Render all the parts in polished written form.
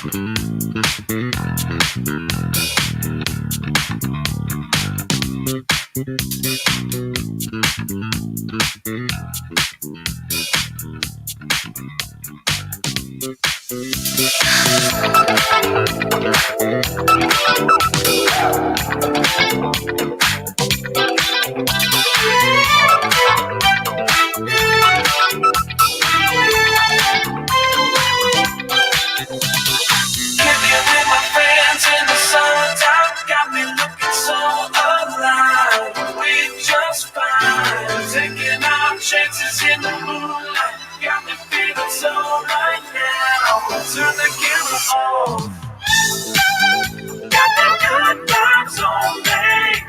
Kicking with my friends in the summertime got me looking so alive. We just fine, taking our chances in the moonlight. Got me feeling so right now. Turn the camera on, got that good vibes on me.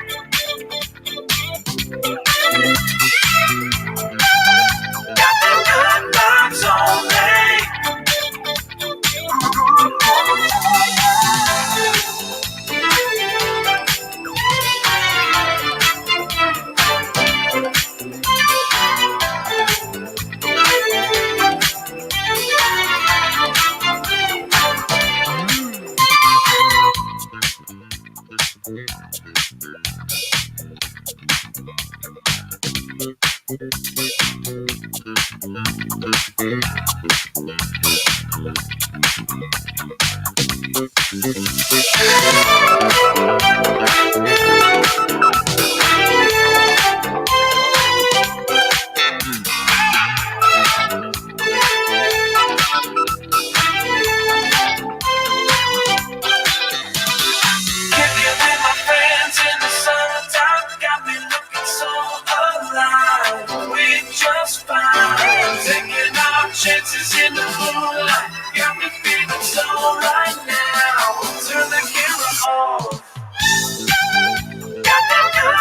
Got that good vibes on me. Kicking with my friends in the summertime got me looking so alive. We just fine, taking our chances in the moonlight. Got me feeling so right now. Turn the camera on, got that good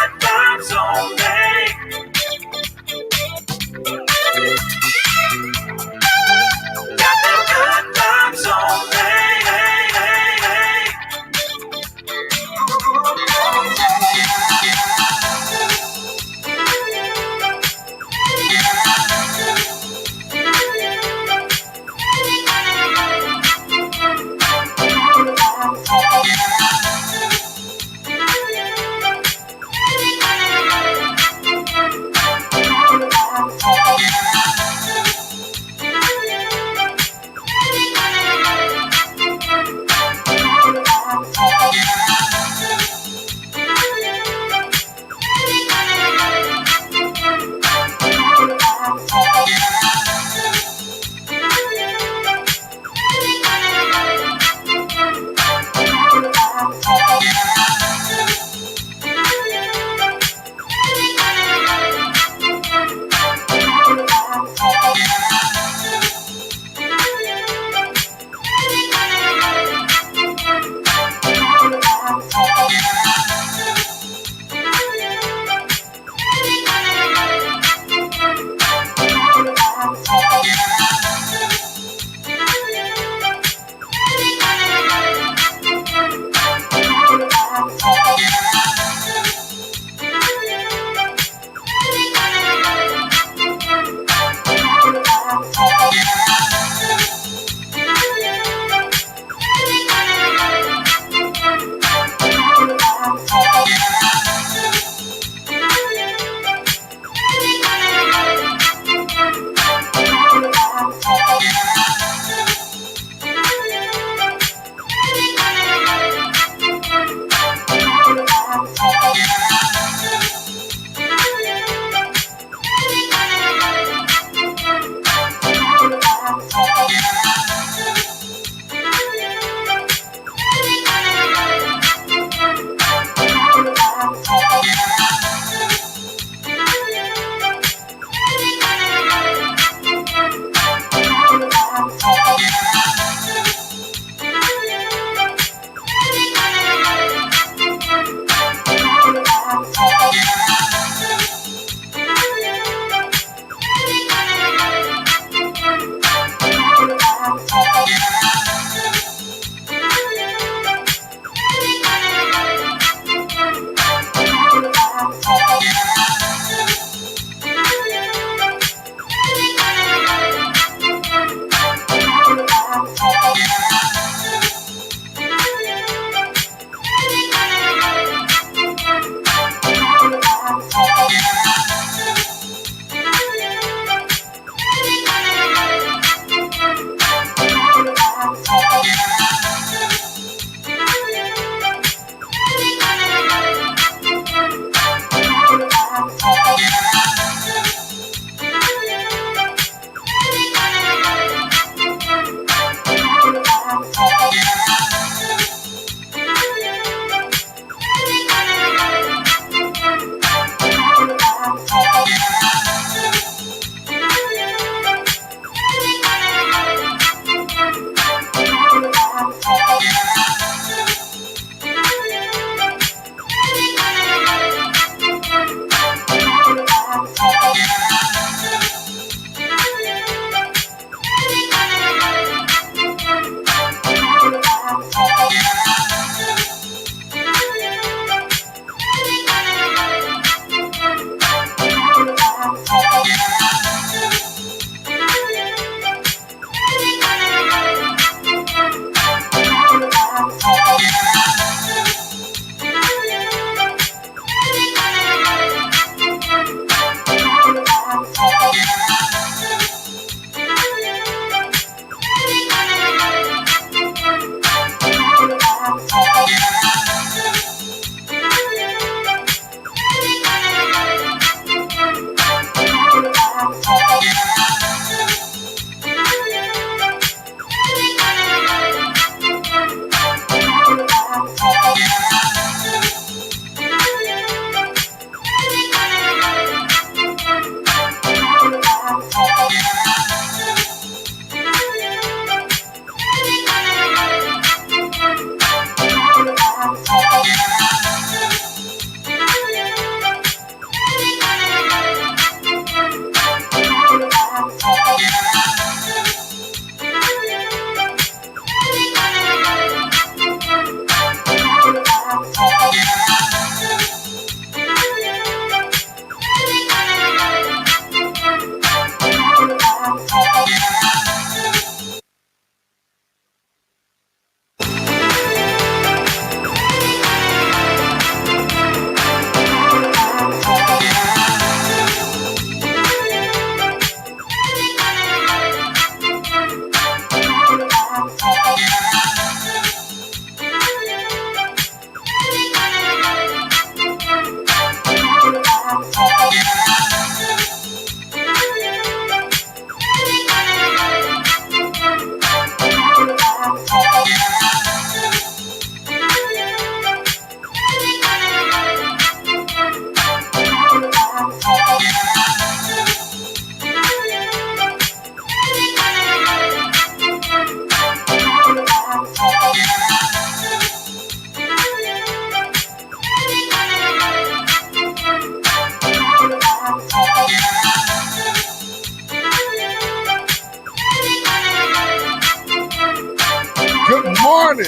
morning.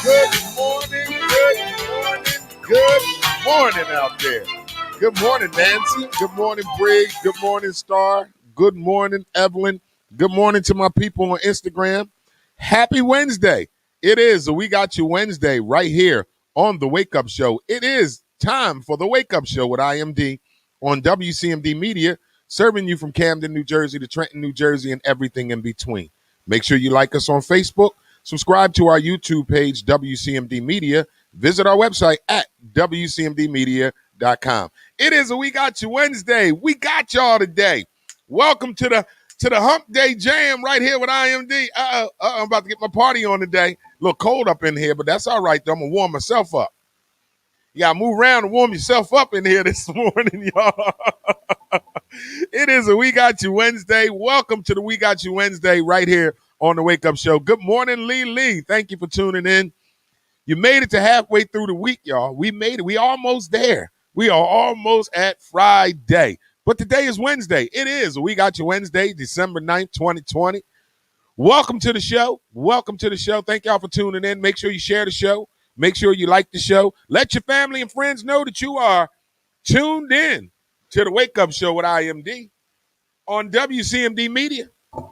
Good morning. Good morning. Good morning out there. Good morning, Nancy. Good morning, Briggs. Good morning, Star. Good morning, Evelyn. Good morning to my people on Instagram. Happy Wednesday. It is a We Got You Wednesday right here on The Wake Up Show. It is time for The Wake Up Show with IMD on WCMD Media, serving you from Camden, New Jersey to Trenton, New Jersey, and everything in between. Make sure you like us on Facebook. Subscribe to our YouTube page, WCMD Media. Visit our website at WCMDmedia.com. It is a We Got You Wednesday. We got y'all today. Welcome to the Hump Day Jam right here with IMD. I'm about to get my party on today. A little cold up in here, but that's all right, though. I'm going to warm myself up. You got to move around and warm yourself up in here this morning, y'all. It is a We Got You Wednesday. Welcome to the We Got You Wednesday right here on the Wake Up Show. Good morning, Lee. Thank you for tuning in. You made it to halfway through the week, y'all. We made it. We almost there. We are almost at Friday. But today is Wednesday. It is We Got You Wednesday, December 9th, 2020. Welcome to the show. Welcome to the show. Thank y'all for tuning in. Make sure you share the show. Make sure you like the show. Let your family and friends know that you are tuned in to the Wake Up Show with IMD on WCMD Media.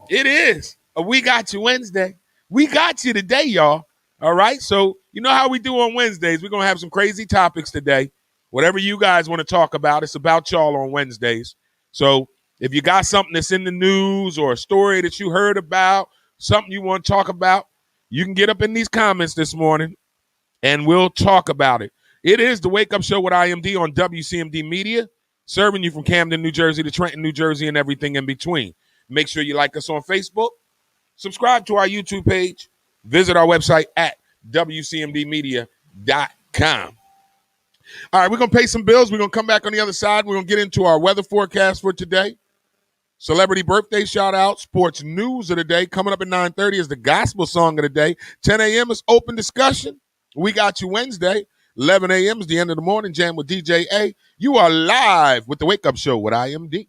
It is a We Got You Wednesday. We got you today, y'all. All right? So you know how we do on Wednesdays. We're going to have some crazy topics today. Whatever you guys want to talk about, it's about y'all on Wednesdays. So if you got something that's in the news or a story that you heard about, something you want to talk about, you can get up in these comments this morning and we'll talk about it. It is the Wake Up Show with IMD on WCMD Media, serving you from Camden, New Jersey to Trenton, New Jersey, and everything in between. Make sure you like us on Facebook, subscribe to our YouTube page, visit our website at WCMDmedia.com. All right, we're going to pay some bills. We're going to come back on the other side. We're going to get into our weather forecast for today. Celebrity birthday shout-out, sports news of the day. Coming up at 9:30 is the gospel song of the day. 10 a.m. is open discussion. We got you Wednesday. 11 a.m. is the end of the morning jam with DJ A. You are live with the Wake Up Show with IMD.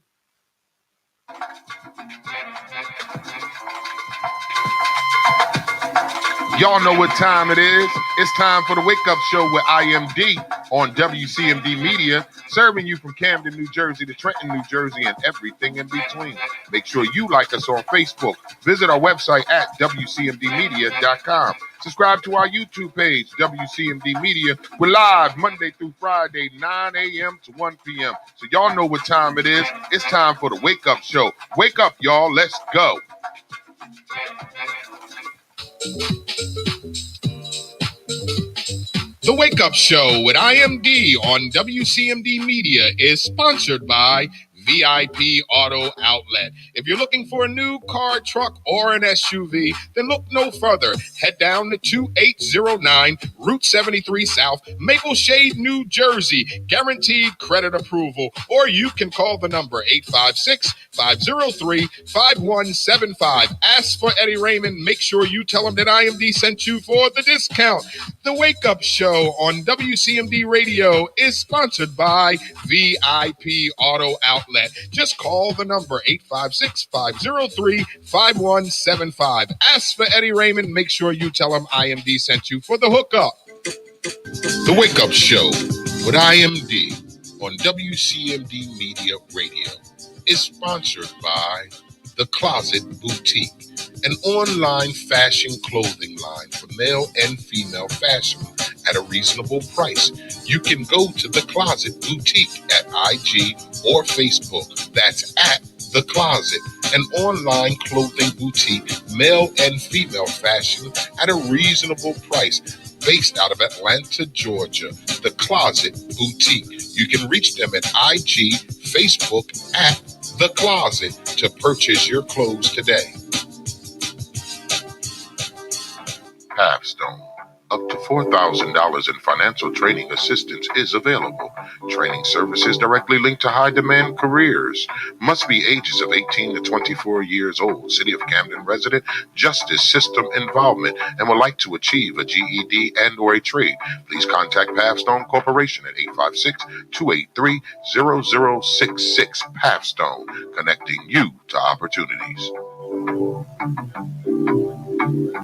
Y'all know what time it is. It's time for the Wake Up Show with IMD on WCMD Media, serving you from Camden, New Jersey to Trenton, New Jersey, and everything in between. Make sure you like us on Facebook. Visit our website at WCMDmedia.com. Subscribe to our YouTube page, WCMD Media. We're live Monday through Friday, 9 a.m. to 1 p.m. So y'all know what time it is. It's time for the Wake Up Show. Wake up, y'all. Let's go. The Wake Up Show with IMD on WCMD Media is sponsored by VIP Auto Outlet. If you're looking for a new car, truck, or an SUV, then look no further. Head down to 2809 Route 73 South, Maple Shade, New Jersey. Guaranteed credit approval. Or you can call the number 856-503-5175. Ask for Eddie Raymond. Make sure you tell him that IMD sent you for the discount. The Wake Up Show on WCMD Radio is sponsored by VIP Auto Outlet. Just call the number 856-503-5175. Ask for Eddie Raymond. Make sure you tell him IMD sent you for the hookup. The Wake Up Show with IMD on WCMD Media Radio is sponsored by The Closet Boutique, an online fashion clothing line for male and female fashion at a reasonable price. You can go to The Closet Boutique at IG or Facebook. That's at The Closet, an online clothing boutique, male and female fashion at a reasonable price. Based out of Atlanta, Georgia, The Closet Boutique. You can reach them at IG, Facebook at The Closet to purchase your clothes today. Halfstone. Up to $4,000 in financial training assistance is available. Training services directly linked to high-demand careers. Must be ages of 18 to 24 years old. City of Camden resident, justice system involvement, and would like to achieve a GED and or a trade. Please contact Halfstone Corporation at 856-283-0066. Halfstone, connecting you to opportunities.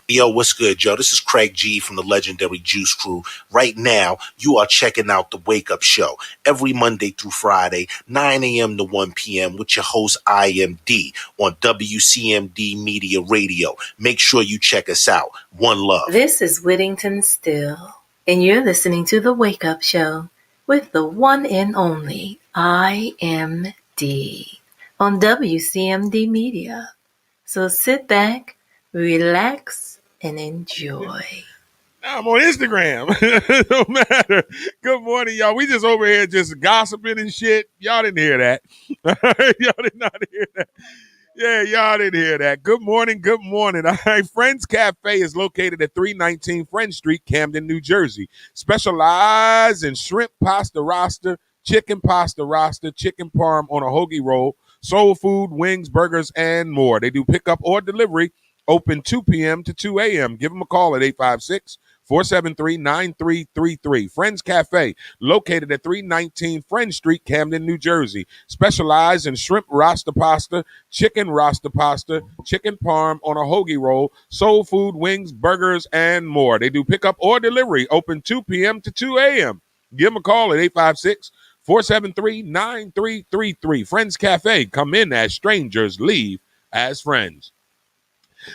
Yo, what's good, yo? This is Craig G from the legendary Juice Crew. Right now, you are checking out the Wake Up Show every Monday through Friday, 9 a.m. to 1 p.m. with your host, IMD, on WCMD Media Radio. Make sure you check us out. One love. This is Whittington Still, and you're listening to the Wake Up Show with the one and only IMD on WCMD Media. So sit back, relax, and enjoy. Now I'm on Instagram. No matter. Good morning, y'all. We just over here just gossiping and shit. Y'all didn't hear that. Y'all did not hear that. Yeah, y'all didn't hear that. Good morning. Good morning. All right. Friends Cafe is located at 319 Friend Street, Camden, New Jersey. Specialize in shrimp pasta roster, chicken pasta roster, chicken parm on a hoagie roll, soul food, wings, burgers, and more. They do pickup or delivery. Open 2 p.m. to 2 a.m. Give them a call at 856-473-9333. Friends Cafe, located at 319 Friend Street, Camden, New Jersey. Specialize in shrimp rasta pasta, chicken rasta pasta, chicken parm on a hoagie roll, soul food, wings, burgers, and more. They do pickup or delivery. Open 2 p.m. to 2 a.m. Give them a call at 856-473-9333. Friends Cafe, come in as strangers, leave as friends.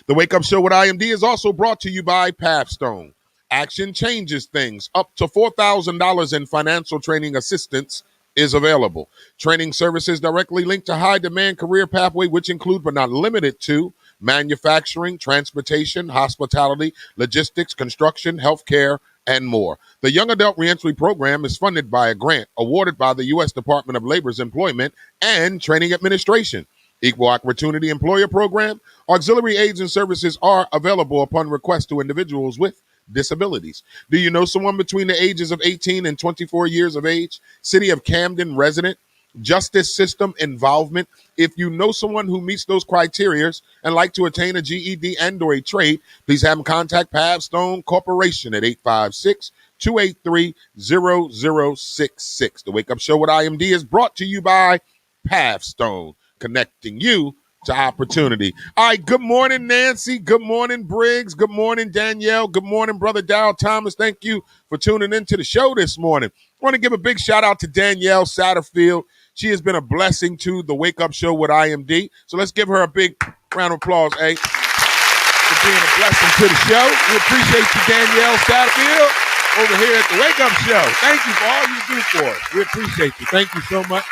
The Wake Up Show with IMD is also brought to you by Halfstone. Action changes things. Up to $4,000 in financial training assistance is available. Training services directly linked to high demand career pathway, which include but not limited to manufacturing, transportation, hospitality, logistics, construction, healthcare, and more. The Young Adult Reentry Program is funded by a grant awarded by the U.S. Department of Labor's Employment and Training Administration. Equal Opportunity Employer Program. Auxiliary aids and services are available upon request to individuals with disabilities. Do you know someone between the ages of 18 and 24 years of age? City of Camden resident, justice system involvement. If you know someone who meets those criteria and like to attain a GED and or a trade, please have them contact Pavstone Corporation at 856-283-0066. The Wake Up Show with IMD is brought to you by Pavstone, connecting you to opportunity. All right, good morning, Nancy. Good morning, Briggs. Good morning, Danielle. Good morning, Brother Dow Thomas. Thank you for tuning into the show this morning. I want to give a big shout out to Danielle Satterfield. She has been a blessing to the Wake Up Show with IMD. So let's give her a big round of applause, for being a blessing to the show. We appreciate you, Danielle Satterfield, over here at the Wake Up Show. Thank you for all you do for us. We appreciate you. Thank you so much.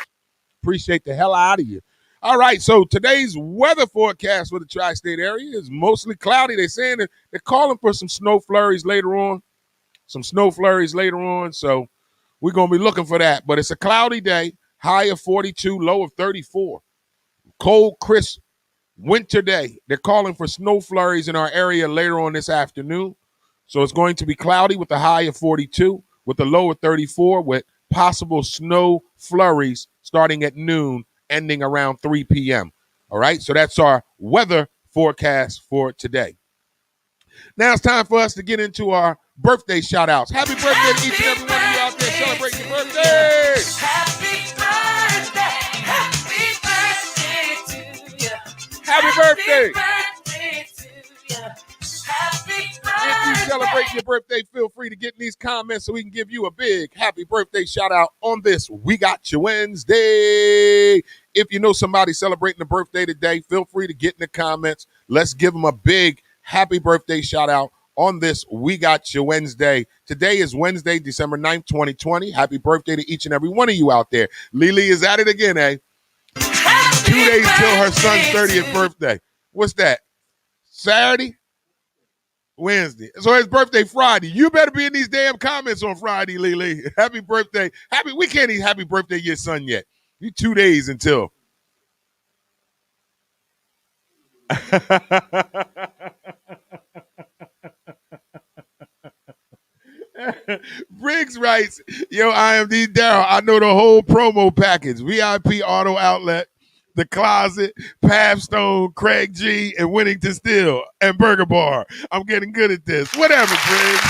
Appreciate the hell out of you. All right, so today's weather forecast for the tri-state area is mostly cloudy. They're saying that they're calling for some snow flurries later on. So we're going to be looking for that. But it's a cloudy day, high of 42, low of 34. Cold, crisp winter day. They're calling for snow flurries in our area later on this afternoon. So it's going to be cloudy with a high of 42, with a low of 34, with possible snow flurries starting at noon, ending around 3 p.m. All right, so that's our weather forecast for today. Now it's time for us to get into our birthday shout-outs. Happy birthday to each and every one of you out there celebrating your birthday. Happy birthday. Happy birthday to you. Happy birthday. Happy birthday to you. Happy birthday. If you celebrate your birthday, feel free to get in these comments so we can give you a big happy birthday shout out on this We Got You Wednesday. If you know somebody celebrating a birthday today, feel free to get in the comments. Let's give them a big happy birthday shout out on this We Got You Wednesday. Today is Wednesday, December 9th, 2020. Happy birthday to each and every one of you out there. Lily is at it again, eh? 2 days till her son's 30th birthday. What's that? Saturday? Wednesday. So his birthday Friday. You better be in these damn comments on Friday, Lily. Happy birthday. We can't eat happy birthday to your son yet. You 2 days until. Briggs writes, yo, IMD Daryl, I know the whole promo package. VIP Auto Outlet, The Closet, Pavstone, Craig G, and Winnington Steel, and Burger Bar. I'm getting good at this. Whatever, Briggs.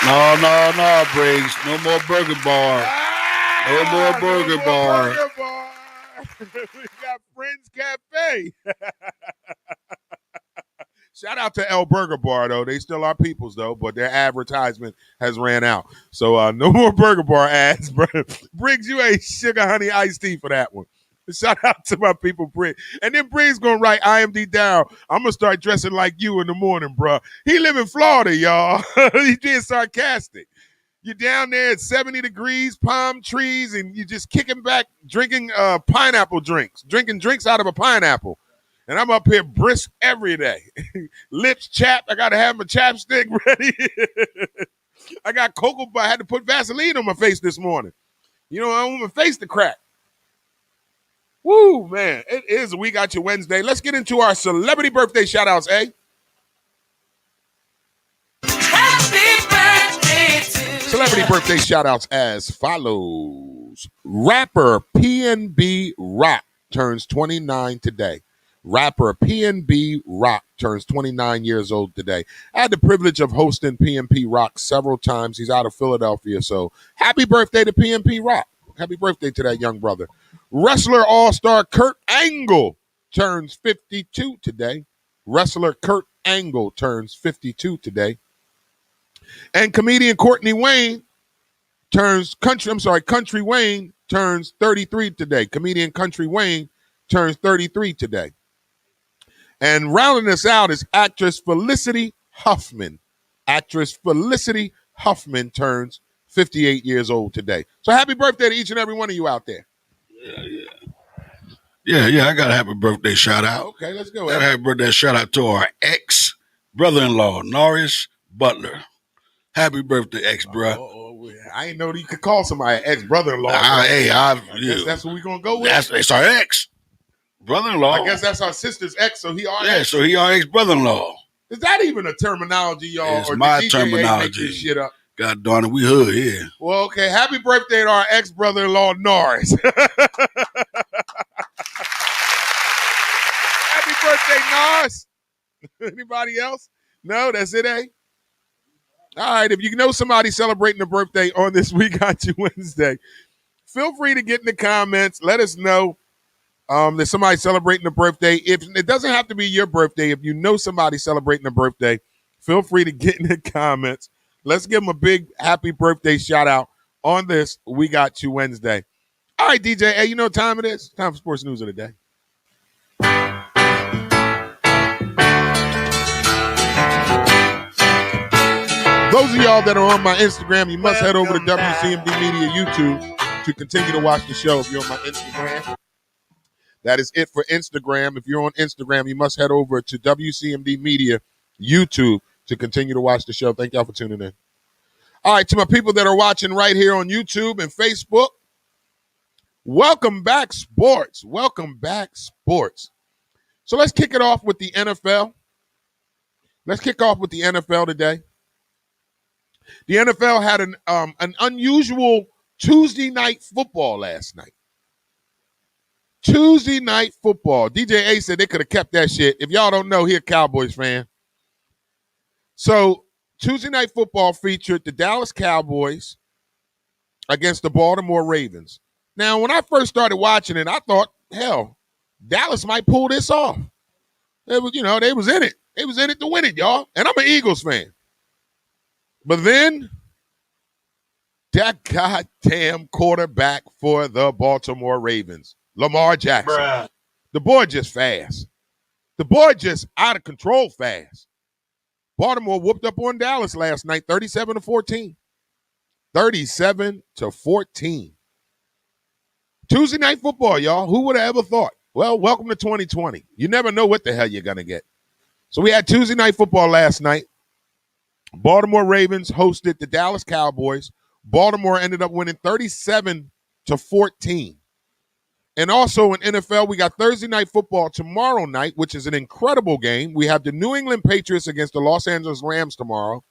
No, Briggs. No more Burger Bar. No more Burger Bar. Burger Bar. We got Friends Cafe. Shout out to El Burger Bar, though. They still are peoples, though, but their advertisement has ran out. So no more Burger Bar ads. Briggs, you ain't sugar honey iced tea for that one. Shout out to my people, Briggs. And then Briggs going to write IMD down. I'm going to start dressing like you in the morning, bro. He live in Florida, y'all. He's being sarcastic. You're down there at 70 degrees, palm trees, and you're just kicking back, drinking pineapple drinks, drinking drinks out of a pineapple. And I'm up here brisk every day. Lips chapped. I got to have my chapstick ready. I got cocoa, but I had to put Vaseline on my face this morning. You know, I want my face to crack. Woo, man. It is We Got You Wednesday. Let's get into our celebrity birthday shout-outs, eh? Happy birthday to Celebrity birthday shout-outs as follows. Rapper PNB Rock turns 29 today. Rapper PNB Rock turns 29 years old today. I had the privilege of hosting PNB Rock several times. He's out of Philadelphia, so happy birthday to PNB Rock. Happy birthday to that young brother. Wrestler all-star Kurt Angle turns 52 today. Wrestler Kurt Angle turns 52 today. And comedian Country Wayne turns 33 today. Comedian Country Wayne turns 33 today. And rounding us out is actress Felicity Huffman. Actress Felicity Huffman turns 58 years old today. So happy birthday to each and every one of you out there. Yeah, I got a happy birthday shout out. Okay, let's go. Got a happy birthday shout out to our ex brother-in-law, Norris Butler. Happy birthday, ex bro. I didn't know that you could call somebody ex-brother-in-law. I guess that's what we're going to go with. It's our ex brother-in-law. I guess that's our sister's ex, so he our ex. So he our ex brother-in-law. Is that even a terminology, y'all? It's or my did DJ terminology. make this shit up? God darn it, we hood here. Well, okay. Happy birthday to our ex-brother-in-law, Norris. Happy birthday, Norris. Anybody else? No, that's it, eh? All right, if you know somebody celebrating a birthday on this We Got You Wednesday, feel free to get in the comments. Let us know that somebody's celebrating a birthday. If it doesn't have to be your birthday, if you know somebody celebrating a birthday, feel free to get in the comments. Let's give them a big happy birthday shout out on this We Got You Wednesday. All right, DJ, hey, you know what time it is? Time for sports news of the day. Those of y'all that are on my Instagram, you must head over to WCMD Media YouTube to continue to watch the show. If you're on my Instagram, that is it for Instagram. If you're on Instagram, you must head over to WCMD Media YouTube to continue to watch the show. Thank y'all for tuning in. All right, to my people that are watching right here on YouTube and Facebook, welcome back, sports. Welcome back, sports. So let's kick it off with the NFL. Let's kick off with the NFL today. The NFL had an unusual Tuesday night football last night. Tuesday night football. DJ A said they could have kept that shit. If y'all don't know, he a Cowboys fan. So Tuesday night football featured the Dallas Cowboys against the Baltimore Ravens. Now, when I first started watching it, I thought, hell, Dallas might pull this off. They was in it. They was in it to win it, y'all. And I'm an Eagles fan. But then that goddamn quarterback for the Baltimore Ravens, Lamar Jackson. Bruh. The boy just fast. The boy just out of control fast. Baltimore whooped up on Dallas last night, 37-14. 37-14. Tuesday night football, y'all. Who would have ever thought? Well, welcome to 2020. You never know what the hell you're going to get. So we had Tuesday night football last night. Baltimore Ravens hosted the Dallas Cowboys. Baltimore ended up winning 37-14. And also in NFL, we got Thursday night football tomorrow night, which is an incredible game. We have the New England Patriots against the Los Angeles Rams tomorrow.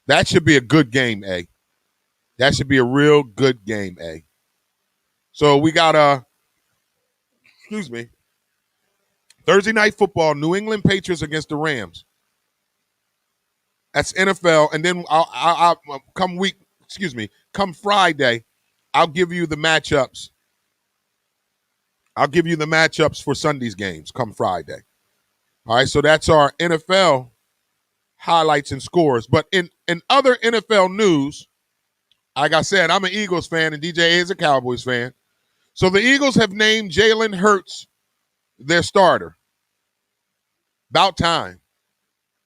That should be a good game, A. That should be a real good game, A. So we got Thursday night football, New England Patriots against the Rams. That's NFL. And then I'll come Friday, I'll give you the matchups. I'll give you the matchups for Sunday's games come Friday. All right, so that's our NFL highlights and scores. But in other NFL news, like I said, I'm an Eagles fan and DJ is a Cowboys fan. So the Eagles have named Jalen Hurts their starter. About time.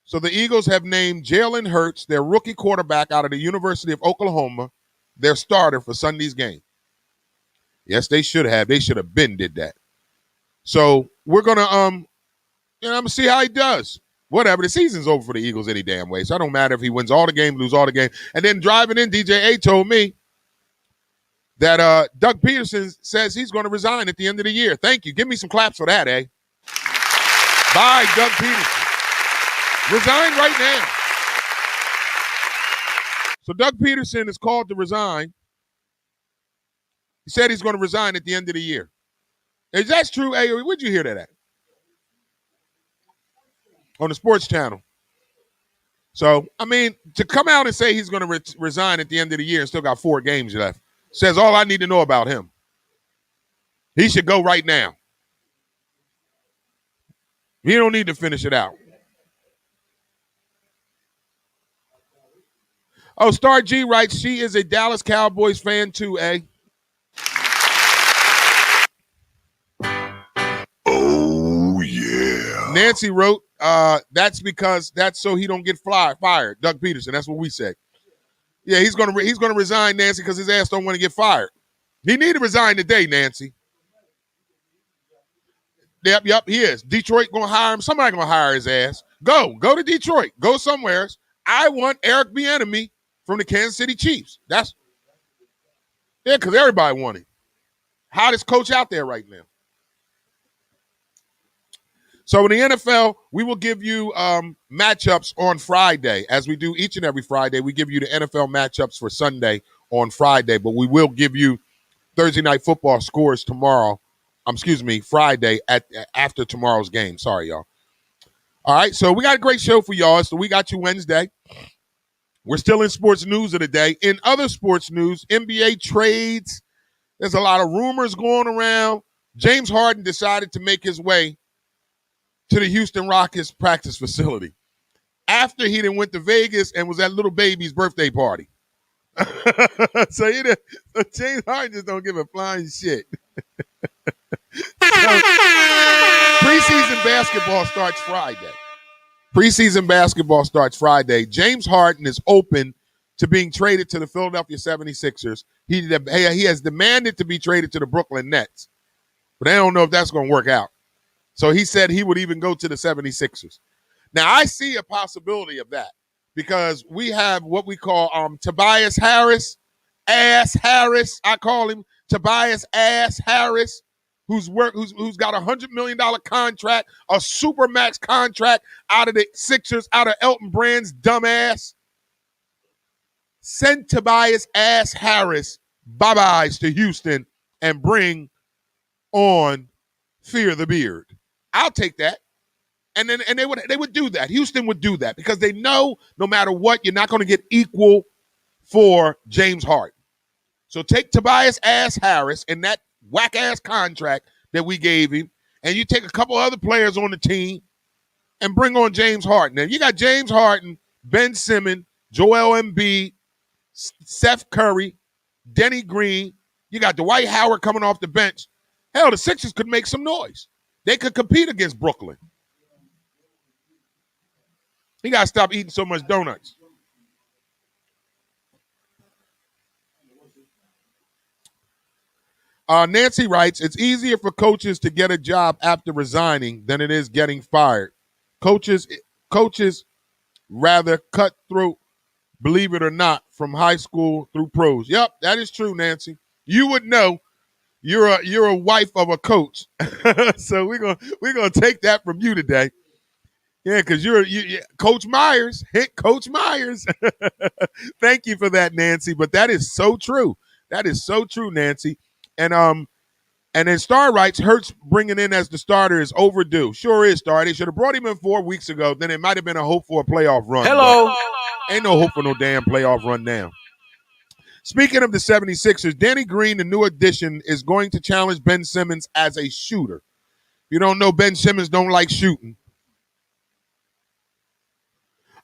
So the Eagles have named Jalen Hurts, their rookie quarterback out of the University of Oklahoma, their starter for Sunday's game. Yes, they should have. They should have did that. So we're gonna I'm gonna see how he does. Whatever. The season's over for the Eagles any damn way. So it don't matter if he wins all the game, lose all the game. And then driving in, DJ A told me that Doug Peterson says he's going to resign at the end of the year. Thank you. Give me some claps for that, eh? Bye, Doug Peterson. Resign right now. So Doug Peterson is called to resign. He said he's going to resign at the end of the year. Is that true, A? Where'd you hear that at? On the sports channel. So, I mean, to come out and say he's going to resign at the end of the year and still got 4 games left says all I need to know about him. He should go right now. He don't need to finish it out. Oh, Star G writes, she is a Dallas Cowboys fan too, A. Oh, yeah. Nancy wrote, that's because that's so he don't get fired. Doug Peterson, that's what we say. Yeah, he's gonna resign, Nancy, because his ass don't want to get fired. He need to resign today, Nancy. Yep, he is. Detroit gonna hire him. Somebody gonna hire his ass. Go to Detroit. Go somewhere else. I want Eric Bieniemy from the Kansas City Chiefs. Because everybody want him. Hottest coach out there right now. So in the NFL, we will give you matchups on Friday. As we do each and every Friday, we give you the NFL matchups for Sunday on Friday, but we will give you Thursday Night Football scores tomorrow. Friday after tomorrow's game. Sorry, y'all. All right, so we got a great show for y'all. So we got you Wednesday. We're still in sports news of the day. In other sports news, NBA trades. There's a lot of rumors going around. James Harden decided to make his way to the Houston Rockets practice facility after he then went to Vegas and was at little baby's birthday party. So James Harden just don't give a flying shit. So, preseason basketball starts Friday. James Harden is open to being traded to the Philadelphia 76ers. He has demanded to be traded to the Brooklyn Nets, but I don't know if that's going to work out. So he said he would even go to the 76ers. Now, I see a possibility of that because we have what we call Tobias Harris, Ass Harris. I call him Tobias Ass Harris, who's got a $100 million contract, a supermax contract out of the Sixers, out of Elton Brand's dumb ass. Send Tobias Ass Harris bye-byes to Houston and bring on Fear the Beard. I'll take that. And they would do that. Houston would do that because they know no matter what, you're not going to get equal for James Harden. So take Tobias Ass Harris and that whack-ass contract that we gave him, and you take a couple other players on the team and bring on James Harden. Now, you got James Harden, Ben Simmons, Joel Embiid, Seth Curry, Denny Green. You got Dwight Howard coming off the bench. Hell, the Sixers could make some noise. They could compete against Brooklyn. He got to stop eating so much donuts. Nancy writes, it's easier for coaches to get a job after resigning than it is getting fired. Coaches rather cut through, believe it or not, from high school through pros. Yep, that is true, Nancy. You would know. You're a wife of a coach, so we're gonna take that from you today. Yeah, because you're Coach Myers, hit Coach Myers. Thank you for that, Nancy. But that is so true. That is so true, Nancy. And then Star writes, Hurts bringing in as the starter is overdue. Sure is, Star. They should have brought him in 4 weeks ago. Then it might have been a hope for a playoff run. Hello. Ain't no hope for no damn playoff run now. Speaking of the 76ers, Danny Green, the new addition, is going to challenge Ben Simmons as a shooter. If you don't know, Ben Simmons don't like shooting.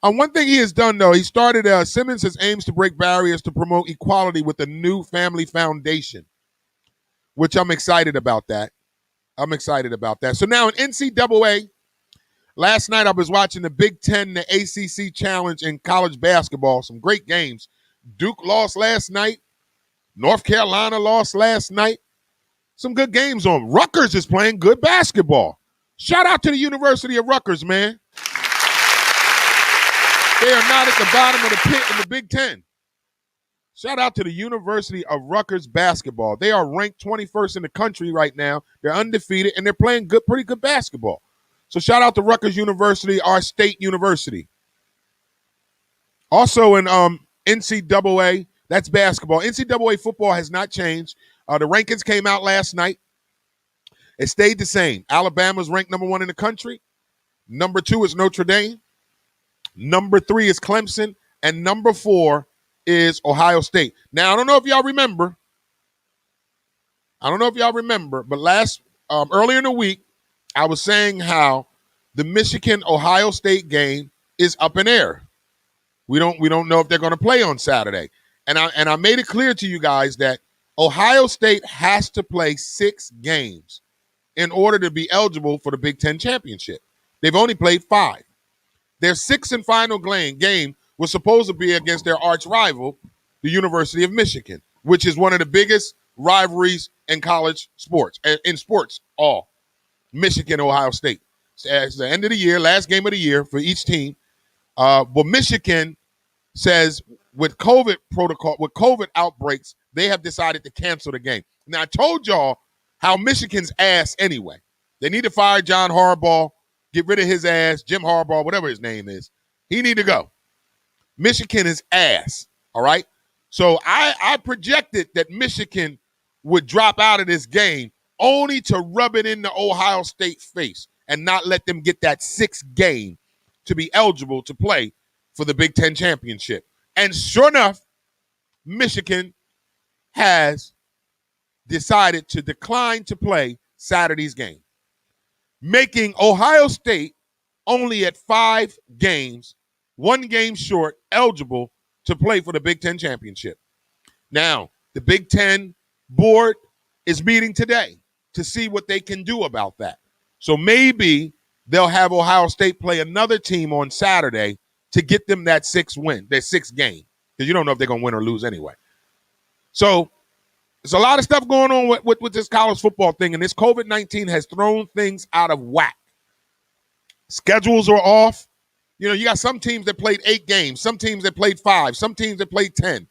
One thing he has done, though, he started, Simmons has aims to break barriers to promote equality with the new family foundation, which I'm excited about that. So now in NCAA, last night I was watching the Big Ten, the ACC Challenge in college basketball, some great games. Duke lost last night. North Carolina lost last night. Some good games on. Rutgers is playing good basketball. Shout out to the University of Rutgers, man. They are not at the bottom of the pit in the Big Ten. Shout out to the University of Rutgers basketball. They are ranked 21st in the country right now. They're undefeated, and they're playing pretty good basketball. So shout out to Rutgers University, our state university. Also in NCAA, that's basketball. NCAA football has not changed. The rankings came out last night. It stayed the same. Alabama's ranked number 1 in the country. Number 2 is Notre Dame. Number 3 is Clemson. And number 4 is Ohio State. Now, I don't know if y'all remember, but earlier in the week, I was saying how the Michigan-Ohio State game is up in air. We don't know if they're going to play on Saturday. And I made it clear to you guys that Ohio State has to play 6 games in order to be eligible for the Big Ten championship. They've only played 5. Their 6th and final game was supposed to be against their arch rival, the University of Michigan, which is one of the biggest rivalries in college sports, in sports all. Michigan, Ohio State. It's the end of the year, last game of the year for each team. But Michigan says with COVID protocol, with COVID outbreaks, they have decided to cancel the game. Now, I told y'all how Michigan's ass anyway. They need to fire John Harbaugh, get rid of his ass, Jim Harbaugh, whatever his name is. He need to go. Michigan is ass, all right? So I projected that Michigan would drop out of this game only to rub it in the Ohio State face and not let them get that 6th game to be eligible to play for the Big Ten championship. And sure enough, Michigan has decided to decline to play Saturday's game, making Ohio State only at 5 games, 1 game short, eligible to play for the Big Ten championship. Now, the Big Ten board is meeting today to see what they can do about that. So maybe they'll have Ohio State play another team on Saturday to get them that 6th win, their 6th game, because you don't know if they're going to win or lose anyway. So there's a lot of stuff going on with this college football thing, and this COVID-19 has thrown things out of whack. Schedules are off. You know, you got some teams that played 8 games, some teams that played 5, some teams that played 10.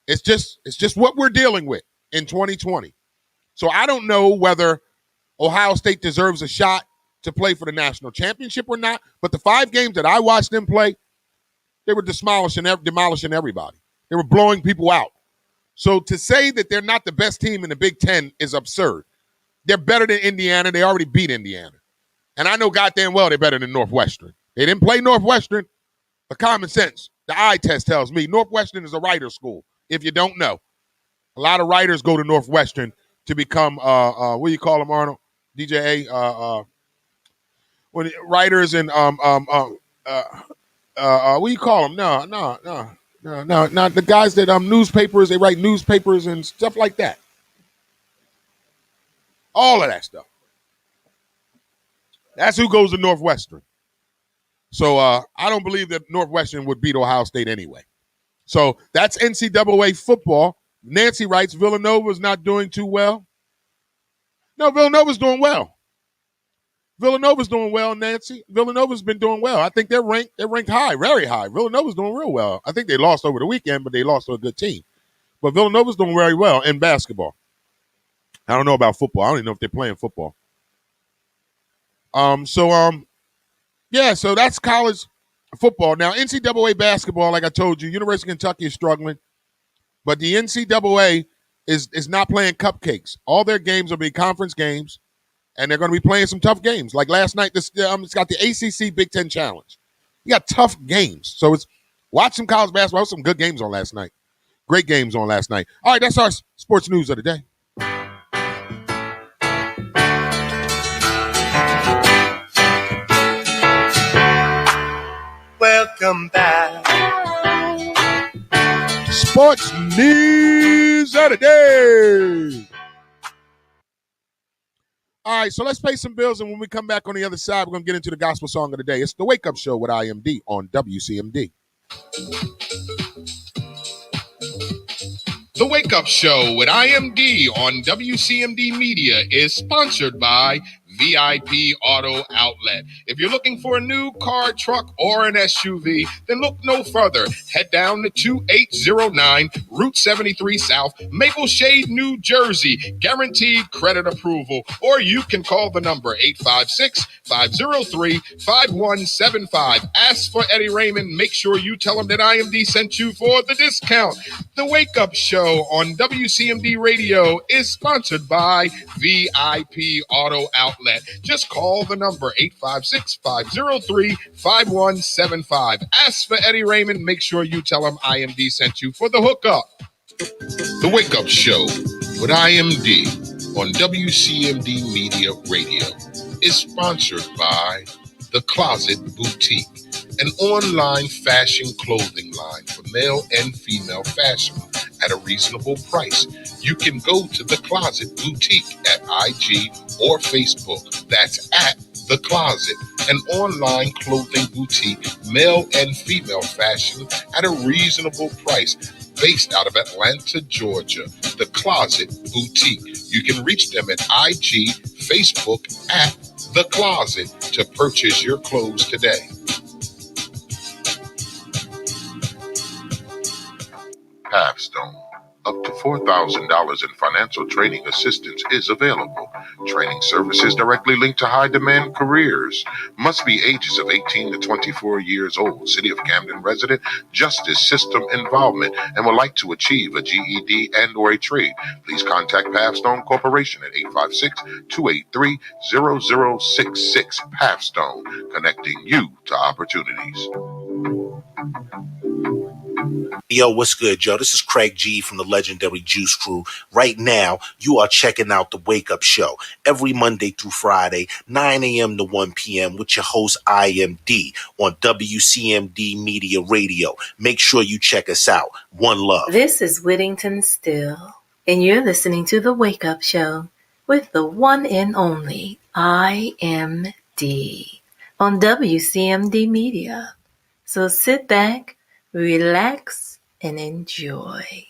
It's just what we're dealing with in 2020. So I don't know whether Ohio State deserves a shot to play for the national championship or not, but the 5 games that I watched them play, they were demolishing everybody. They were blowing people out. So to say that they're not the best team in the Big Ten is absurd. They're better than Indiana. They already beat Indiana. And I know goddamn well they're better than Northwestern. They didn't play Northwestern, but common sense, the eye test tells me Northwestern is a writer school, if you don't know. A lot of writers go to Northwestern to become, what do you call them, Arnold? DJ when writers and, what do you call them? No. The guys that newspapers, they write newspapers and stuff like that. All of that stuff. That's who goes to Northwestern. So I don't believe that Northwestern would beat Ohio State anyway. So that's NCAA football. Nancy writes, Villanova's not doing too well. No, Villanova's doing well. Villanova's doing well, Nancy. Villanova's been doing well. I think they're ranked high, very high. Villanova's doing real well. I think they lost over the weekend, but they lost to a good team. But Villanova's doing very well in basketball. I don't know about football. I don't even know if they're playing football. So that's college football. Now, NCAA basketball, like I told you, University of Kentucky is struggling. But the NCAA is not playing cupcakes. All their games will be conference games. And they're going to be playing some tough games. Like last night, it's got the ACC Big Ten Challenge. You got tough games. So watch some college basketball. There was some good games on last night. Great games on last night. All right, that's our sports news of the day. Welcome back. Sports news of the day. All right, so let's pay some bills, and when we come back on the other side, we're going to get into the gospel song of the day. It's the Wake Up Show with IMD on WCMD. The Wake Up Show with IMD on WCMD Media is sponsored by VIP Auto Outlet. If you're looking for a new car, truck, or an SUV, then look no further. Head down to 2809 Route 73 South, Maple Shade, New Jersey. Guaranteed credit approval. Or you can call the number 856-503-5175. Ask for Eddie Raymond. Make sure you tell him that IMD sent you for the discount. The Wake Up Show on WCMD Radio is sponsored by VIP Auto Outlet. Just call the number 856-503-5175. Ask for Eddie Raymond. Make sure you tell him IMD sent you for the hookup. The Wake Up Show with IMD on WCMD Media Radio is sponsored by The Closet Boutique, an online fashion clothing line for male and female fashion at a reasonable price. You can go to The Closet Boutique at IG or Facebook. That's at The Closet, an online clothing boutique, male and female fashion at a reasonable price, based out of Atlanta, Georgia. The Closet Boutique. You can reach them at IG, Facebook at The Closet to purchase your clothes today. Pathstone. Up to $4,000 in financial training assistance is available. Training services directly linked to high-demand careers. Must be ages of 18 to 24 years old. City of Camden resident, justice system involvement, and would like to achieve a GED and or a trade. Please contact Pathstone Corporation at 856-283-0066. Pathstone, connecting you to opportunities. Yo, what's good, Joe? This is Craig G from the legendary Juice Crew. Right now, you are checking out the Wake Up Show every Monday through Friday, 9 a.m. to 1 p.m. with your host, IMD, on WCMD Media Radio. Make sure you check us out. One love. This is Whittington Still, and you're listening to The Wake Up Show with the one and only IMD on WCMD Media. So sit back, relax, and enjoy.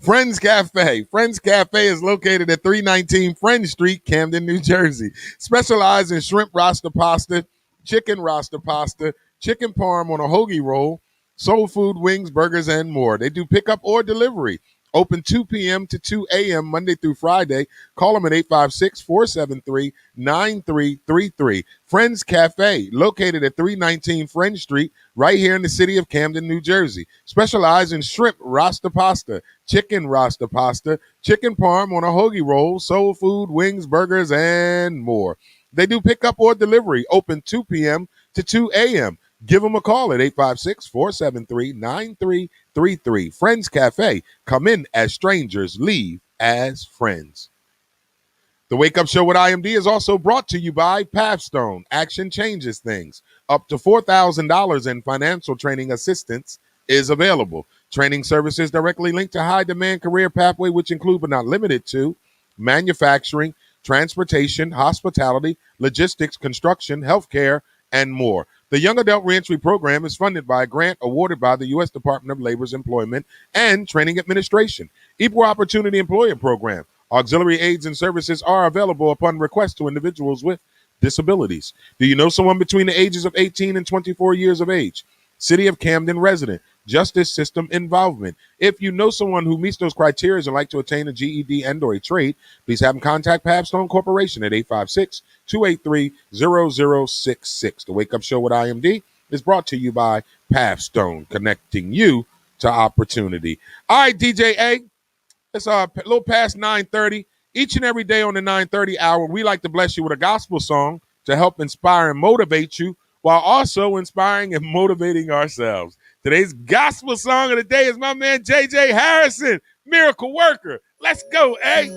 Friends Cafe. Friends Cafe is located at 319 Friend Street, Camden, New Jersey. Specialized in shrimp roster pasta, chicken roster pasta, chicken parm on a hoagie roll, soul food, wings, burgers, and more. They do pickup or delivery. Open 2 p.m. to 2 a.m. Monday through Friday. Call them at 856-473-9333. Friends Cafe, located at 319 Friend Street, right here in the city of Camden, New Jersey. Specialize in shrimp roster pasta, chicken roster pasta, chicken parm on a hoagie roll, soul food, wings, burgers, and more. They do pickup or delivery. Open 2 p.m. to 2 a.m. Give them a call at 856-473-9333. Friends Cafe. Come in as strangers, leave as friends. The Wake Up Show with IMD is also brought to you by Pathstone. Action changes things. Up to $4,000 in financial training assistance is available. Training services directly linked to high-demand career pathway, which include but not limited to manufacturing, transportation, hospitality, logistics, construction, healthcare, and more. The Young Adult Reentry Program is funded by a grant awarded by the U.S. Department of Labor's Employment and Training Administration. Equal Opportunity Employer Program. Auxiliary aids and services are available upon request to individuals with disabilities. Do you know someone between the ages of 18 and 24 years of age? City of Camden resident. Justice system involvement. If you know someone who meets those criteria and like to attain a GED and or a trade, please have them contact Pathstone Corporation at 856-283-0066. The Wake Up Show with IMD is brought to you by Pathstone, connecting you to opportunity. All right, DJ A, it's a little past 9:30. Each and every day on the 9:30 hour, we like to bless you with a gospel song to help inspire and motivate you while also inspiring and motivating ourselves. Today's gospel song of the day is my man J.J. Harrison, Miracle Worker. Let's go, eh?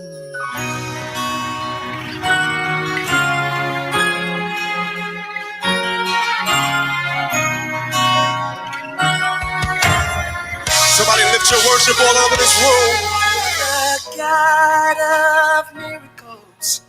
Somebody lift your worship all over this room. The God of miracles,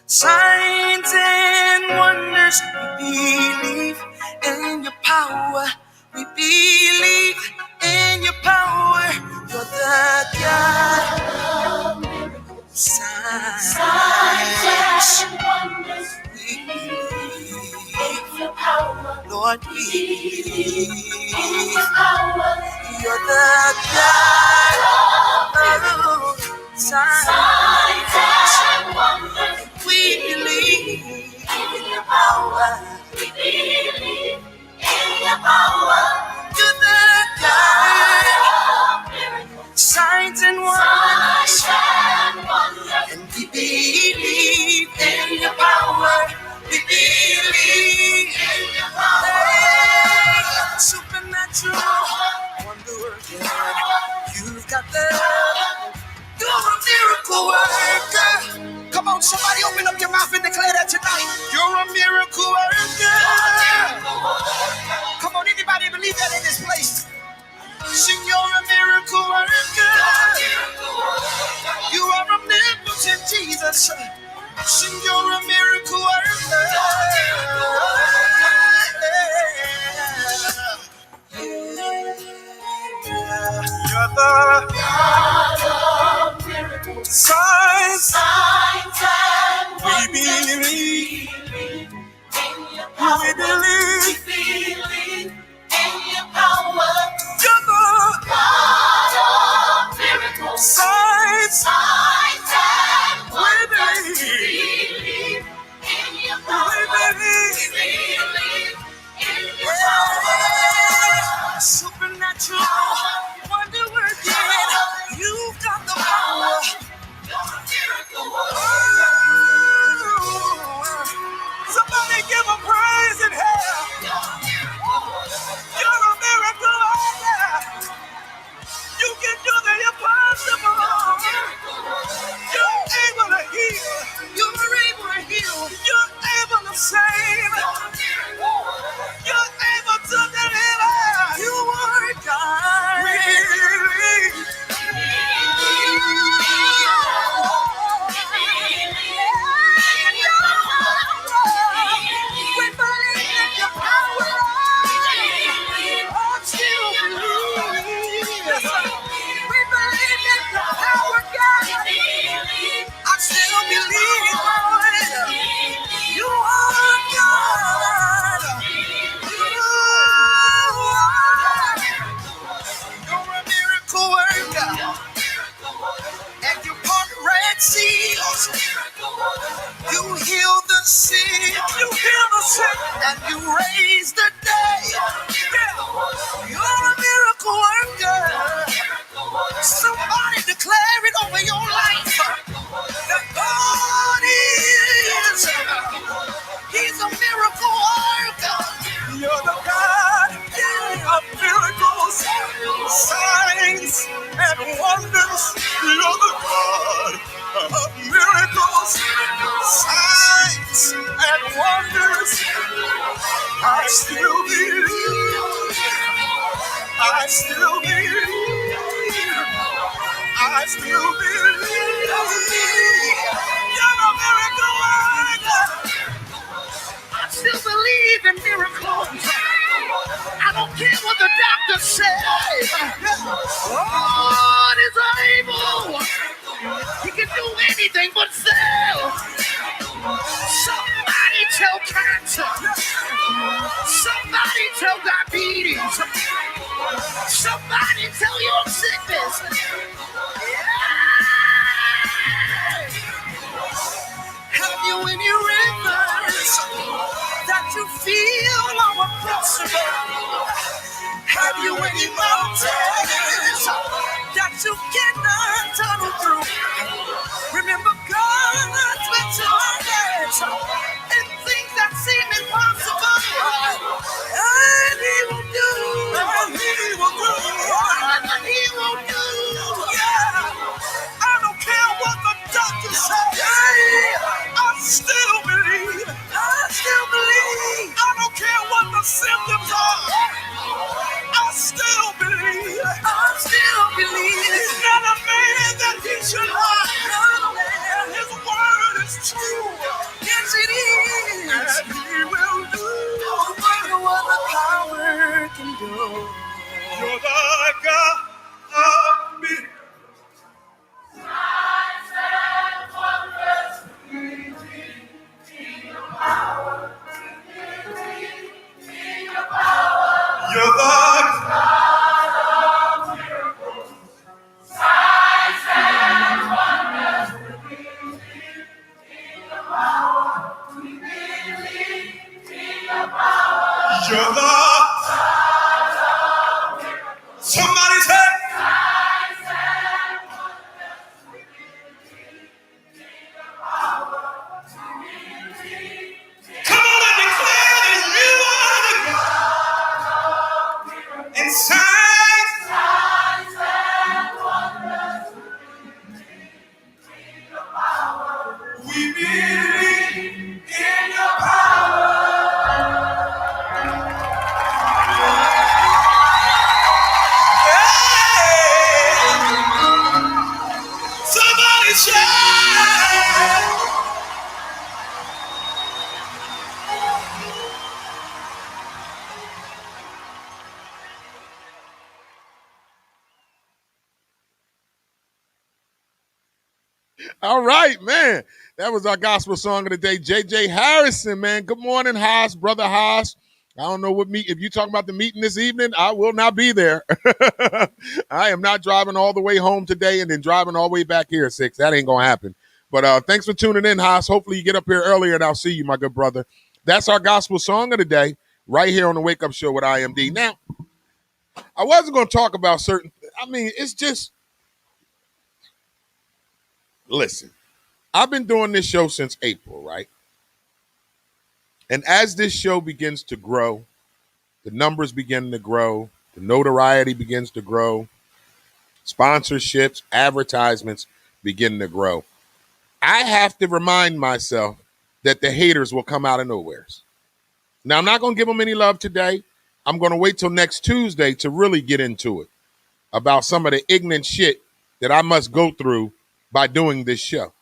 signs and wonders, we believe in your power. We believe in your power. You're the God of miracles, signs and wonders. We believe in your power. Lord, we believe in your power. You're the God of signs and wonders. We believe in your power. We believe in your power. You're the God of miracles, signs and wonders. And we believe in your power. We believe in your power. Hey, supernatural wonder working. You've got the you're a miracle worker. Come on, somebody open up your mouth and declare that tonight. You're a miracle worker. Come on, anybody believe that in this place? Sing, you're a miracle worker. You are omnipotent, Jesus. Sing, you're a miracle worker. Signs, we believe. We believe. You're the signs, we believe. Supernatural, wonder working. You've got the power. Somebody give a praise in hell. You're a miracle worker. You can do the impossible. You're able to heal. You're able to heal. You're able to save. You're able to deliver. You are God. We believe in your power. I still believe. We believe in your power, God. I still believe, Lord. You are God. You're a miracle worker. And you part red seas. You heal the sick. You heal the sick. And you raise the dead. You're a miracle worker. Somebody declare it over your life. That God is. He's a miracle worker. You're the God of miracles, signs, and wonders. You're the God of miracles, signs, and wonders. I still believe. I still believe. I still believe. You're a miracle worker. I still believe in miracles. I don't care what the doctor says. God is able. He can do anything but fail. Somebody tell cancer. Somebody tell diabetes. Somebody tell your sickness. Have you any rivers that you feel are impossible? Have you any mountains that you cannot tunnel through? Remember, God's been to others and things that seem impossible. And He will do. And He will do. And He will do. Yeah. I don't care what the doctor says. I still believe. I still believe. I don't care what the symptoms are. I still believe. I still believe. He's not a man that he should lie. His word is true. Yes, it is. And He will do what the power can do. You're the God of me. You're the You're the somebody say come on and declare that you are the God. And signs we believe in your power. Somebody shout. All right, man. That was our gospel song of the day. JJ Harrison, man. Good morning, Haas, brother Haas. I don't know what meet. If you talking about the meeting this evening, I will not be there. I am not driving all the way home today and then driving all the way back here at 6. That ain't gonna happen. But thanks for tuning in, Haas. Hopefully you get up here earlier and I'll see you, my good brother. That's our gospel song of the day, right here on the Wake Up Show with IMD. Now, I wasn't gonna talk about certain. I mean, it's just. Listen, I've been doing this show since April, right? And as this show begins to grow, the numbers begin to grow, the notoriety begins to grow, sponsorships, advertisements begin to grow. I have to remind myself that the haters will come out of nowhere. Now, I'm not going to give them any love today. I'm going to wait till next Tuesday to really get into it about some of the ignorant shit that I must go through by doing this show.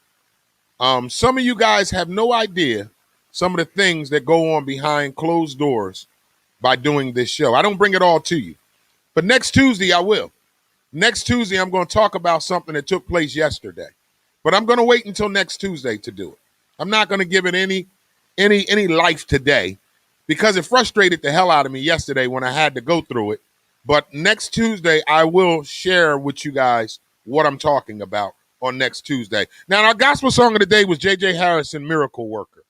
Some of you guys have no idea some of the things that go on behind closed doors by doing this show. I don't bring it all to you. But next Tuesday, I will. Next Tuesday, I'm going to talk about something that took place yesterday. But I'm going to wait until next Tuesday to do it. I'm not going to give it any life today because it frustrated the hell out of me yesterday when I had to go through it. But next Tuesday, I will share with you guys what I'm talking about on next Tuesday. Now, our gospel song of the day was JJ Harrison, Miracle Worker.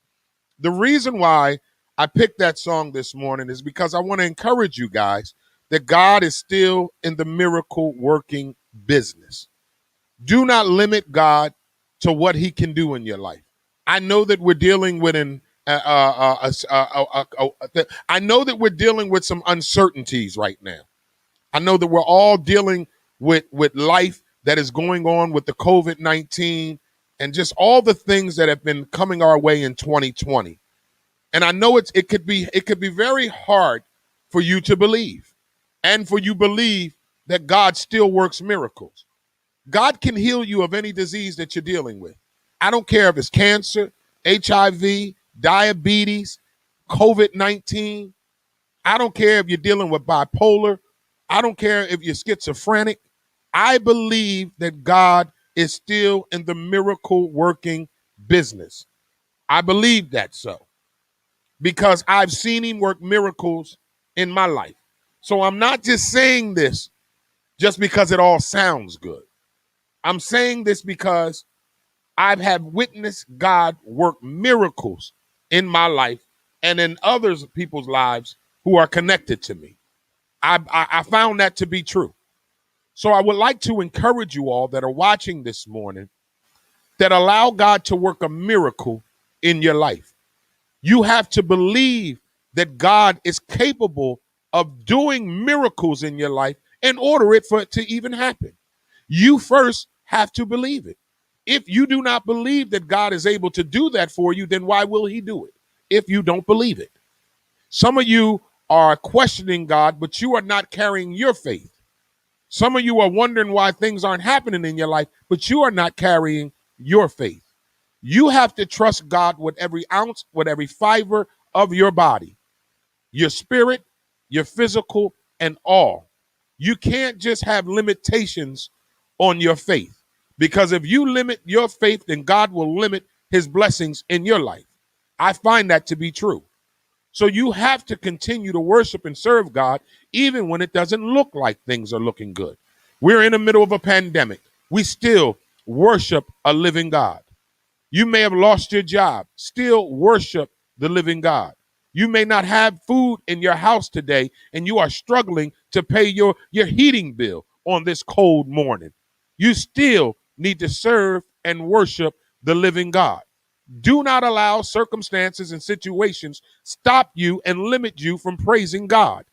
The reason why I picked that song this morning is because I want to encourage you guys that God is still in the miracle working business. Do not limit God to what he can do in your life. I know that we're dealing with I know that we're dealing with some uncertainties right now. I know that we're all dealing with life that is going on with the COVID-19 and just all the things that have been coming our way in 2020. And I know it could be very hard for you to believe and for you believe that God still works miracles. God can heal you of any disease that you're dealing with. I don't care if it's cancer, HIV, diabetes, COVID-19. I don't care if you're dealing with bipolar. I don't care if you're schizophrenic. I believe that God is still in the miracle working business. I believe that so because I've seen him work miracles in my life. So I'm not just saying this just because it all sounds good. I'm saying this because I've had witnessed God work miracles in my life and in others people's lives who are connected to me. I found that to be true. So I would like to encourage you all that are watching this morning that allow God to work a miracle in your life. You have to believe that God is capable of doing miracles in your life in order for it to even happen. You first have to believe it. If you do not believe that God is able to do that for you, then why will he do it if you don't believe it? Some of you are questioning God, but you are not carrying your faith. Some of you are wondering why things aren't happening in your life, but you are not carrying your faith. You have to trust God with every ounce, with every fiber of your body, your spirit, your physical, and all. You can't just have limitations on your faith, because if you limit your faith, then God will limit his blessings in your life. I find that to be true. So you have to continue to worship and serve God even when it doesn't look like things are looking good. We're in the middle of a pandemic. We still worship a living God. You may have lost your job. Still worship the living God. You may not have food in your house today and you are struggling to pay your heating bill on this cold morning. You still need to serve and worship the living God. Do not allow circumstances and situations stop you and limit you from praising God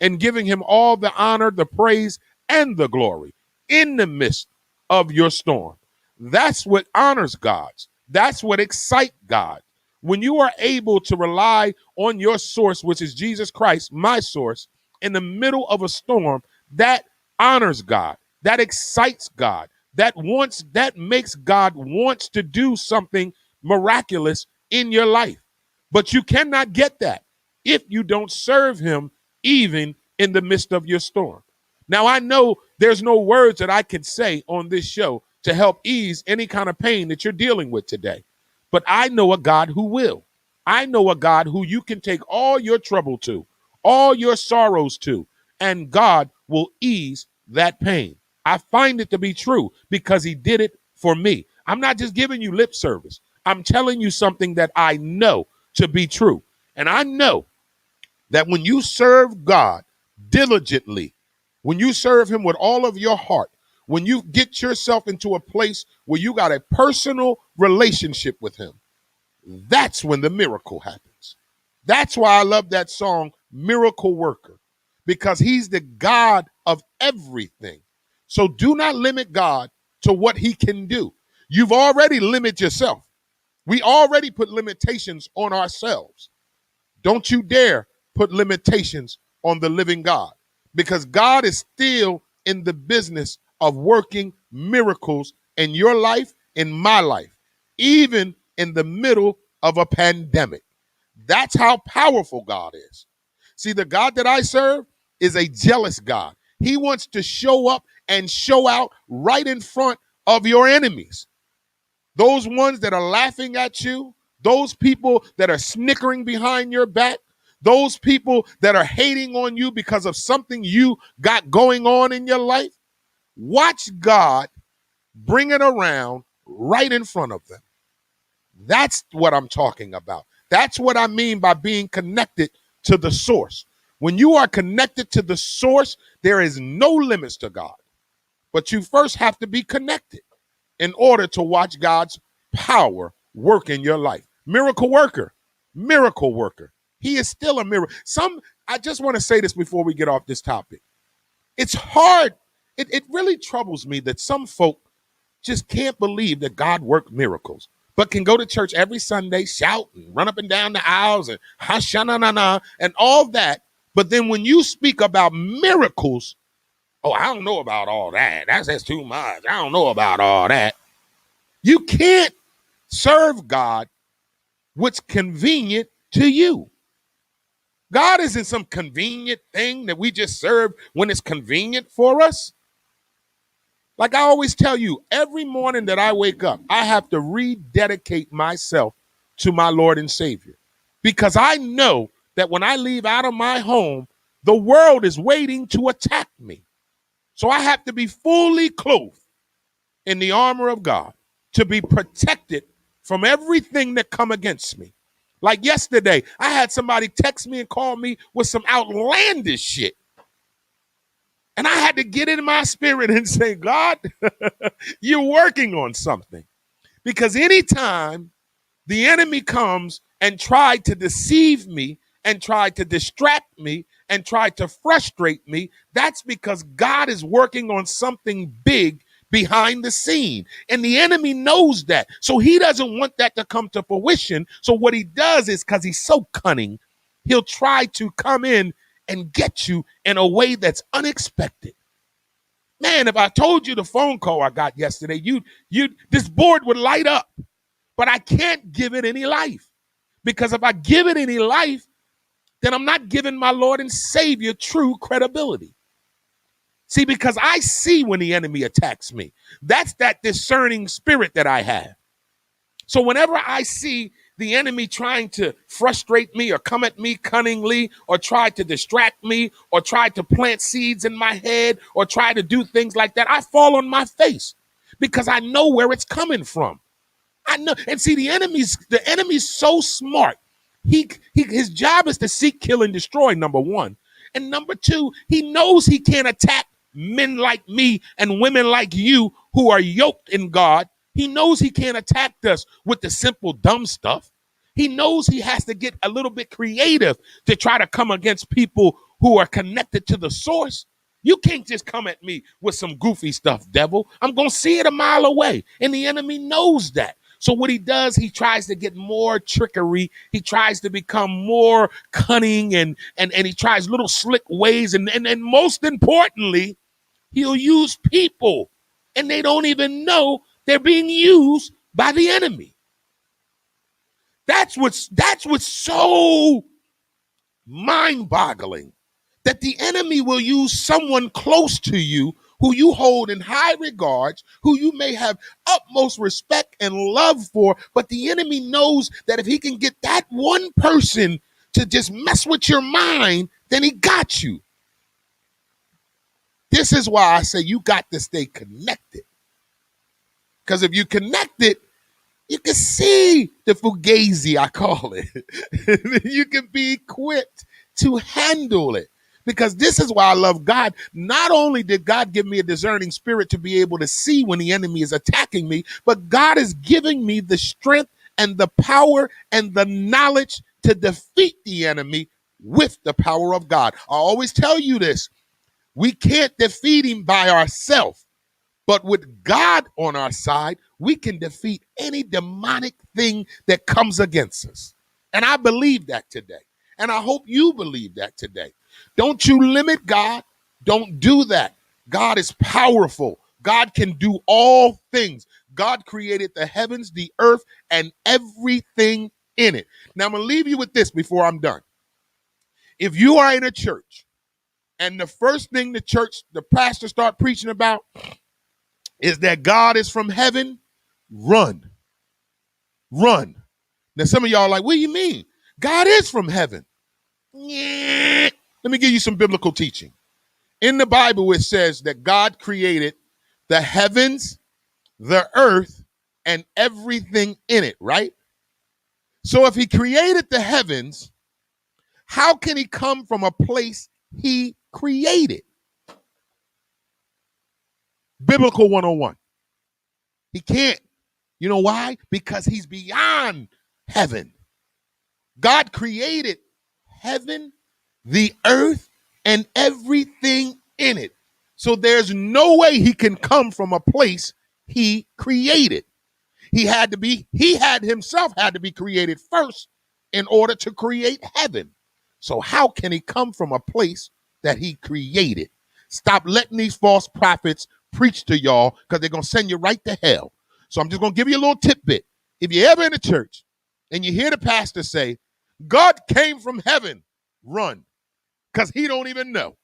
and giving him all the honor, the praise, and the glory in the midst of your storm. That's what honors God. That's what excites God. When you are able to rely on your source, which is Jesus Christ, my source, in the middle of a storm, that honors God. That excites God. That makes God wants to do something miraculous in your life. But you cannot get that if you don't serve him even in the midst of your storm. Now, I know there's no words that I can say on this show to help ease any kind of pain that you're dealing with today. But I know a God who will. I know a God who you can take all your trouble to, all your sorrows to, and God will ease that pain. I find it to be true because he did it for me. I'm not just giving you lip service. I'm telling you something that I know to be true. And I know that when you serve God diligently, when you serve him with all of your heart, when you get yourself into a place where you got a personal relationship with him, that's when the miracle happens. That's why I love that song, Miracle Worker, because he's the God of everything. So do not limit God to what he can do. You've already limited yourself. We already put limitations on ourselves. Don't you dare put limitations on the living God, because God is still in the business of working miracles in your life, in my life, even in the middle of a pandemic. That's how powerful God is. See, the God that I serve is a jealous God. He wants to show up and show out right in front of your enemies. Those ones that are laughing at you, those people that are snickering behind your back, those people that are hating on you because of something you got going on in your life, watch God bring it around right in front of them. That's what I'm talking about. That's what I mean by being connected to the source. When you are connected to the source, there is no limits to God. But you first have to be connected in order to watch God's power work in your life. Miracle worker, miracle worker. He is still a miracle. I just want to say this before we get off this topic. It's hard. It really troubles me that some folk just can't believe that God worked miracles, but can go to church every Sunday, shout and run up and down the aisles and ha-sha-na-na-na and all that. But then when you speak about miracles, oh, I don't know about all that. That's too much. I don't know about all that. You can't serve God what's convenient to you. God isn't some convenient thing that we just serve when it's convenient for us. Like I always tell you, every morning that I wake up, I have to rededicate myself to my Lord and Savior, because I know that when I leave out of my home, the world is waiting to attack me. So I have to be fully clothed in the armor of God to be protected from everything that come against me. Like yesterday, I had somebody text me and call me with some outlandish shit. And I had to get in my spirit and say, God, you're working on something. Because anytime the enemy comes and tried to deceive me and tried to distract me and tried to frustrate me, that's because God is working on something big behind the scene. And the enemy knows that. So he doesn't want that to come to fruition. So what he does is, because he's so cunning, he'll try to come in and get you in a way that's unexpected. Man, if I told you the phone call I got yesterday, this board would light up. But I can't give it any life, because if I give it any life, then I'm not giving my Lord and Savior true credibility. See, because I see when the enemy attacks me. That's that discerning spirit that I have. So whenever I see the enemy trying to frustrate me or come at me cunningly or try to distract me or try to plant seeds in my head or try to do things like that, I fall on my face because I know where it's coming from. I know. And see, the enemy's so smart. His job is to seek, kill, and destroy, number one. And number two, he knows he can't attack men like me and women like you who are yoked in God. He knows he can't attack us with the simple, dumb stuff. He knows he has to get a little bit creative to try to come against people who are connected to the source. You can't just come at me with some goofy stuff, devil. I'm going to see it a mile away. And the enemy knows that. So what he does, he tries to get more trickery. He tries to become more cunning and he tries little slick ways. And most importantly, he'll use people and they don't even know they're being used by the enemy. That's what's so mind-boggling, that the enemy will use someone close to you who you hold in high regards, who you may have utmost respect and love for, but the enemy knows that if he can get that one person to just mess with your mind, then he got you. This is why I say you got to stay connected. Because if you connected, you can see the fugazi, I call it. You can be equipped to handle it. Because this is why I love God. Not only did God give me a discerning spirit to be able to see when the enemy is attacking me, but God is giving me the strength and the power and the knowledge to defeat the enemy with the power of God. I always tell you this. We can't defeat him by ourselves, but with God on our side, we can defeat any demonic thing that comes against us. And I believe that today. And I hope you believe that today. Don't you limit God. Don't do that. God is powerful. God can do all things. God created the heavens, the earth, and everything in it. Now, I'm going to leave you with this before I'm done. If you are in a church and the first thing the pastor start preaching about is that God is from heaven, run. Run. Now, some of y'all are like, what do you mean? God is from heaven. Yeah. Let me give you some biblical teaching. In the Bible, it says that God created the heavens, the earth, and everything in it, right? So if he created the heavens, how can he come from a place he created? Biblical 101. He can't. You know why? Because he's beyond heaven. God created heaven, the earth, and everything in it. So there's no way he can come from a place he created. He himself had to be created first in order to create heaven. So how can he come from a place that he created? Stop letting these false prophets preach to y'all, because they're going to send you right to hell. So I'm just going to give you a little tidbit. If you're ever in a church and you hear the pastor say, God came from heaven, run. Because he don't even know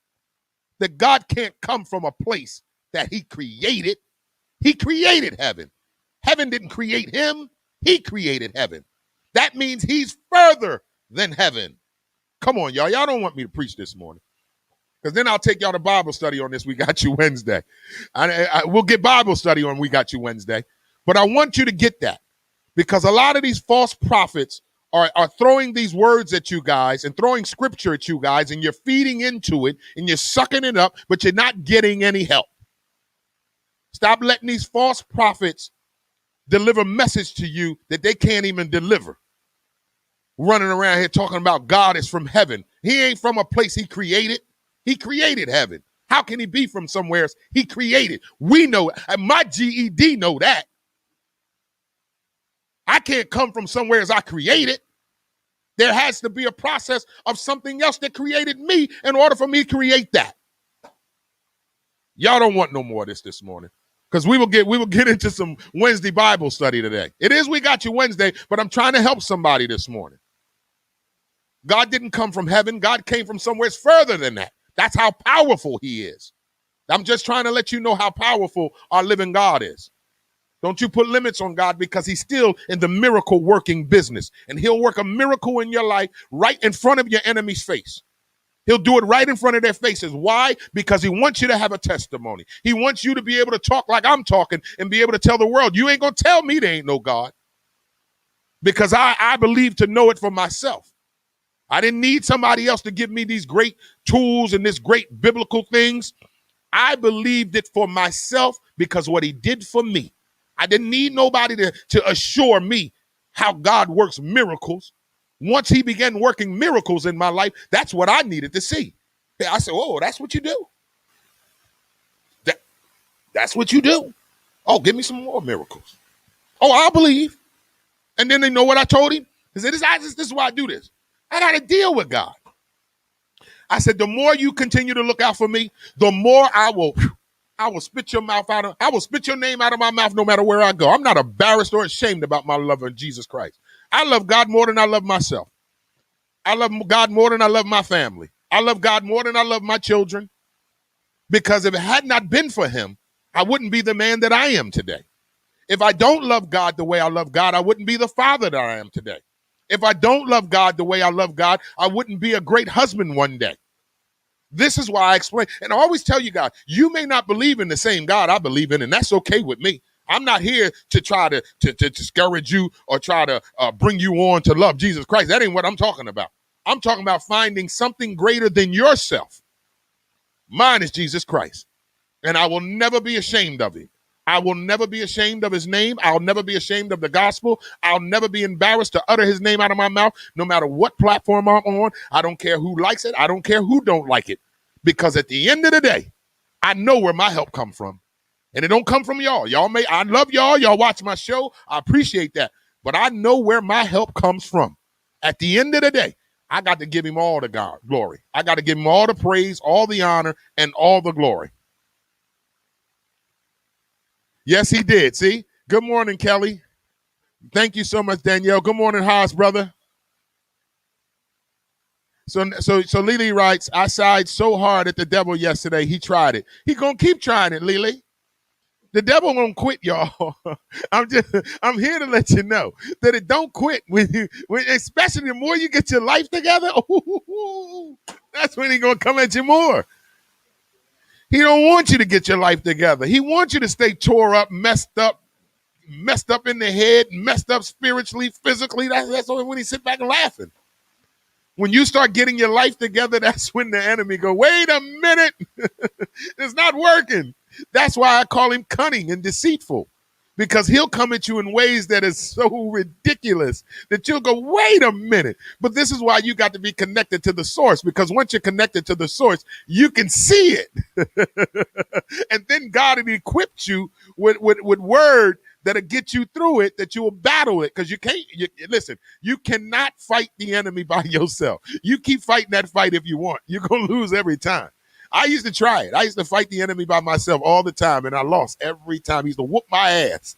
that God can't come from a place that he created. He created heaven. Heaven didn't create him. He created heaven. That means he's further than heaven. Come on, y'all. Y'all don't want me to preach this morning. Because then I'll take y'all to Bible study on this We Got You Wednesday. We'll get Bible study on We Got You Wednesday. But I want you to get that. Because a lot of these false prophets are throwing these words at you guys and throwing scripture at you guys, and you're feeding into it and you're sucking it up, but you're not getting any help. Stop letting these false prophets deliver message to you that they can't even deliver. Running around here talking about God is from heaven. He ain't from a place he created. He created heaven. How can he be from somewhere else? He created. We know it. My GED know that. I can't come from somewhere as I created. There has to be a process of something else that created me in order for me to create that. Y'all don't want no more of this morning, because we will get into some Wednesday Bible study today. It is We Got You Wednesday, but I'm trying to help somebody this morning. God didn't come from heaven. God came from somewhere further than that. That's how powerful he is. I'm just trying to let you know how powerful our living God is. Don't you put limits on God, because he's still in the miracle working business. And he'll work a miracle in your life right in front of your enemy's face. He'll do it right in front of their faces. Why? Because he wants you to have a testimony. He wants you to be able to talk like I'm talking and be able to tell the world, you ain't going to tell me there ain't no God. Because I believe to know it for myself. I didn't need somebody else to give me these great tools and this great biblical things. I believed it for myself because what he did for me. I didn't need nobody to assure me how God works miracles. Once he began working miracles in my life, that's what I needed to see. I said, oh, that's what you do. That's what you do. Oh, give me some more miracles. Oh, I'll believe. And then they know what I told him. He said, this is why I do this. I got to deal with God. I said, the more you continue to look out for me, the more I will spit your mouth out. I will spit your name out of my mouth no matter where I go. I'm not embarrassed or ashamed about my love of Jesus Christ. I love God more than I love myself. I love God more than I love my family. I love God more than I love my children. Because if it had not been for him, I wouldn't be the man that I am today. If I don't love God the way I love God, I wouldn't be the father that I am today. If I don't love God the way I love God, I wouldn't be a great husband one day. This is why I explain. And I always tell you guys, you may not believe in the same God I believe in, and that's okay with me. I'm not here to try to discourage you or try to bring you on to love Jesus Christ. That ain't what I'm talking about. I'm talking about finding something greater than yourself. Mine is Jesus Christ, and I will never be ashamed of it. I will never be ashamed of his name. I'll never be ashamed of the gospel. I'll never be embarrassed to utter his name out of my mouth, no matter what platform I'm on. I don't care who likes it. I don't care who don't like it. Because at the end of the day, I know where my help come from. And it don't come from y'all. I love y'all. Y'all watch my show. I appreciate that. But I know where my help comes from. At the end of the day, I got to give him all the glory. I got to give him all the praise, all the honor, and all the glory. Yes, he did. See? Good morning, Kelly. Thank you so much, Danielle. Good morning, Haas, brother. So Lily writes, I sighed so hard at the devil yesterday, he tried it. He gonna keep trying it, Lily. The devil won't quit, y'all. I'm here to let you know that it don't quit especially the more you get your life together. That's when he gonna come at you more. He don't want you to get your life together. He wants you to stay tore up, messed up in the head, messed up spiritually, physically. That's only when he sit back and laughing. When you start getting your life together, that's when the enemy go, wait a minute, it's not working. That's why I call him cunning and deceitful, because he'll come at you in ways that is so ridiculous that you'll go, wait a minute. But this is why you got to be connected to the source, because once you're connected to the source, you can see it. And then God will equip you with word that'll get you through it, that you will battle it, because listen, you cannot fight the enemy by yourself. You keep fighting that fight if you want. You're going to lose every time. I used to try it. I used to fight the enemy by myself all the time, and I lost every time. He used to whoop my ass.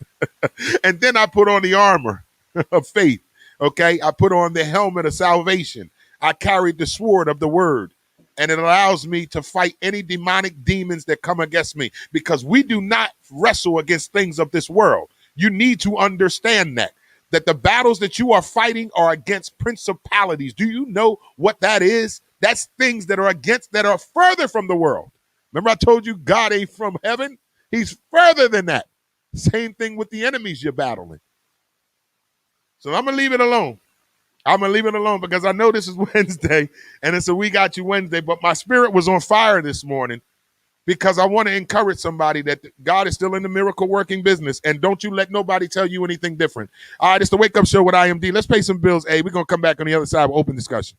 And then I put on the armor of faith, okay? I put on the helmet of salvation. I carried the sword of the word, and it allows me to fight any demonic demons that come against me, because we do not wrestle against things of this world. You need to understand that the battles that you are fighting are against principalities. Do you know what that is? That's things that are further from the world. Remember I told you God ain't from heaven? He's further than that. Same thing with the enemies you're battling. So I'm going to leave it alone. I'm going to leave it alone because I know this is Wednesday, and it's a We Got You Wednesday, but my spirit was on fire this morning because I want to encourage somebody that God is still in the miracle working business, and don't you let nobody tell you anything different. All right, it's the Wake Up Show with IMD. Let's pay some bills. Hey, we're going to come back on the other side with open discussion.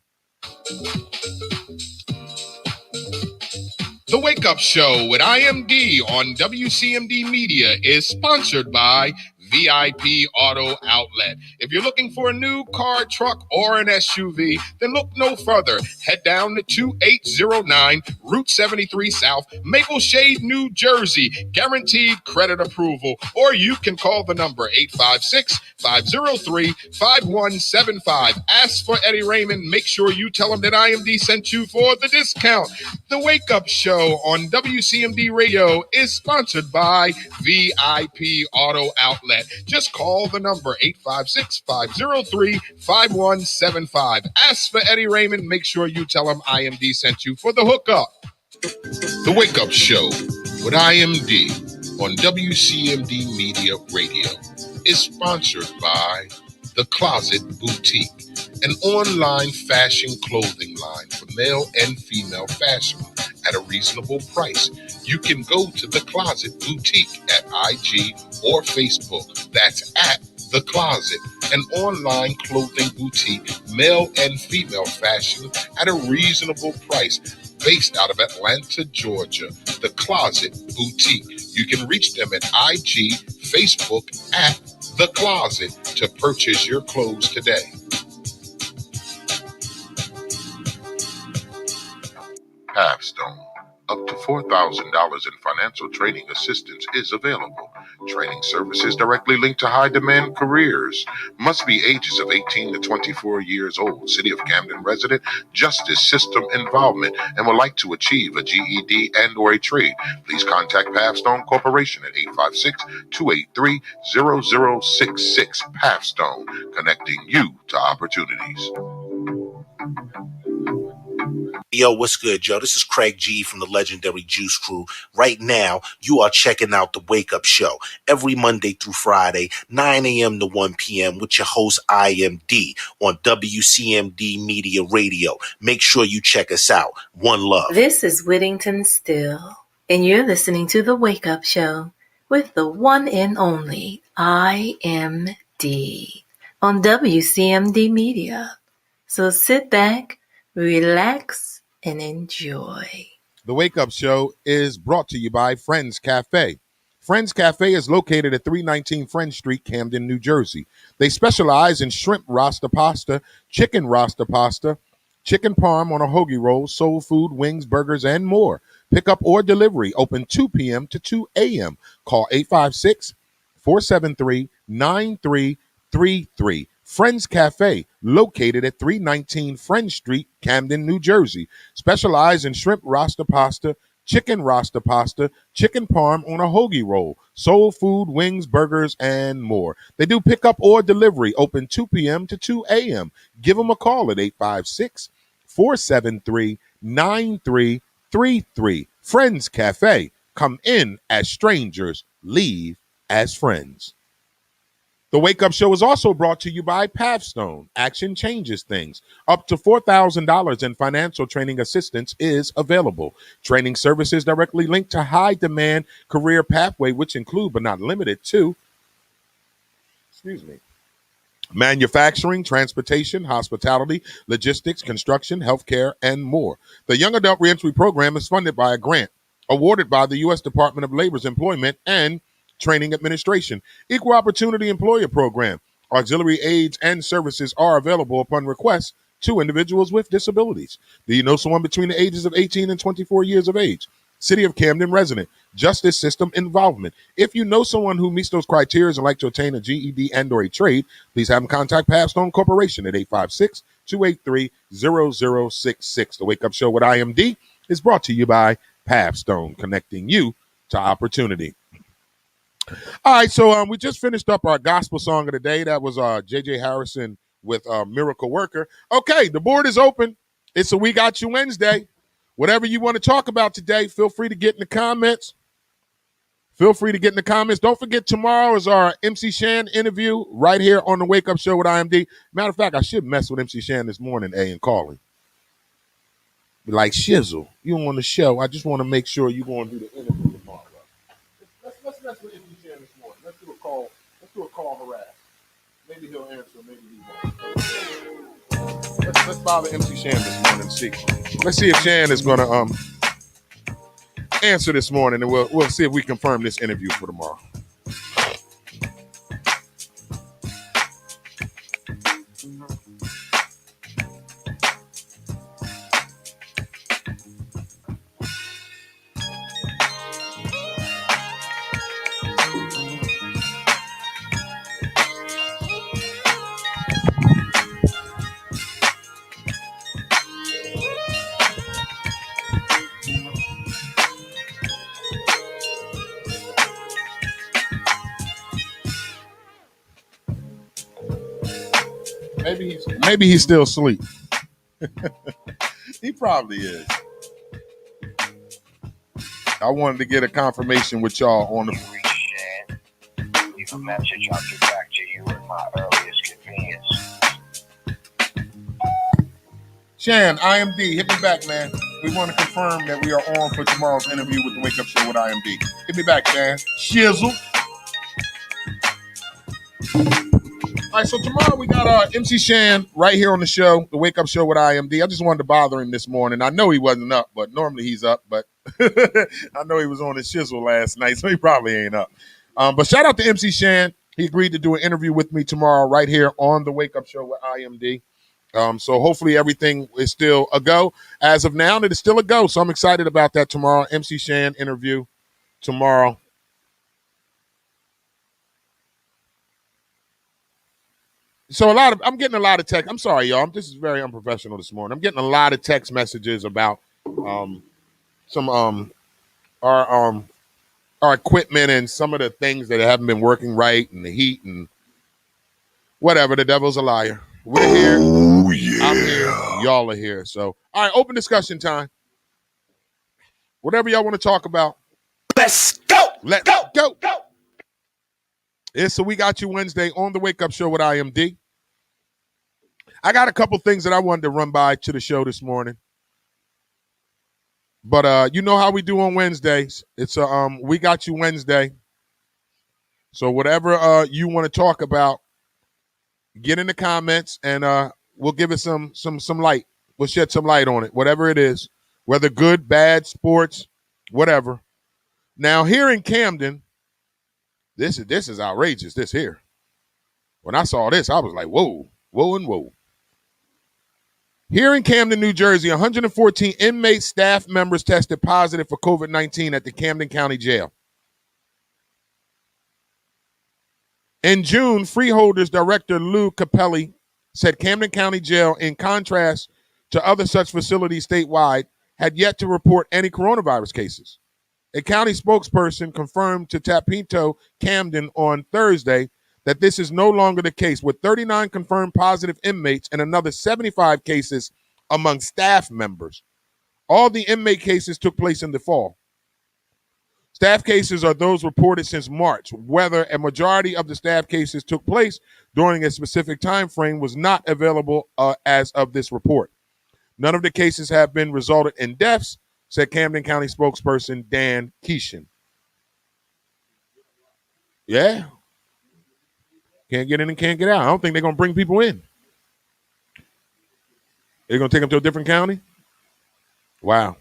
The Wake Up Show with IMD on WCMD Media is sponsored by VIP Auto Outlet. If you're looking for a new car, truck, or an SUV, then look no further. Head down to 2809 Route 73 South, Maple Shade, New Jersey. Guaranteed credit approval. Or you can call the number 856-503-5175. Ask for Eddie Raymond. Make sure you tell him that IMD sent you for the discount. The Wake Up Show on WCMD Radio is sponsored by VIP Auto Outlet. Just call the number 856-503-5175. Ask for Eddie Raymond. Make sure you tell him IMD sent you for the hookup. The Wake Up Show with IMD on WCMD Media Radio is sponsored by The Closet Boutique, an online fashion clothing line for male and female fashion at a reasonable price. You can go to The Closet Boutique at IG or Facebook. That's at The Closet, an online clothing boutique, male and female fashion at a reasonable price, based out of Atlanta, Georgia. The Closet Boutique. You can reach them at IG, Facebook at The Closet to purchase your clothes today. Halfstone, Up to $4,000 in financial training assistance is available. Training services directly linked to high demand careers. Must be ages of 18 to 24 years old. City of Camden resident, justice system involvement, and would like to achieve a GED and or a trade. Please contact Pathstone Corporation at 856-283-0066. Pathstone, connecting you to opportunities. Yo, what's good, Joe? This is Craig G from the legendary Juice Crew. Right now, you are checking out the Wake Up Show every Monday through Friday, 9 a.m. to 1 p.m. with your host, IMD, on WCMD Media Radio. Make sure you check us out. One love. This is Whittington Still, and you're listening to The Wake Up Show with the one and only IMD on WCMD Media. So sit back, relax, and enjoy. The Wake Up Show is brought to you by Friends Cafe. Friends Cafe is located at 319 Friend Street, Camden, New Jersey. They specialize in shrimp rasta pasta, chicken rasta pasta, chicken parm on a hoagie roll, soul food, wings, burgers, and more. Pickup or delivery, open 2 p.m. to 2 a.m. Call 856-473-9333. Friends Cafe, located at 319 Friend Street, Camden, New Jersey. Specialize in shrimp rasta pasta, chicken rasta pasta, chicken parm on a hoagie roll, soul food, wings, burgers, and more. They do pickup or delivery, open 2 p.m. to 2 a.m. Give them a call at 856-473-9333. Friends Cafe. Come in as strangers, leave as friends. The Wake Up Show is also brought to you by Pathstone. Action changes things. Up to $4,000 in financial training assistance is available. Training services directly linked to high demand career pathway, which include but not limited to, manufacturing, transportation, hospitality, logistics, construction, healthcare, and more. The Young Adult Reentry Program is funded by a grant awarded by the U.S. Department of Labor's Employment and Training Administration. Equal Opportunity Employer Program. Auxiliary aids and services are available upon request to individuals with disabilities. Do you know someone between the ages of 18 and 24 years of age? City of Camden resident. Justice system involvement. If you know someone who meets those criteria and like to obtain a GED and or a trade, please have them contact Pathstone Corporation at 856-283-0066. The Wake Up Show with IMD is brought to you by Pathstone, connecting you to opportunity. All right, so we just finished up our gospel song of the day. That was J.J. Harrison with Miracle Worker. Okay, the board is open. It's a We Got You Wednesday. Whatever you want to talk about today, feel free to get in the comments. Don't forget, tomorrow is our MC Shan interview right here on the Wake Up Show with IMD. Matter of fact, I should mess with MC Shan this morning, and call him. Be like, Shizzle, you on the show. I just want to make sure you're going to do the interview tomorrow. Let's mess with MC Shan this morning. Let's do a call harass. Maybe he'll answer, maybe he won't. Let's bother MC Shan this morning and see. Let's see if Shan is going to answer this morning, and we'll see if we confirm this interview for tomorrow. Maybe he's still asleep. He probably is. I wanted to get a confirmation with y'all on the. Leave a message. I'll get back to you at my earliest convenience. Shan, IMD, hit me back, man. We want to confirm that we are on for tomorrow's interview with the Wake Up Show with IMD. Hit me back, Shan. Shizzle. All right, so tomorrow we got MC Shan right here on the show, the Wake Up Show with IMD. I just wanted to bother him this morning. I know he wasn't up, but normally he's up. But I know he was on his shizzle last night, so he probably ain't up. But shout out to MC Shan. He agreed to do an interview with me tomorrow right here on the Wake Up Show with IMD. So hopefully everything is still a go. As of now, it is still a go. So I'm excited about that tomorrow. MC Shan interview tomorrow. So I'm getting a lot of text. I'm sorry, y'all. This is very unprofessional this morning. I'm getting a lot of text messages about some our equipment and some of the things that haven't been working right, and the heat and whatever. The devil's a liar. We're here. Oh, yeah. I'm here. Y'all are here. So, all right, open discussion time. Whatever y'all want to talk about. Let's go. Let's go. It's So We Got You Wednesday on the Wake Up Show with IMD. I got a couple things that I wanted to run by to the show this morning. But you know how we do on Wednesdays. It's a We Got You Wednesday. So whatever you want to talk about, get in the comments and we'll give it some light. We'll shed some light on it, whatever it is, whether good, bad, sports, whatever. Now here in Camden, this is outrageous. This here. When I saw this, I was like, whoa, whoa, and whoa. Here in Camden, New Jersey, 114 inmate staff members tested positive for COVID-19 at the Camden County Jail. In June, Freeholders Director Lou Capelli said Camden County Jail, in contrast to other such facilities statewide, had yet to report any coronavirus cases. A county spokesperson confirmed to Tapinto Camden on Thursday that this is no longer the case, with 39 confirmed positive inmates and another 75 cases among staff members. All the inmate cases took place in the fall. Staff cases are those reported since March. Whether a majority of the staff cases took place during a specific time frame was not available as of this report. None of the cases have been resulted in deaths, said Camden County spokesperson Dan Keeshan. Yeah. Can't get in and can't get out. I don't think they're going to bring people in. They're going to take them to a different county? Wow.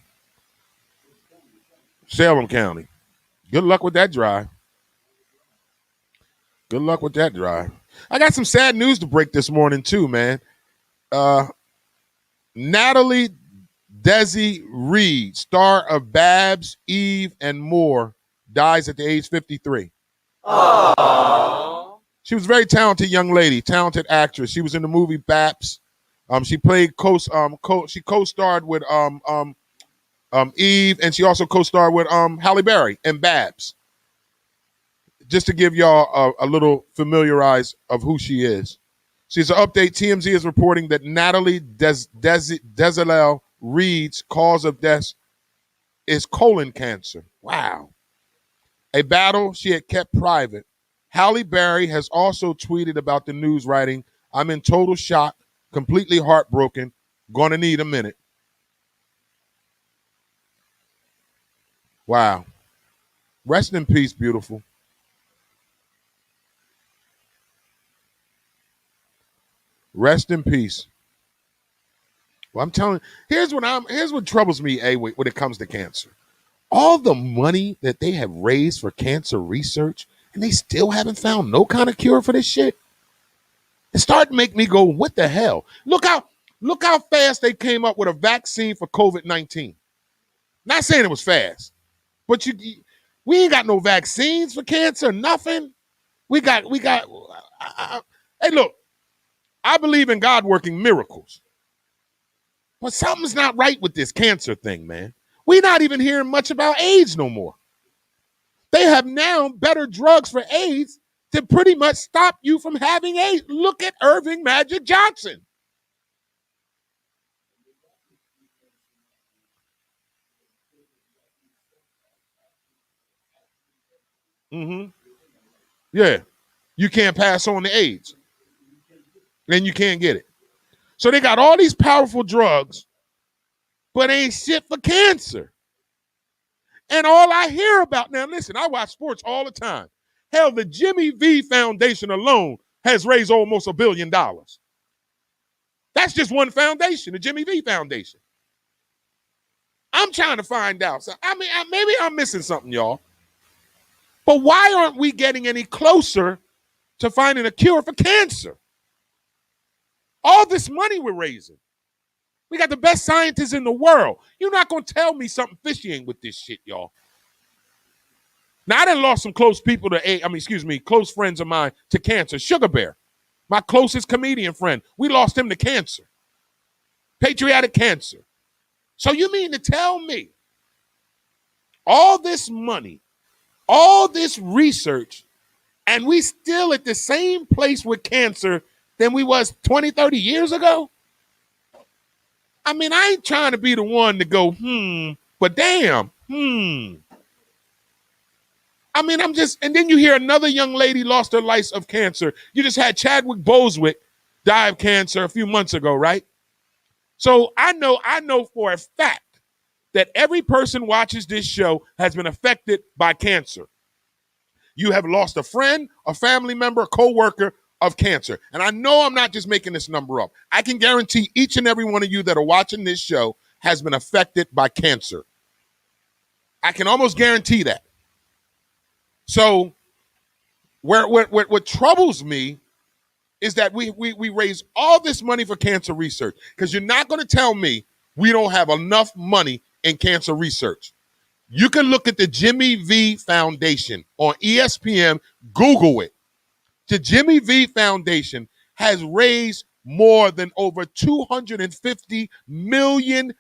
Salem County. Good luck with that drive. Good luck with that drive. I got some sad news to break this morning, too, man. Natalie Desi Reed, star of Babs, Eve, and more, dies at the age 53. Aww. She was a very talented young lady, talented actress. She was in the movie Babs. She played she co-starred with Eve, and she also co-starred with Halle Berry in Babs. Just to give y'all a little familiarize of who she is. She's an update. TMZ is reporting that Natalie Desi Reed's cause of death is colon cancer. Wow. A battle she had kept private. Halle Berry has also tweeted about the news, writing, "I'm in total shock, completely heartbroken, gonna need a minute." Wow. Rest in peace, beautiful. Rest in peace. Well, I'm telling you, here's what troubles me, when it comes to cancer. All the money that they have raised for cancer research, and they still haven't found no kind of cure for this shit. It started to make me go, what the hell? Look how fast they came up with a vaccine for COVID-19. Not saying it was fast, but we ain't got no vaccines for cancer, nothing. Hey, look, I believe in God working miracles. But something's not right with this cancer thing, man. We're not even hearing much about AIDS no more. They have now better drugs for AIDS to pretty much stop you from having AIDS. Look at Irving Magic Johnson. Mm-hmm. Yeah. You can't pass on the AIDS. And you can't get it. So they got all these powerful drugs, but ain't shit for cancer. And all I hear about, now listen, I watch sports all the time. Hell, the Jimmy V Foundation alone has raised almost $1 billion. That's just one foundation, the Jimmy V Foundation. I'm trying to find out. So, maybe I'm missing something, y'all. But why aren't we getting any closer to finding a cure for cancer? All this money we're raising. We got the best scientists in the world. You're not going to tell me something fishy ain't with this shit, y'all. Now, I done lost some close people to, close friends of mine to cancer. Sugar Bear, my closest comedian friend, we lost him to cancer. Pancreatic cancer. So you mean to tell me all this money, all this research, and we still at the same place with cancer than we was 20, 30 years ago? I mean, I ain't trying to be the one to go, but damn, I mean, and then you hear another young lady lost her life of cancer. You just had Chadwick Bosewick die of cancer a few months ago, right? So I know for a fact that every person watches this show has been affected by cancer. You have lost a friend, a family member, a coworker of cancer. And I know I'm not just making this number up. I can guarantee each and every one of you that are watching this show has been affected by cancer. I can almost guarantee that. So what troubles me is that we raise all this money for cancer research, because you're not going to tell me we don't have enough money in cancer research. You can look at the Jimmy V Foundation on ESPN, Google it. The Jimmy V Foundation has raised more than over $250 million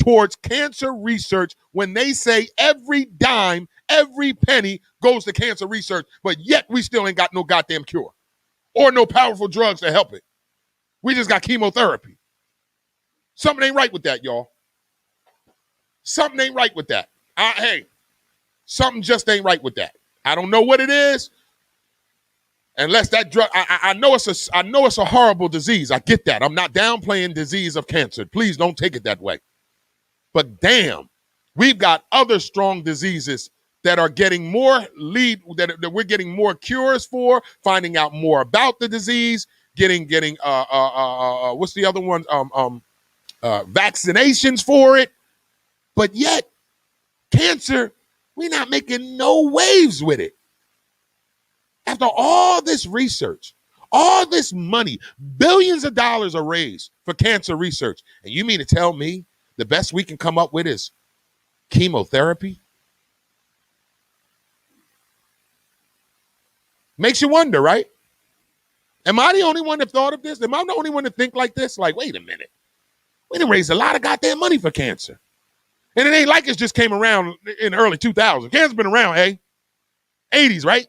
towards cancer research, when they say every dime, every penny goes to cancer research, but yet we still ain't got no goddamn cure or no powerful drugs to help it. We just got chemotherapy. Something ain't right with that, y'all. Something ain't right with that. Hey, something just ain't right with that. I don't know what it is. Unless that drug, I know it's a horrible disease. I get that. I'm not downplaying disease of cancer. Please don't take it that way. But damn, we've got other strong diseases that are getting more that we're getting more cures for, finding out more about the disease, getting what's the other one? Vaccinations for it. But yet, cancer, we're not making no waves with it. After all this research, all this money, billions of dollars are raised for cancer research, and you mean to tell me the best we can come up with is chemotherapy? Makes you wonder, right? Am I the only one that thought of this? Am I the only one to think like this? Like, wait a minute. We done raised a lot of goddamn money for cancer. And it ain't like it just came around in the early 2000s. Cancer's been around, 80s, right?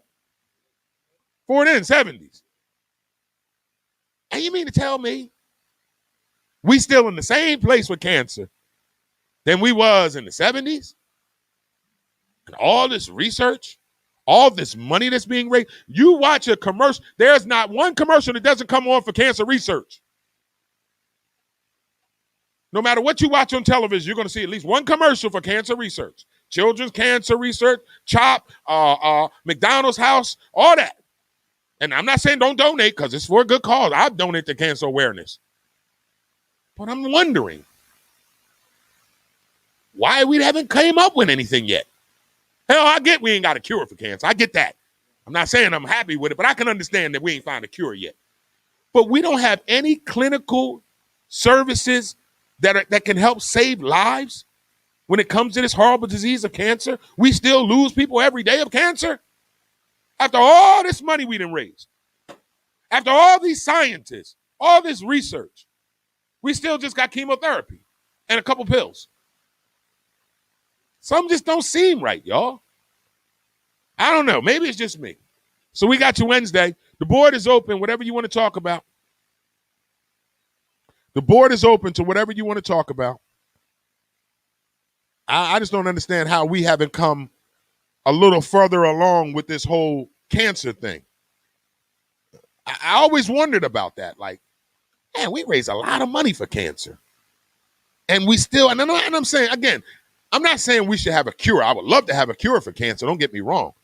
40s and 70s. And you mean to tell me we still in the same place with cancer than we was in the 70s? And all this research, all this money that's being raised. You watch a commercial, there's not one commercial that doesn't come on for cancer research. No matter what you watch on television, you're going to see at least one commercial for cancer research. Children's cancer research, CHOP, McDonald's house, all that. And I'm not saying don't donate, because it's for a good cause. I'll donate to cancer awareness. But I'm wondering why we haven't came up with anything yet. Hell, I get we ain't got a cure for cancer. I get that. I'm not saying I'm happy with it, but I can understand that we ain't found a cure yet. But we don't have any clinical services that can help save lives when it comes to this horrible disease of cancer. We still lose people every day of cancer. After all this money we done raised, after all these scientists, all this research, we still just got chemotherapy and a couple pills. Some just don't seem right, y'all. I don't know. Maybe it's just me. So we got you Wednesday. The board is open, whatever you want to talk about. The board is open to whatever you want to talk about. I just don't understand how we haven't come a little further along with this whole cancer thing. I always wondered about that. Like, man, we raise a lot of money for cancer. And we still, and I'm saying, again, I'm not saying we should have a cure. I would love to have a cure for cancer. Don't get me wrong.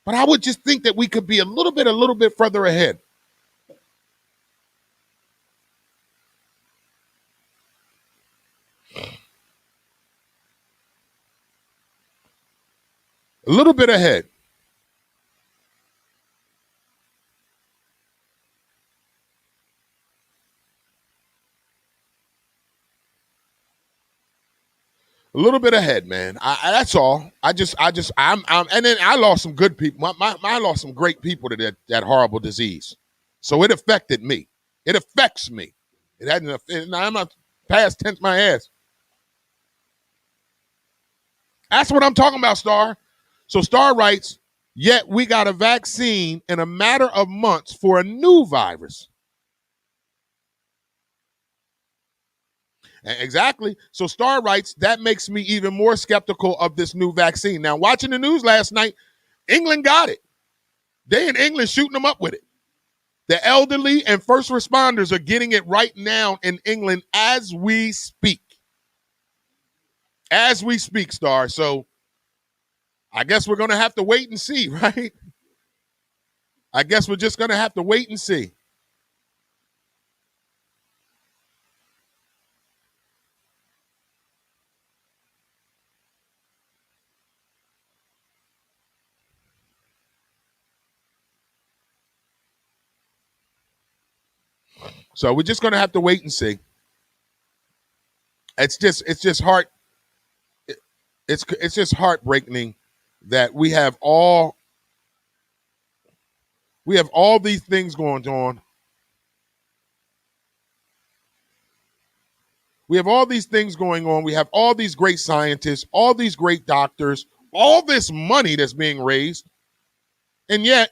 But I would just think that we could be a little bit further ahead. A little bit ahead. A little bit ahead, man. That's all. And then I lost some good people. I lost some great people to that horrible disease. So it affected me. It affects me. It hadn't. I'm not past tense my ass. That's what I'm talking about, Star. So Star writes, yet we got a vaccine in a matter of months for a new virus. Exactly. So Star writes, that makes me even more skeptical of this new vaccine. Now, watching the news last night, England got it. They in England shooting them up with it. The elderly and first responders are getting it right now in England as we speak. As we speak, Star. So I guess we're going to have to wait and see, right? I guess we're just going to have to wait and see. So we're just going to have to wait and see. It's just it's just heartbreaking that we have all these things going on. We have all these things going on. We have all these great scientists, all these great doctors, all this money that's being raised. And yet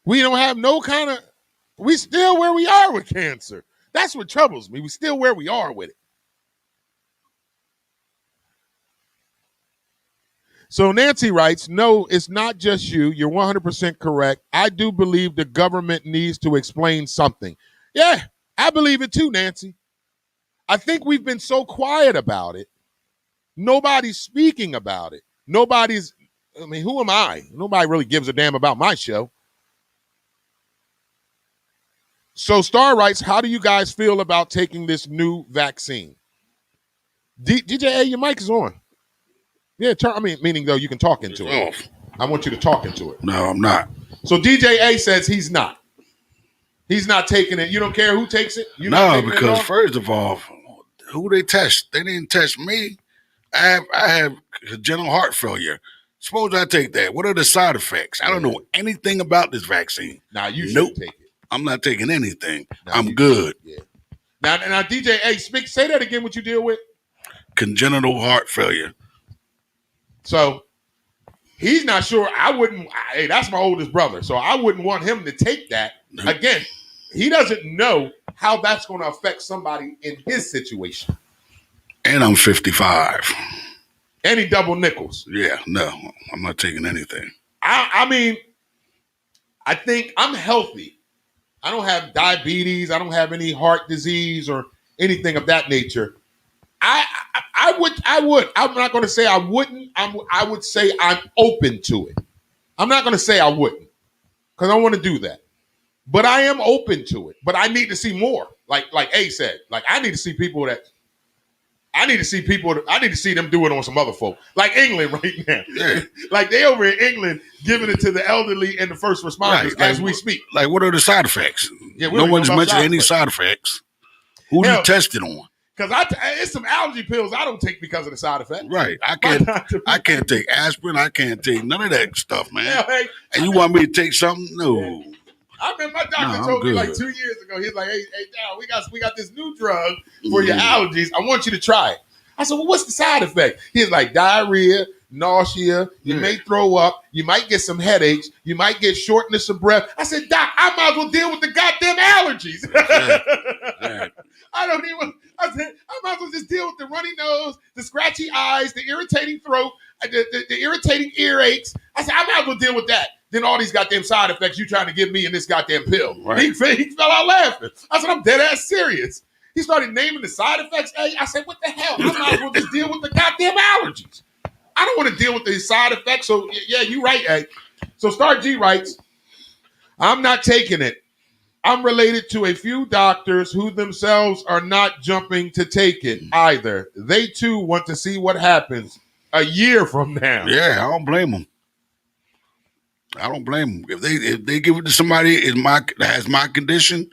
we don't have no kind of, we still where we are with cancer. That's what troubles me. We still where we are with it. So Nancy writes, no, it's not just you. You're 100% correct. I do believe the government needs to explain something. Yeah, I believe it too, Nancy. I think we've been so quiet about it. Nobody's speaking about it. Who am I? Nobody really gives a damn about my show. So Star writes, how do you guys feel about taking this new vaccine? DJ A, your mic is on. Yeah, meaning though you can talk into it. I want you to talk into it. No, I'm not. So DJ A says he's not. He's not taking it. You don't care who takes it? No, because first of all, who they test? They didn't test me. I have congenital heart failure. Suppose I take that. What are the side effects? I don't know anything about this vaccine. Nah, you should take it. I'm not taking anything. I'm good. Yeah. Now, DJ A, say that again. What you deal with? Congenital heart failure. So he's not sure. I wouldn't. Hey, that's my oldest brother, so I wouldn't want him to take that. No. Again, he doesn't know how that's going to affect somebody in his situation. And I'm 55. And he double nickels. Yeah, no, I'm not taking anything. I mean, I think I'm healthy. I don't have diabetes. I don't have any heart disease or anything of that nature. I would. I'm not going to say I wouldn't. I would say I'm open to it. I'm not going to say I wouldn't because I want to do that. But I am open to it. But I need to see more. Like A said. Like I need to see people that. I need to see them do it on some other folk. Like England right now. Yeah. Like they over in England giving it to the elderly and the first responders as we speak. Like what are the side effects? Yeah, no one's mentioned any side effects. Who you tested on? Because it's some allergy pills I don't take because of the side effects. Right. I can't take aspirin. I can't take none of that stuff, man. Yeah, and you want me to take something? No. Yeah. I remember my doctor told me like 2 years ago, he's like, hey, Dad, we got this new drug for your allergies. I want you to try it. I said, well, what's the side effect? He's like diarrhea, nausea, you may throw up, you might get some headaches, you might get shortness of breath. I said, Doc, I might as well deal with the goddamn allergies. I said, I might as well just deal with the runny nose, the scratchy eyes, the irritating throat, the irritating earaches. I said, I might as well deal with that. Then all these goddamn side effects you trying to give me in this goddamn pill. Right. He fell out laughing. I said, I'm dead ass serious. He started naming the side effects. Hey, I said, what the hell? I might as well just deal with the goddamn allergies. I don't want to deal with these side effects. So, yeah, you're right, Hey. So Star G writes, I'm not taking it. I'm related to a few doctors who themselves are not jumping to take it either. They, too, want to see what happens a year from now. Yeah, I don't blame them. I don't blame them. If they give it to somebody that has my condition,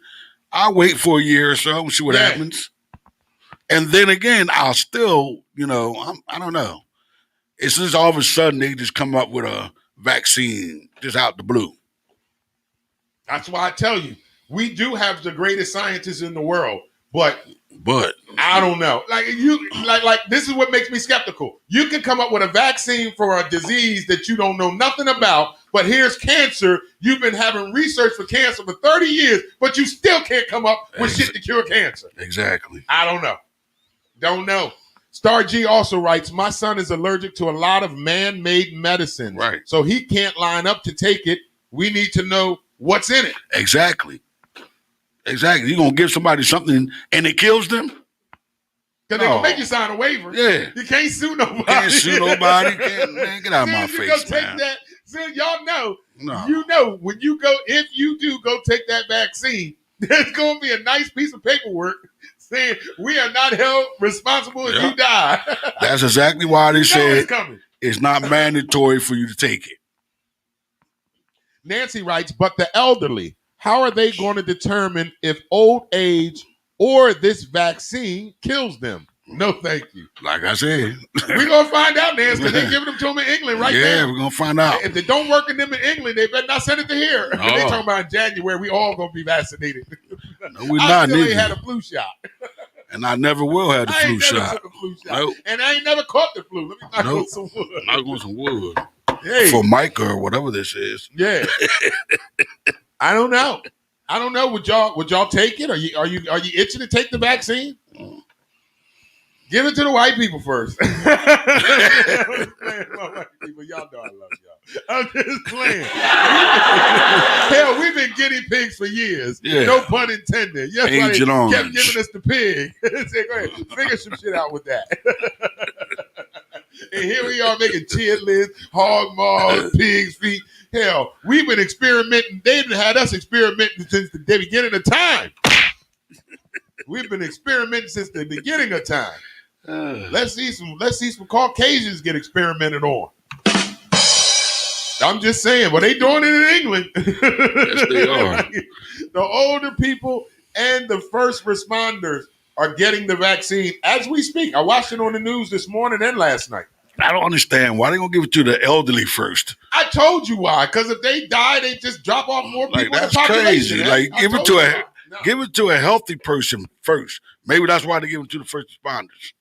I'll wait for a year or so and see what Yeah. happens. And then again, I'll still, I don't know. It's just all of a sudden they just come up with a vaccine just out the blue. That's why I tell you, we do have the greatest scientists in the world, but I don't know. Like this is what makes me skeptical. You can come up with a vaccine for a disease that you don't know nothing about, but here's cancer. You've been having research for cancer for 30 years, but you still can't come up with shit to cure cancer. Exactly. I don't know. Don't know. Star G also writes, my son is allergic to a lot of man-made medicines. Right. So he can't line up to take it. We need to know what's in it. Exactly. You're going to give somebody something and it kills them? Because they're going to make you sign a waiver. Yeah. You can't sue nobody. Man, get out of my face, man. Y'all know. No. You know, when you go, if you do go take that vaccine, there's going to be a nice piece of paperwork saying we are not held responsible if you die. That's exactly why they said coming. It's not mandatory for you to take it. Nancy writes, but the elderly, how are they going to determine if old age or this vaccine kills them? No, thank you. Like I said. We're going to find out, Nancy, because they're giving them to them in England right now. Yeah, we're going to find out. If they don't work in them in England, they better not send it to here. No. They talking about in January, we all going to be vaccinated. No, we're I not. still ain't Neither. had a flu shot. And I never will have the I flu ain't never shot. took a flu shot. Nope. And I ain't never caught the flu. Let me knock Nope. on some wood. Knock on some wood. Hey. For Mike or whatever this is. Yeah. I don't know. Would y'all take it? Are you itching to take the vaccine? Give it to the white people first. Y'all know I love y'all. I'm just playing. Hell, we've been guinea pigs for years. Yeah. No pun intended. Yes, Agent kept Orange. giving us the pig. Say, go ahead, figure some shit out with that. And here we are making chitlins, hog maws, pig's feet. Hell, we've been experimenting. They've had us experimenting since the beginning of time. We've been experimenting since the beginning of time. Let's see some Caucasians get experimented on. I'm just saying, but they doing it in England. Yes, they are. The older people and the first responders are getting the vaccine as we speak. I watched it on the news this morning and last night. I don't understand why they gonna give it to the elderly first. I told you why. Because if they die, they just drop off more people. Like in the that's population. crazy. Like I give it told to you a why. No. give it to a healthy person first. Maybe that's why they give it to the first responders.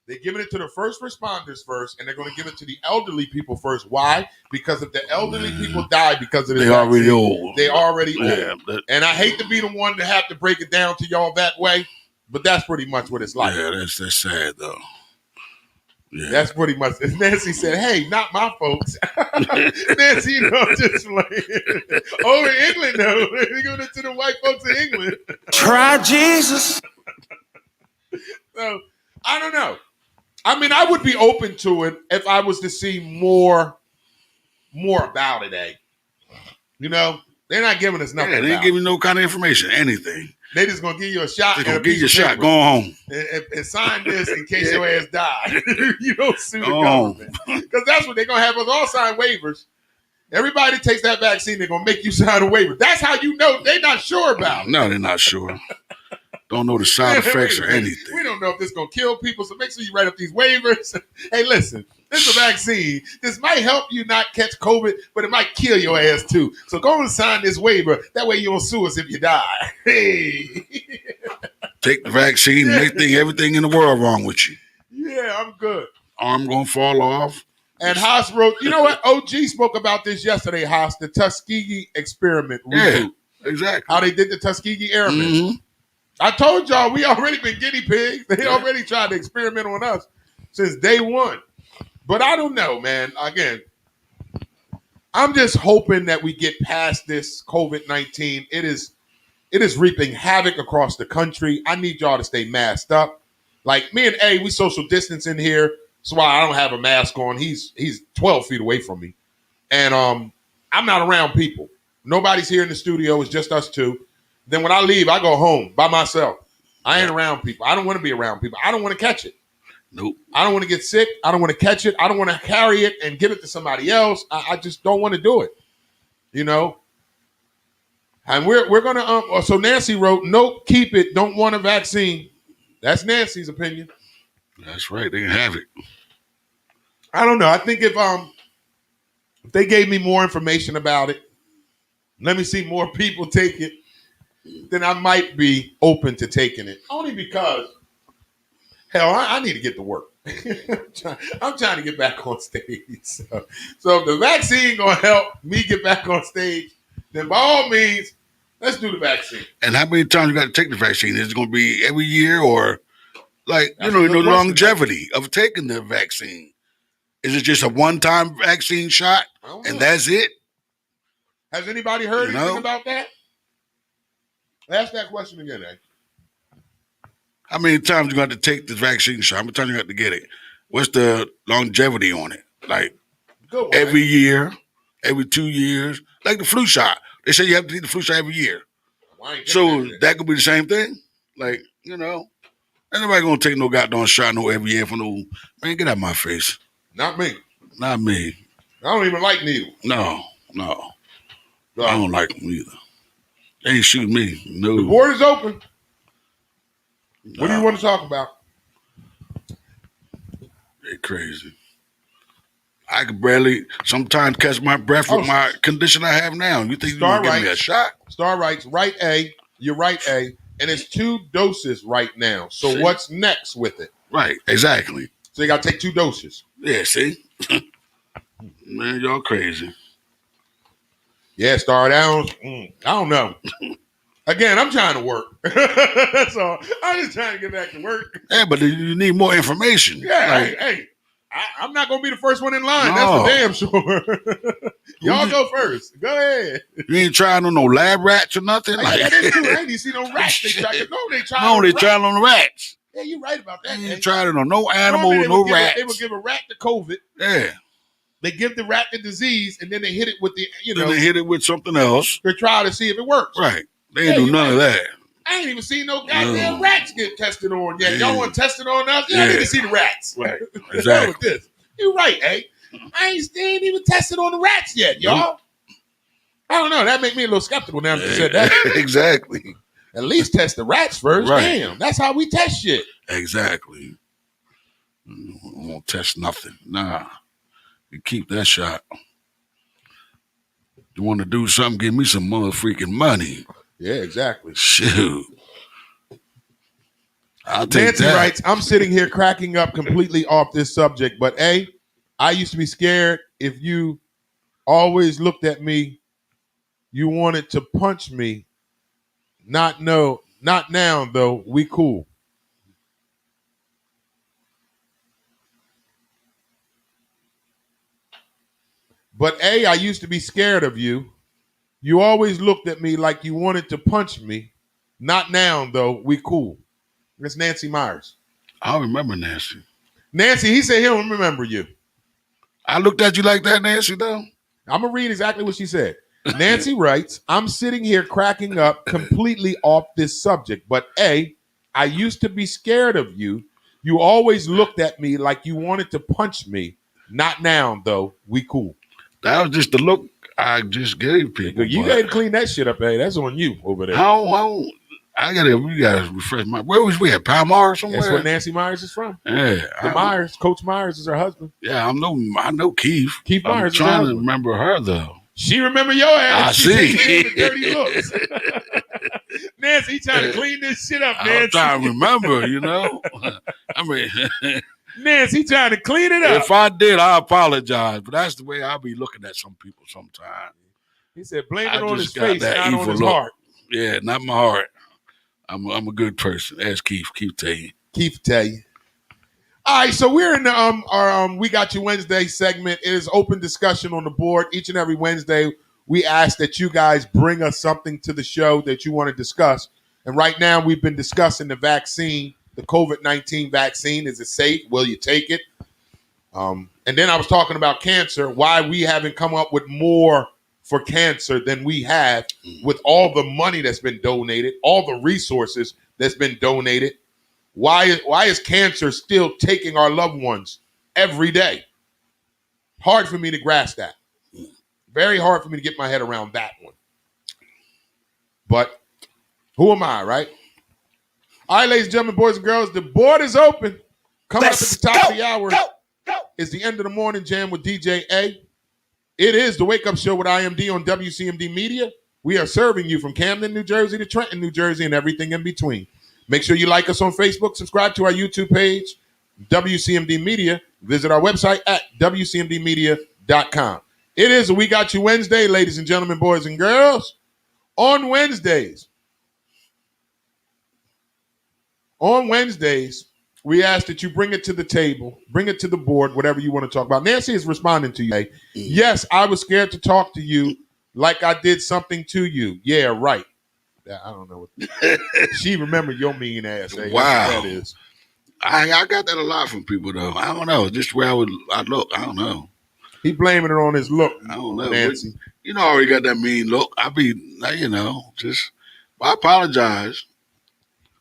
They're giving it to the first responders first, and they're going to give it to the elderly people first. Why? Because if the elderly people die because of this They vaccine, already old. They already Yeah, old. And I hate to be the one to have to break it down to y'all that way, but that's pretty much what it's like. Yeah, that's sad though. Yeah. That's pretty much. Nancy said, "Hey, not my folks." Nancy, I'm just playing. Over in England, though, they're giving it to the white folks in England. Try Jesus. So I don't know. I mean, I would be open to it if I was to see more about it, eh? You know, they're not giving us nothing. Yeah, they ain't giving no kind of information, anything. They just gonna give you a shot. They and gonna a give piece you a of shot, paper. going home. And sign this in case your ass die. You don't sue the Go home. government because that's what they're gonna have us all sign waivers. Everybody that takes that vaccine, they're gonna make you sign a waiver. That's how you know they're not sure about it. No, they're not sure. Don't know the side effects or We anything. don't know if this is gonna kill people, so make sure you write up these waivers. Hey, listen, this is a vaccine. This might help you not catch COVID, but it might kill your ass too. So go and sign this waiver. That way you don't sue us if you die. Hey. Take the vaccine, and they think everything in the world wrong with you. Yeah, I'm good. Arm gonna fall off. And Haas wrote, you know what? OG spoke about this yesterday, Haas, the Tuskegee experiment. Yeah, reboot. exactly. How they did the Tuskegee Airmen. Mhm. I told y'all we already been guinea pigs. They already tried to experiment on us since day one. But I don't know, man. Again, I'm just hoping that we get past this COVID-19. It is reaping havoc across the country. I need y'all to stay masked up. Like me and A, we social distance in here. That's why I don't have a mask on. He's 12 feet away from me. And I'm not around people. Nobody's here in the studio. It's just us two. Then when I leave, I go home by myself. I ain't around people. I don't want to be around people. I don't want to catch it. Nope. I don't want to get sick. I don't want to catch it. I don't want to carry it and give it to somebody else. I just don't want to do it. You know? And we're gonna so Nancy wrote, nope, keep it. Don't want a vaccine. That's Nancy's opinion. That's right. They can have it. I don't know. I think if they gave me more information about it, let me see more people take it, then I might be open to taking it. Only because, hell, I need to get to work. I'm trying to get back on stage. So if the vaccine gonna help me get back on stage, then by all means, let's do the vaccine. And how many times you got to take the vaccine? Is it going to be every year or like, That's the a good question. longevity of taking the vaccine? Is it just a one-time vaccine shot I don't and know. that's it? Has anybody heard You anything know? about that? Ask that question again, eh? How many times you got to take this vaccine shot? How many times you got to get it? What's the longevity on it? Like Good one. every year, every 2 years, like the flu shot. They say you have to take the flu shot every year. Well, I ain't getting So that shit. that could be the same thing. Like, anybody gonna take no goddamn shot no every year for no, man, get out of my face. Not me. Not me. I don't even like needles. No. So, I don't like them either. They ain't shooting me. No. the board is open. What do you Nah, want to talk about? they crazy. I could barely sometimes catch my breath with Oh, my condition I have now. You think you're Star gonna give me right. a shot? Star writes, right A. You're right, A. And it's 2 doses right now. So See? what's next with it? Right, exactly. So you got to take 2 doses. Yeah, see? Man, y'all crazy. Yeah, Star Downs. I don't know. Again, I'm trying to work. So I'm just trying to get back to work. Yeah, but you need more information. Yeah, Like, hey, I'm not going to be the first one in line. No. That's for damn sure. Y'all you- go first. Go ahead. you ain't trying on no lab rats or nothing? Like, That is true. I ain't even see no rats. They try. No, they try. no, they trying on the rats. Yeah, you're right about that. They eh? ain't trying on no Normally, animals, they no would give rats. They would give a rat the COVID. Yeah. They give the rat the disease, and then they hit it with the, Then they hit it with something else. to try to see if it works. Right. They Yeah, ain't do you none of that. I ain't even seen no goddamn No. rats get tested on yet. Yeah. Y'all want to test it on us? Yeah, I Yeah. need to see the rats. Right. What's wrong Exactly. with this? You're right, eh? They ain't even tested on the rats yet, y'all. I don't know. That make me a little skeptical now that you said that. Exactly. At least test the rats first. Right. Damn, that's how we test shit. Exactly. I won't test nothing. Nah. You keep that shot. You want to do something, give me some motherfucking money. Yeah, exactly. Shoot. I'll take Nancy that. writes, I'm sitting here cracking up completely off this subject, but I used to be scared if you always looked at me, you wanted to punch me. Not now, though. We cool. But I used to be scared of you. You always looked at me like you wanted to punch me. Not now, though. We cool. That's Nancy Myers. I remember Nancy. Nancy, he said he don't remember you. I looked at you like that, Nancy, though. I'm going to read exactly what she said. Nancy writes, I'm sitting here cracking up completely off this subject, but I used to be scared of you. You always looked at me like you wanted to punch me. Not now, though. We cool. That was just the look I just gave people. You but got to clean that shit up, That's on you over there. How we gotta refresh my. Where was we at? Palmar or somewhere? That's where Nancy Myers is from. Yeah, Myers, Coach Myers is her husband. Yeah, I know Keith. Keith I'm Myers is her trying to husband. remember her though. She remember your ass. I She see. gave you the dirty looks. Nancy, he trying to clean this shit up, I'm Nancy. trying to remember. I mean, Nancy trying to clean it up. if I did, I apologize. But that's the way I be looking at some people sometimes. He said, blame I it on his just got face, that not on evil his look. heart. Yeah, not my heart. I'm a good person. Ask Keith. Keith tell you. Keith tell you. All right, so we're in the our We Got You Wednesday segment. It is open discussion on the board. Each and every Wednesday, we ask that you guys bring us something to the show that you want to discuss. And right now, we've been discussing the vaccine, the COVID-19 vaccine. Is it safe? Will you take it? And then I was talking about cancer, why we haven't come up with more for cancer than we have with all the money that's been donated, all the resources that's been donated. Why is cancer still taking our loved ones every day? Hard for me to grasp that. Very hard for me to get my head around that one. But who am I, right? All right, ladies and gentlemen, boys and girls, the board is open. Coming up at the top of the hour is the end of the morning jam with DJ A. It is the Wake Up Show with IMD on WCMD Media. We are serving you from Camden, New Jersey to Trenton, New Jersey, and everything in between. Make sure you like us on Facebook, subscribe to our YouTube page, WCMD Media. Visit our website at WCMDmedia.com. It is a We Got You Wednesday, ladies and gentlemen, boys and girls. On Wednesdays, we ask that you bring it to the table, bring it to the board, whatever you want to talk about. Nancy is responding to you. Yes, I was scared to talk to you like I did something to you. Yeah, right. I don't know what she remembered your mean ass. Wow. That is. I got that a lot from people, though. I don't know. Just where I look. I don't know. He blaming it on his look. I don't know. Nancy. You know, I already got that mean look. I apologize.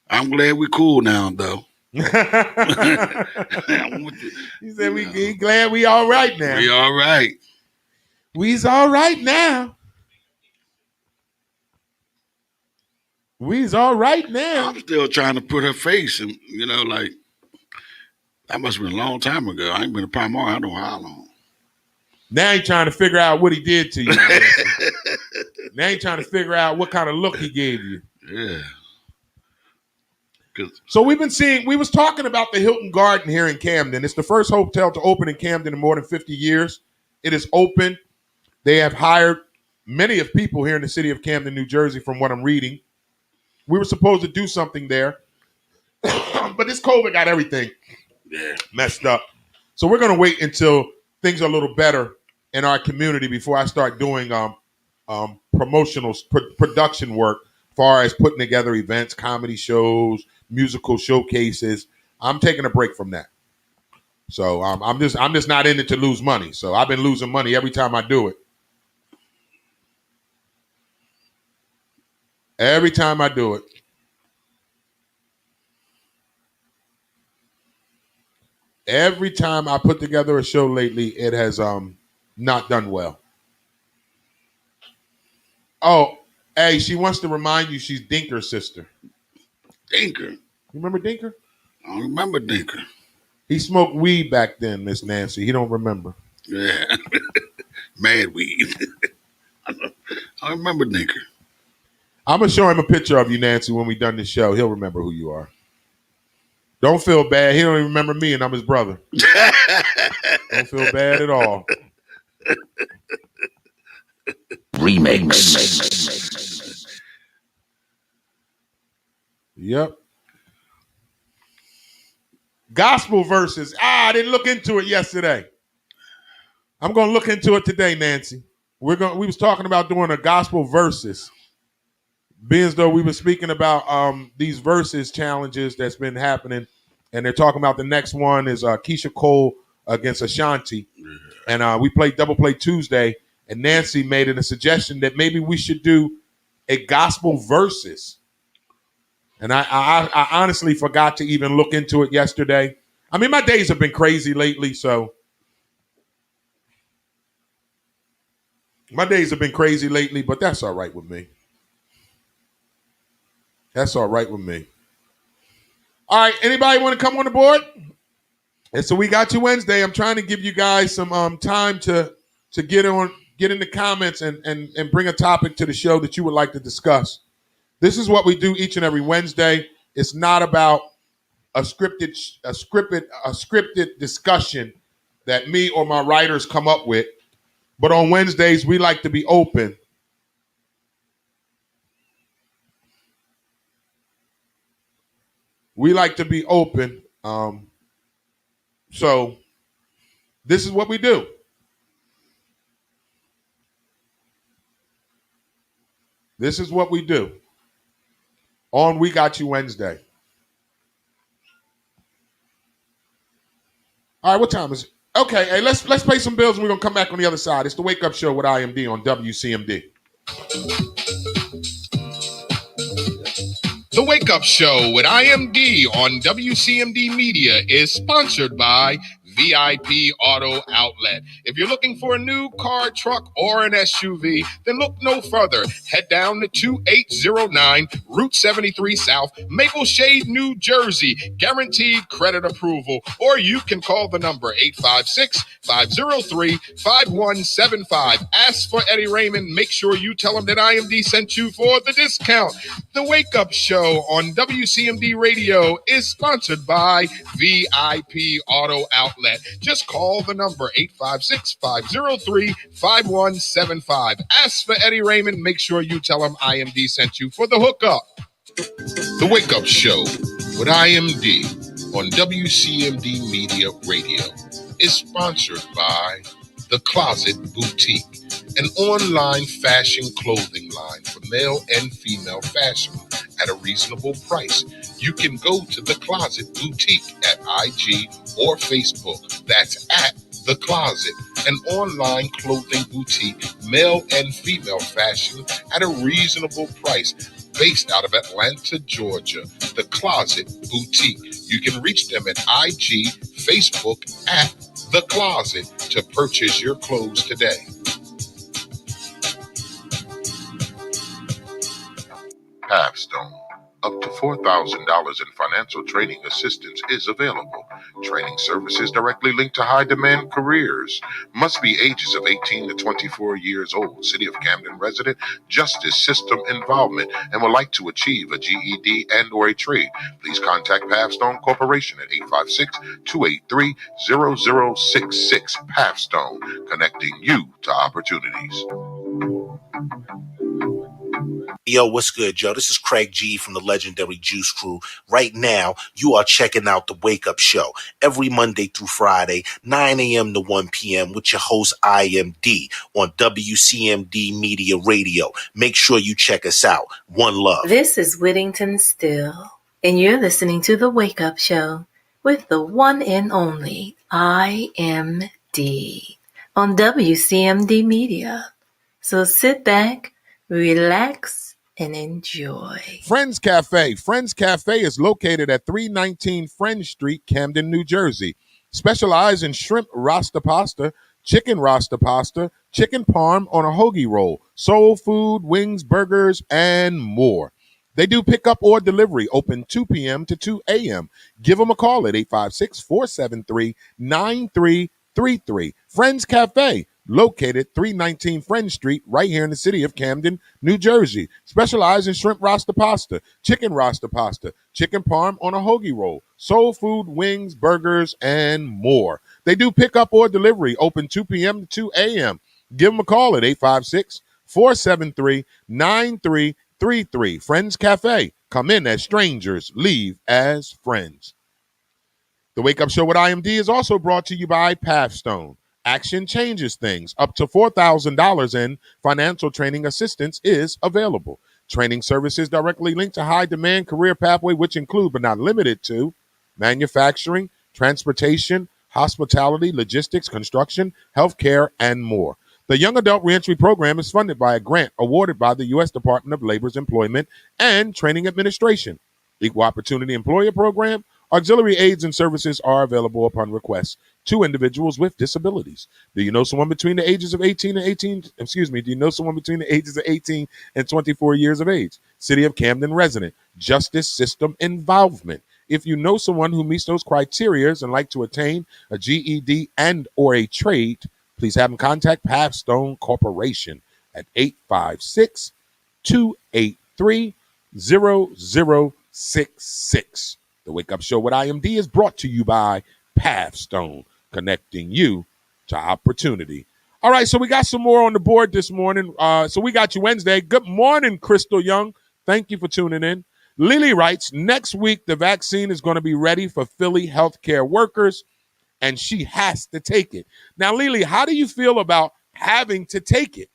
I'm glad we cool now, though. He said we glad we all right now. We all right. We's all right now. We's all right now. I'm still trying to put her face and, like, that must have been a long time ago. I ain't been to Primar, I don't know how long. Now he's trying to figure out what he did to you. Now he's trying to figure out what kind of look he gave you. Yeah. So we was talking about the Hilton Garden here in Camden. It's the first hotel to open in Camden in more than 50 years. It is open. They have hired many of people here in the city of Camden, New Jersey, from what I'm reading. We were supposed to do something there, but this COVID got everything messed up. So we're going to wait until things are a little better in our community before I start doing production work as far as putting together events, comedy shows, musical showcases. I'm taking a break from that. So I'm just not in it to lose money. So I've been losing money every time I do it. Every time I do it. Every time I put together a show lately, it has not done well. Oh, hey, she wants to remind you she's Dinker's sister. Dinker? You remember Dinker? I don't remember Dinker. He smoked weed back then, Miss Nancy. He don't remember. Yeah. Mad weed. I remember Dinker. I'm going to show him a picture of you, Nancy, when we done this show. He'll remember who you are. Don't feel bad. He don't even remember me, and I'm his brother. Don't feel bad at all. Remix. Yep. Gospel verses. I didn't look into it yesterday. I'm going to look into it today, Nancy. We was talking about doing a gospel verses. Being as though we were speaking about these verses challenges that's been happening, and they're talking about the next one is Keisha Cole against Ashanti, and we played Double Play Tuesday, and Nancy made it a suggestion that maybe we should do a gospel verses, and I honestly forgot to even look into it yesterday. I mean, my days have been crazy lately, so but that's all right with me. That's all right with me. All right, anybody want to come on the board? And so we got you Wednesday. I'm trying to give you guys some time to get in the comments and bring a topic to the show that you would like to discuss. This is what we do each and every Wednesday. It's not about a scripted discussion that me or my writers come up with, but on Wednesdays we like to be open. We like to be open. So this is what we do. This is what we do on We Got You Wednesday. All right, what time is it? Okay, hey, let's pay some bills and we're going to come back on the other side. It's the Wake Up Show with IMD on WCMD. The Wake Up Show with IMD on WCMD Media is sponsored by VIP Auto Outlet. If you're looking for a new car, truck, or an SUV, then look no further. Head down to 2809 Route 73 South, Maple Shade, New Jersey. Guaranteed credit approval. Or you can call the number 856-503-5175. Ask for Eddie Raymond. Make sure you tell him that IMD sent you for the discount. The Wake Up Show on WCMD Radio is sponsored by VIP Auto Outlet. Just call the number 856-503-5175. Ask for Eddie Raymond. Make sure you tell him IMD sent you for the hookup. The Wake Up Show with IMD on WCMD Media Radio is sponsored by The Closet Boutique, an online fashion clothing line for male and female fashion at a reasonable price. You can go to The Closet Boutique at IG or Facebook. That's at The Closet, an online clothing boutique, male and female fashion at a reasonable price. Based out of Atlanta, Georgia, The Closet Boutique. You can reach them at IG, Facebook at The Closet to purchase your clothes today. Pathstone. Up to $4,000 in financial training assistance is available. Training services directly linked to high-demand careers. Must be ages of 18 to 24 years old. City of Camden resident, justice system involvement, and would like to achieve a GED and or a trade. Please contact Pathstone Corporation at 856-283-0066. Pathstone, connecting you to opportunities. Yo, what's good, Joe? This is Craig G from the legendary Juice Crew. Right now, you are checking out the Wake Up Show every Monday through Friday, 9 a.m. to 1 p.m. with your host, IMD, on WCMD Media Radio. Make sure you check us out. One love. This is Whittington Still, and you're listening to The Wake Up Show with the one and only IMD on WCMD Media. So sit back, relax, and enjoy. Friends Cafe. Friends Cafe is located at 319 Friends Street, Camden, New Jersey. Specialize in shrimp rasta pasta, chicken rasta pasta, chicken parm on a hoagie roll, soul food, wings, burgers, and more. They do pickup or delivery, open 2 p.m. to 2 a.m. Give them a call at 856-473-9333. Friends Cafe, located 319 Friends Street, right here in the city of Camden, New Jersey. Specialize in shrimp rasta pasta, chicken parm on a hoagie roll, soul food, wings, burgers, and more. They do pickup or delivery, open 2 p.m. to 2 a.m. Give them a call at 856-473-9333. Friends Cafe. Come in as strangers, leave as friends. The Wake Up Show with IMD is also brought to you by Pathstone. Action changes things. Up to $4,000 in financial training assistance is available. Training services directly linked to high-demand career pathway, which include but not limited to manufacturing, transportation, hospitality, logistics, construction, healthcare, and more. The Young Adult Reentry Program is funded by a grant awarded by the U.S. Department of Labor's Employment and Training Administration. Equal Opportunity Employer Program. Auxiliary aids and services are available upon request to individuals with disabilities. Do you know someone between the ages of 18 and 24 years of age? City of Camden resident, justice system involvement. If you know someone who meets those criteria and like to attain a GED and or a trade, please have them contact Pathstone Corporation at 856-283-0066. The Wake Up Show with IMD is brought to you by Pathstone, connecting you to opportunity. All right, so we got some more on the board this morning. So we got you Wednesday. Good morning, Crystal Young. Thank you for tuning in. Lily writes, next week the vaccine is going to be ready for Philly healthcare workers, and she has to take it. Now, Lily, how do you feel about having to take it?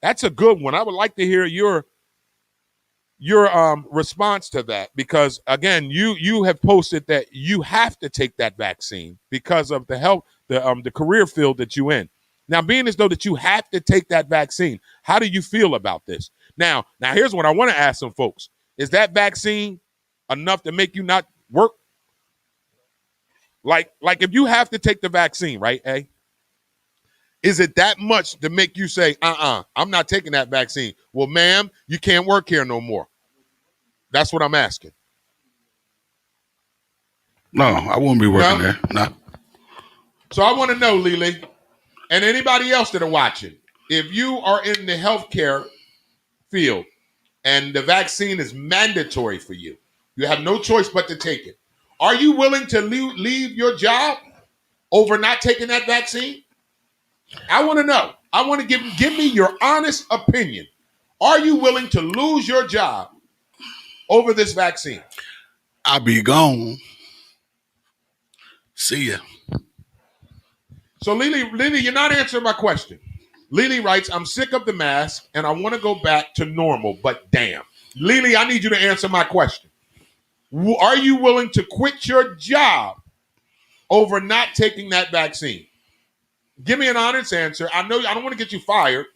That's a good one. I would like to hear your response to that, because again, you have posted that you have to take that vaccine because of the health, the career field that you in. Now, being as though that you have to take that vaccine, how do you feel about this? Now here's what I want to ask some folks. Is that vaccine enough to make you not work? Like if you have to take the vaccine, right, A? Is it that much to make you say, I'm not taking that vaccine? Well, ma'am, you can't work here no more. That's what I'm asking. No, I won't be working there. No. So I want to know, Lily, and anybody else that are watching, if you are in the healthcare field and the vaccine is mandatory for you, you have no choice but to take it. Are you willing to leave your job over not taking that vaccine? I want to know. I want to give me your honest opinion. Are you willing to lose your job over this vaccine? I'll be gone. See ya. So Lily, you're not answering my question. Lily writes, I'm sick of the mask and I want to go back to normal, but damn. Lily, I need you to answer my question. Are you willing to quit your job over not taking that vaccine? Give me an honest answer. I know I don't want to get you fired.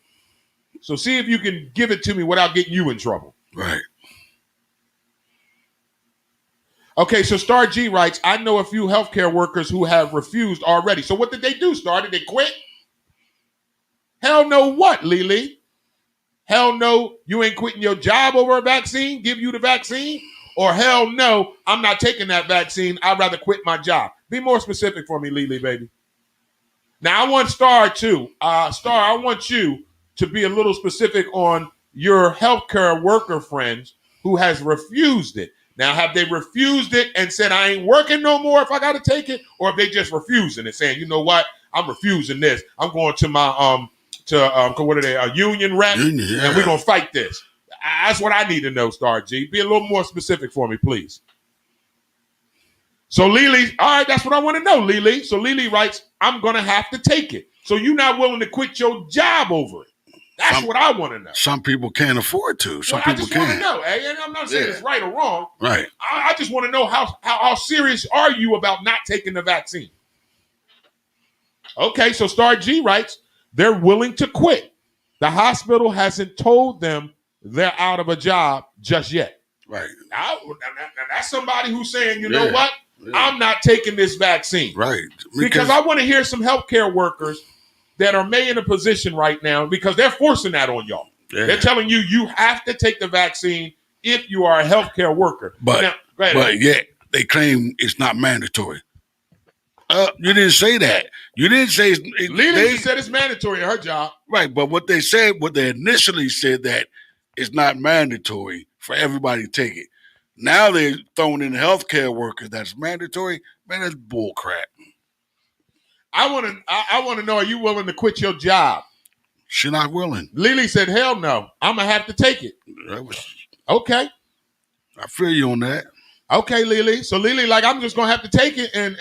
So see if you can give it to me without getting you in trouble. Right. Okay, so Star G writes, I know a few healthcare workers who have refused already. So what did they do, Star? Did they quit? Hell no what, Lily? Hell no, you ain't quitting your job over a vaccine? Give you the vaccine? Or hell no, I'm not taking that vaccine. I'd rather quit my job. Be more specific for me, Lily, baby. Now, I want Star too. Star, I want you to be a little specific on your healthcare worker friends who has refused it. Now, have they refused it and said, I ain't working no more if I got to take it? Or have they just refusing it, saying, you know what, I'm refusing this. I'm going to my, what are they, a union rep, and we're going to fight this. That's what I need to know, Star G. Be a little more specific for me, please. So Lily, all right, that's what I want to know, Lily. So Lily writes, I'm going to have to take it. So you're not willing to quit your job over it. That's what I want to know. Some people can't afford to. Some people I just can't. want to know. And I'm not saying it's right or wrong. Right. I just want to know how serious are you about not taking the vaccine? Okay, so Star G writes, they're willing to quit. The hospital hasn't told them they're out of a job just yet. Right. Now that's somebody who's saying, you know what? I'm not taking this vaccine. Right. Because I want to hear some healthcare workers that are made in a position right now because they're forcing that on y'all. Yeah. They're telling you have to take the vaccine if you are a healthcare worker. But yet they claim it's not mandatory. You didn't say that. You didn't say Lily said it's mandatory in her job. Right, but what they initially said that it's not mandatory for everybody to take it. Now they're throwing in healthcare workers that's mandatory. Man, that's bull crap. I want to know, are you willing to quit your job? She's not willing. Lily said, hell no. I'm going to have to take it. Okay. I feel you on that. Okay, Lily. So Lily, I'm just going to have to take it and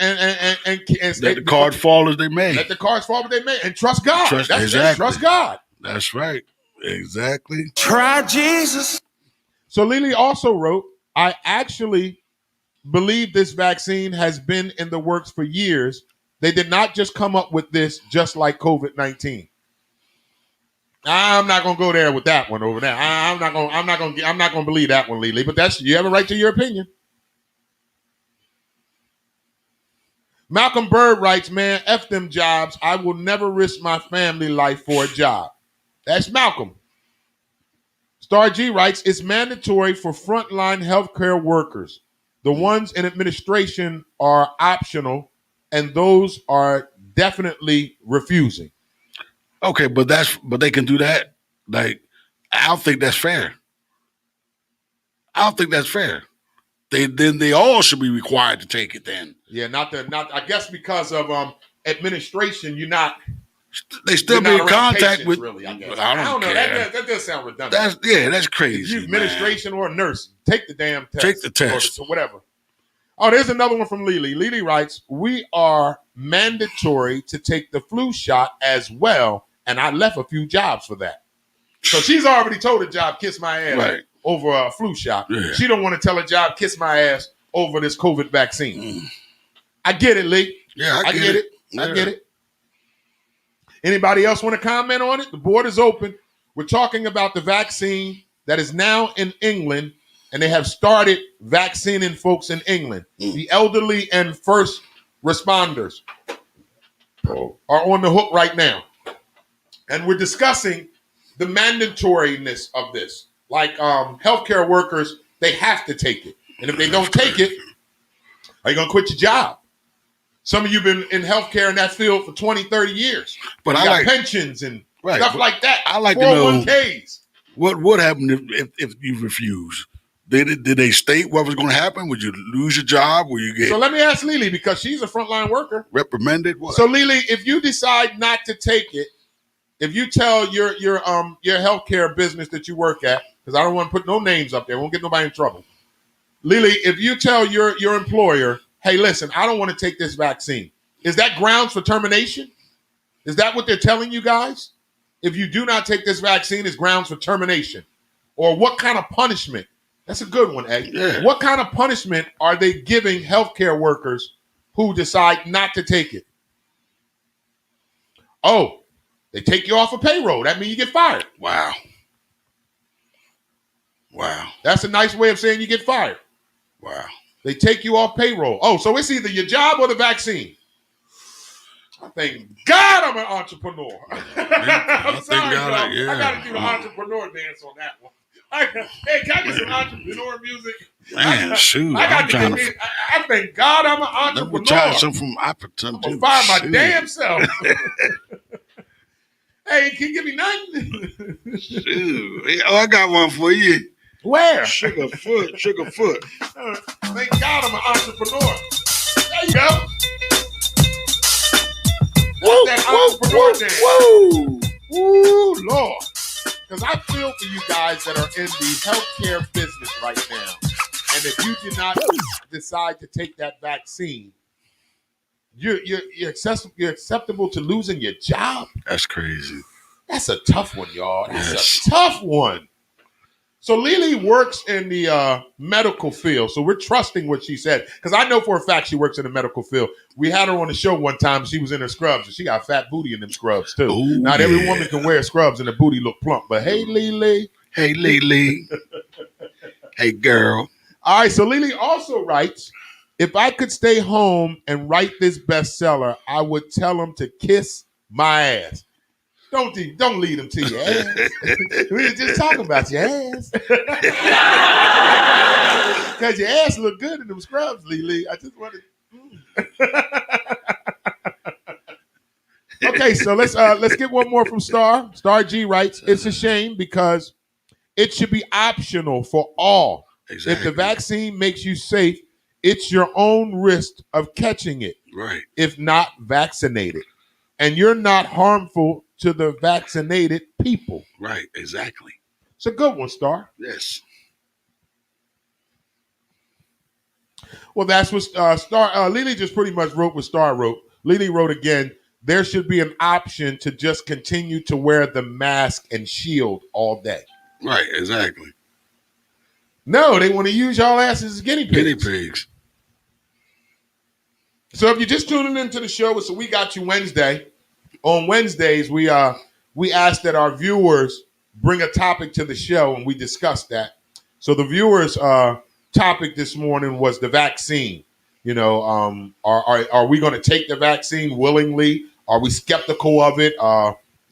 let the cards fall as they may. Let the cards fall as they may and trust God. Exactly. Trust God. That's right. Exactly. Try Jesus. So Lily also wrote, I actually believe this vaccine has been in the works for years. They did not just come up with this just like COVID-19. I'm not gonna go there with that one over there. I'm not gonna believe that one, Lily. But you have a right to your opinion. Malcolm Bird writes, man, F them jobs. I will never risk my family life for a job. That's Malcolm. Star G writes, it's mandatory for frontline healthcare workers. The ones in administration are optional, and those are definitely refusing. Okay, but they can do that. I don't think that's fair. They all should be required to take it then. Yeah, I guess because of administration, you're not. They still be in contact with. Really, I guess. I don't know. That does sound redundant. That's crazy. If you administration or a nurse, take the damn test. Take the test. Or whatever. Oh, there's another one from Lily. Lily writes, we are mandatory to take the flu shot as well, and I left a few jobs for that. So she's already told a job, kiss my ass over a flu shot. Yeah. She don't want to tell a job, kiss my ass over this COVID vaccine. I get it, Lee. Yeah, I get it. I get it. Anybody else want to comment on it? The board is open. We're talking about the vaccine that is now in England and they have started vaccinating folks in England. The elderly and first responders are on the hook right now. And we're discussing the mandatoriness of this. Like healthcare workers, they have to take it. And if they don't take it, are you going to quit your job? Some of you have been in healthcare in that field for 20, 30 years. But you I got like pensions and right, stuff like that. I like to know 401ks. what would happen if you refuse. Did they state what was going to happen? Would you lose your job? Will you get So let me ask Lily, because she's a frontline worker. reprimanded? What? So Lily, if you decide not to take it, if you tell your healthcare business that you work at, because I don't want to put no names up there, won't get nobody in trouble. Lily, if you tell your employer, hey, listen, I don't want to take this vaccine, is that grounds for termination? Is that what they're telling you guys? If you do not take this vaccine, it's grounds for termination. Or what kind of punishment? That's a good one, Ed. Yeah. What kind of punishment are they giving healthcare workers who decide not to take it? Oh, they take you off of payroll. That means you get fired. Wow. That's a nice way of saying you get fired. Wow. They take you off payroll. Oh, so it's either your job or the vaccine. Thank God I'm an entrepreneur. I'm sorry, God, y'all. I got to do the entrepreneur dance on that one. Hey, can I get some entrepreneur music? Man, shoot. I thank God I'm an Let me entrepreneur. try something from Appleton. I'm going to fire my damn self. Hey, can you give me nothing? Shoot. Oh, I got one for you. Where? Sugarfoot. Thank God I'm an entrepreneur. There you go. That entrepreneur dance. Whoa. Woo, Lord. Because I feel for you guys that are in the healthcare business right now. And if you do not decide to take that vaccine, you're acceptable to losing your job. That's crazy. That's a tough one, y'all. That's a tough one. So Lily works in the medical field. So we're trusting what she said. Because I know for a fact she works in the medical field. We had her on the show one time. She was in her scrubs. And she got a fat booty in them scrubs, too. Ooh, Not every woman can wear scrubs and the booty look plump. But hey, Lily. Hey, Lily. Hey, girl. All right, so Lily also writes, if I could stay home and write this bestseller, I would tell him to kiss my ass. Don't lead him to your ass. We were just talking about your ass. Because your ass look good in them scrubs, Lily. I just wanted. Okay, so let's get one more from Star. Star G writes, it's a shame because it should be optional for all. Exactly. If the vaccine makes you safe, it's your own risk of catching it. Right. If not vaccinated. And you're not harmful to the vaccinated people. Right. Exactly. It's a good one, Star. Yes. Well, that's what Star Lily just pretty much wrote what Star wrote. Lily wrote again, there should be an option to just continue to wear the mask and shield all day. Right. Exactly. No, they want to use y'all asses as guinea pigs. Guinea pigs. So if you're just tuning into the show, it's a We Got You Wednesday. On Wednesdays, we ask that our viewers bring a topic to the show, and we discuss that. So the viewers' topic this morning was the vaccine. You know, are we going to take the vaccine willingly? Are we skeptical of it?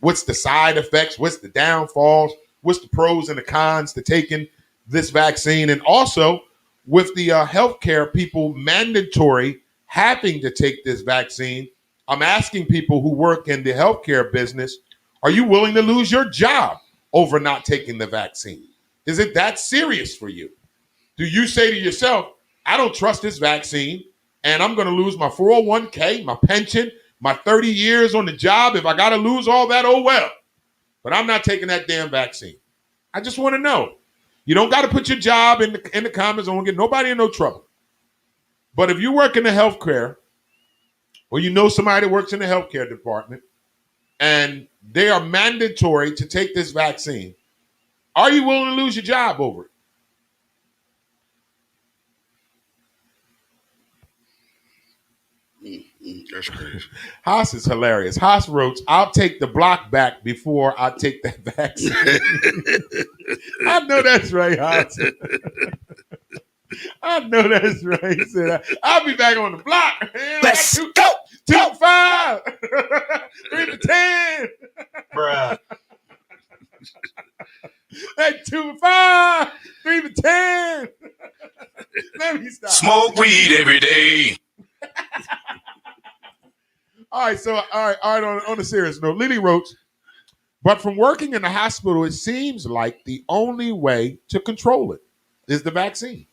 What's the side effects? What's the downfalls? What's the pros and the cons to taking this vaccine? And also, with the healthcare people mandatory having to take this vaccine, I'm asking people who work in the healthcare business, are you willing to lose your job over not taking the vaccine? Is it that serious for you? Do you say to yourself, I don't trust this vaccine and I'm going to lose my 401k, my pension, my 30 years on the job. If I got to lose all that, oh well. But I'm not taking that damn vaccine. I just want to know. You don't got to put your job in the comments. I won't get nobody in no trouble. But if you work in the healthcare, or you know somebody that works in the healthcare department, and they are mandatory to take this vaccine, are you willing to lose your job over it? That's crazy. Haas is hilarious. Haas wrote, I'll take the block back before I take that vaccine. I know that's right, Haas. I know that's right. He said, I'll be back on the block. Man. Let's Two, go. 2 to 5, 3 to 10. Bruh. Hey, 2 to 5, 3 to 10. Let me stop. Smoke weed every day. All right, so on a serious note, Lily Roach, but from working in the hospital, it seems like the only way to control it is the vaccine.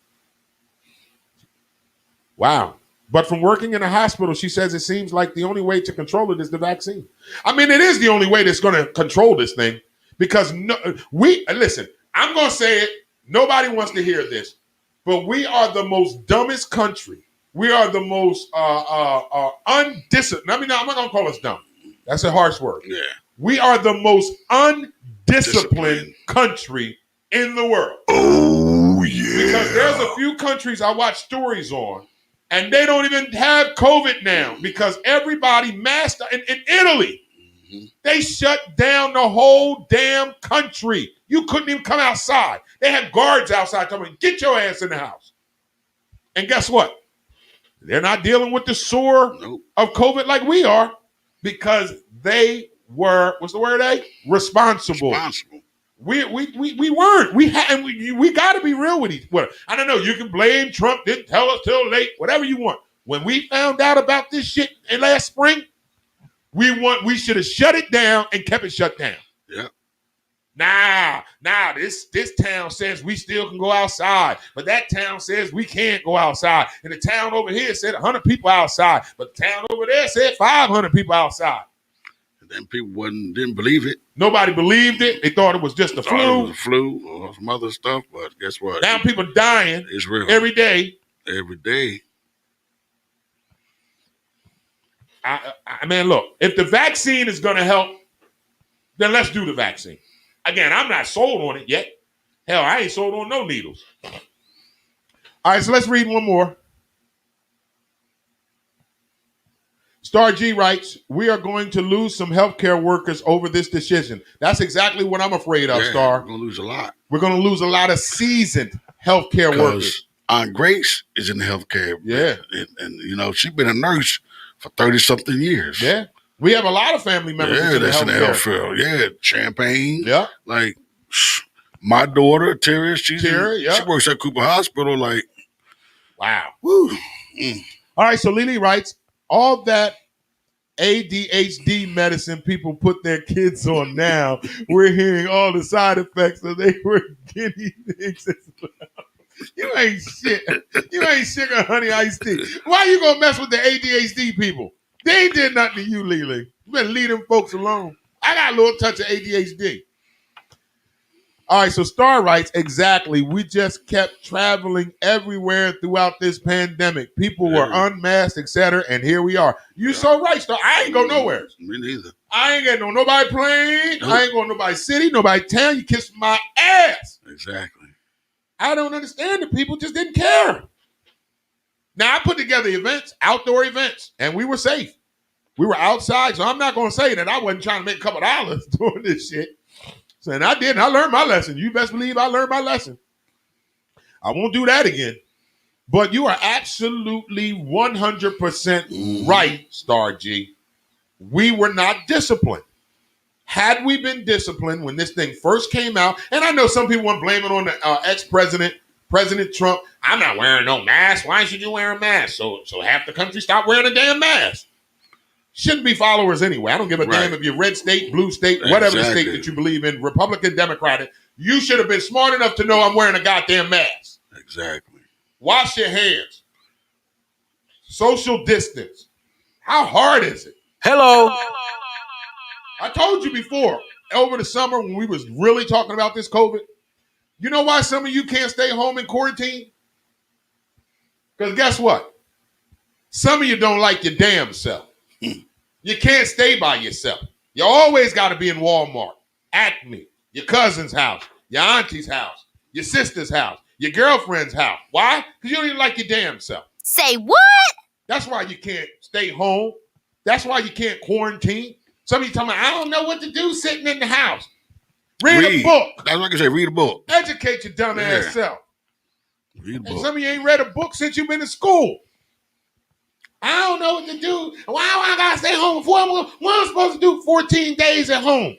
Wow. But from working in a hospital, she says it seems like the only way to control it is the vaccine. I mean, it is the only way that's going to control this thing because listen, I'm going to say it. Nobody wants to hear this, but we are the most dumbest country. We are the most undisciplined. I mean, I'm not going to call us dumb. That's a harsh word. Yeah. We are the most undisciplined country in the world. Oh, yeah. Because there's a few countries I watch stories on, and they don't even have COVID now because everybody masked. In Italy, they shut down the whole damn country. You couldn't even come outside. They had guards outside telling me, get your ass in the house. And guess what? They're not dealing with the sore of COVID like we are because they were, what's the word, responsible. We weren't. We got to be real with each other. I don't know. You can blame Trump. Didn't tell us till late. Whatever you want. When we found out about this shit in last spring, we should have shut it down and kept it shut down. Yeah. Nah. This town says we still can go outside, but that town says we can't go outside. And the town over here said 100 people outside, but the town over there said 500 people outside. Then people didn't believe it. Nobody believed it. They thought it was just the flu. It was a flu or some other stuff, but guess what? Now people dying it's real. every day. Every day. I mean, look, if the vaccine is going to help, then let's do the vaccine. Again, I'm not sold on it yet. Hell, I ain't sold on no needles. All right, so let's read one more. Star G writes, we are going to lose some healthcare workers over this decision. That's exactly what I'm afraid of, Star. We're going to lose a lot. We're going to lose a lot of seasoned healthcare workers. Aunt Grace is in the healthcare. Yeah. And she's been a nurse for 30-something years. Yeah. We have a lot of family members in the healthcare. Yeah. Champagne. Yeah. Like, my daughter, Terry, she works at Cooper Hospital. Like, wow. Woo. All right, so Lily writes, all that ADHD medicine people put their kids on now, we're hearing all the side effects that they were guinea pigs as well. You ain't shit. You ain't sugar honey iced tea. Why you gonna mess with the ADHD people? They ain't did nothing to you, Lily. You better leave them folks alone. I got a little touch of ADHD. All right, so Star writes, exactly. We just kept traveling everywhere throughout this pandemic. People were unmasked, etc., and here we are. You so right, Star. I ain't go nowhere. Me neither. I ain't getting on nobody plane. Nope. I ain't going to nobody city, nobody town. You kiss my ass. Exactly. I don't understand. The people just didn't care. Now, I put together events, outdoor events, and we were safe. We were outside, so I'm not going to say that I wasn't trying to make a couple dollars doing this shit. So, and I did, and I learned my lesson. You best believe I learned my lesson. I won't do that again. But you are absolutely 100% right, Star G. We were not disciplined. Had we been disciplined when this thing first came out, and I know some people want to blame it on the ex-president, President Trump. I'm not wearing no mask. Why should you wear a mask? So half the country stop wearing a damn mask. Shouldn't be followers anyway. I don't give a damn if you're red state, blue state, whatever the state that you believe in, Republican, Democratic. You should have been smart enough to know I'm wearing a goddamn mask. Exactly. Wash your hands. Social distance. How hard is it? Hello. I told you before, over the summer when we was really talking about this COVID, you know why some of you can't stay home in quarantine? Because guess what? Some of you don't like your damn self. You can't stay by yourself. You always got to be in Walmart, Acme, your cousin's house, your auntie's house, your sister's house, your girlfriend's house. Why? Because you don't even like your damn self. Say what? That's why you can't stay home. That's why you can't quarantine. Some of you tell me, I don't know what to do sitting in the house. Read a book. That's what I can say. Read a book. Educate your dumb ass self. Read a And book. some of you ain't read a book since you've been to school. I don't know what to do. Why I gotta stay home? What am I supposed to do 14 days at home?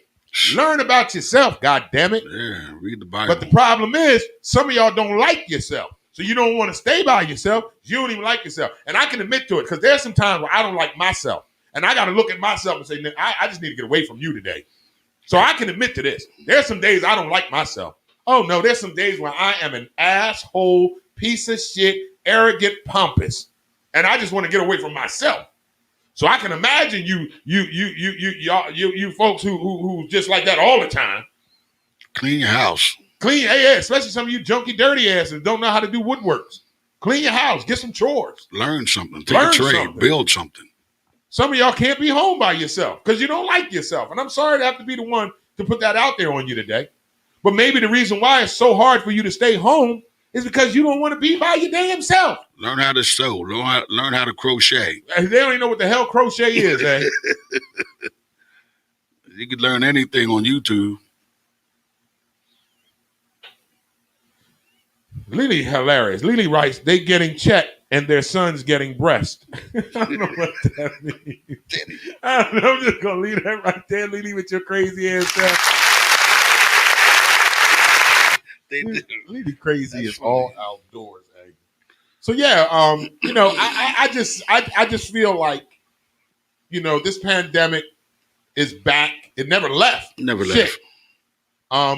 Learn about yourself, God damn it. Yeah, read the Bible. But the problem is, some of y'all don't like yourself. So you don't want to stay by yourself. You don't even like yourself. And I can admit to it, because there's some times where I don't like myself. And I got to look at myself and say, I just need to get away from you today. So I can admit to this. There's some days I don't like myself. Oh, no, there's some days where I am an asshole, piece of shit, arrogant, pompous. And I just want to get away from myself. So I can imagine you folks who just like that all the time. Clean your house. Clean, yeah, especially some of you junky, dirty asses don't know how to do woodworks. Clean your house, get some chores. Learn something. Take a trade. Build something. Some of y'all can't be home by yourself because you don't like yourself. And I'm sorry to have to be the one to put that out there on you today. But maybe the reason why it's so hard for you to stay home is because you don't want to be by your damn self. Learn how to sew. Learn how to crochet. They don't even know what the hell crochet is, eh? You could learn anything on YouTube. Lily hilarious. Lily writes, they getting checked and their son's getting breast. I don't know what that means. I don't know. I'm just going to leave that right there, Lily, with your crazy ass stuff. Lily crazy is all outdoors, eh? So yeah, I just feel like, this pandemic is back. It never left. Never left.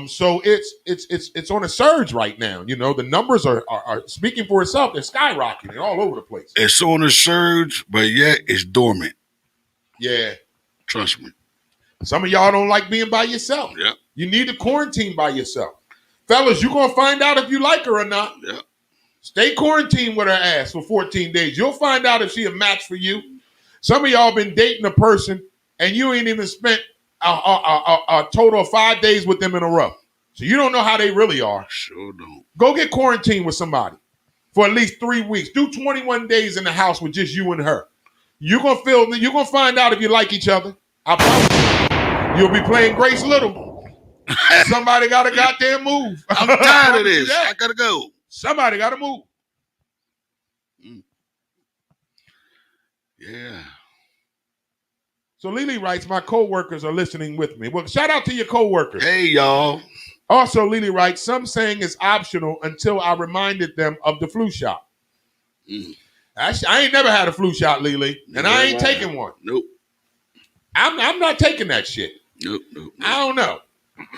So it's on a surge right now. The numbers are speaking for itself. They're skyrocketing all over the place. It's on a surge, but yet it's dormant. Yeah. Trust me. Some of y'all don't like being by yourself. Yeah. You need to quarantine by yourself. Fellas, you're going to find out if you like her or not. Yeah. Stay quarantined with her ass for 14 days. You'll find out if she a match for you. Some of y'all been dating a person and you ain't even spent a total of 5 days with them in a row. So you don't know how they really are. Sure don't. Go get quarantined with somebody for at least 3 weeks. Do 21 days in the house with just you and her. You're gonna find out if you like each other. I promise you. You'll be playing Grace Little. Somebody got to goddamn move. I'm tired of this. I gotta go. Somebody got to move. Yeah. So Lily writes, my co-workers are listening with me. Well, shout out to your co-workers. Hey, y'all. Also, Lily writes, some saying it's optional until I reminded them of the flu shot. I ain't never had a flu shot, Lily, and I ain't taking one. Nope. I'm not taking that shit. Nope. I don't know.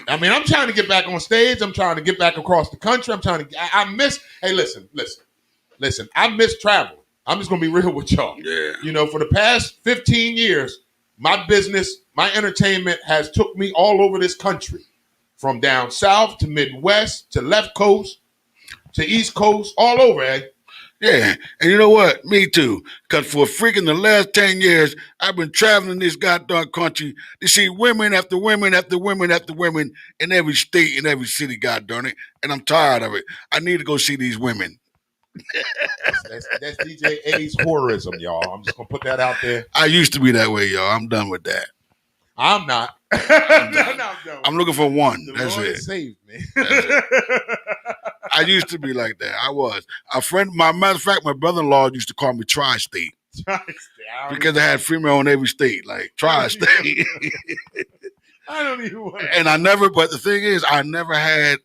I mean, I'm trying to get back on stage. I'm trying to get back across the country. Hey, listen. I miss travel. I'm just going to be real with y'all. Yeah. For the past 15 years, my business, my entertainment has took me all over this country. From down south to Midwest to left coast to East Coast, all over, eh? Yeah, and you know what? Me too. Because for freaking the last 10 years, I've been traveling this goddamn country to see women after women after women after women in every state, in every city, goddarn it. And I'm tired of it. I need to go see these women. That's DJ A's horrorism, y'all. I'm just going to put that out there. I used to be that way, y'all. I'm done with that. I'm not. I'm looking for one. That's Lord it. Saved me. That's it. I used to be like that. I was. Matter of fact, my brother-in-law used to call me Tri-State. Because I had female in every state, like Tri-State. I don't even want to. And but the thing is, I never had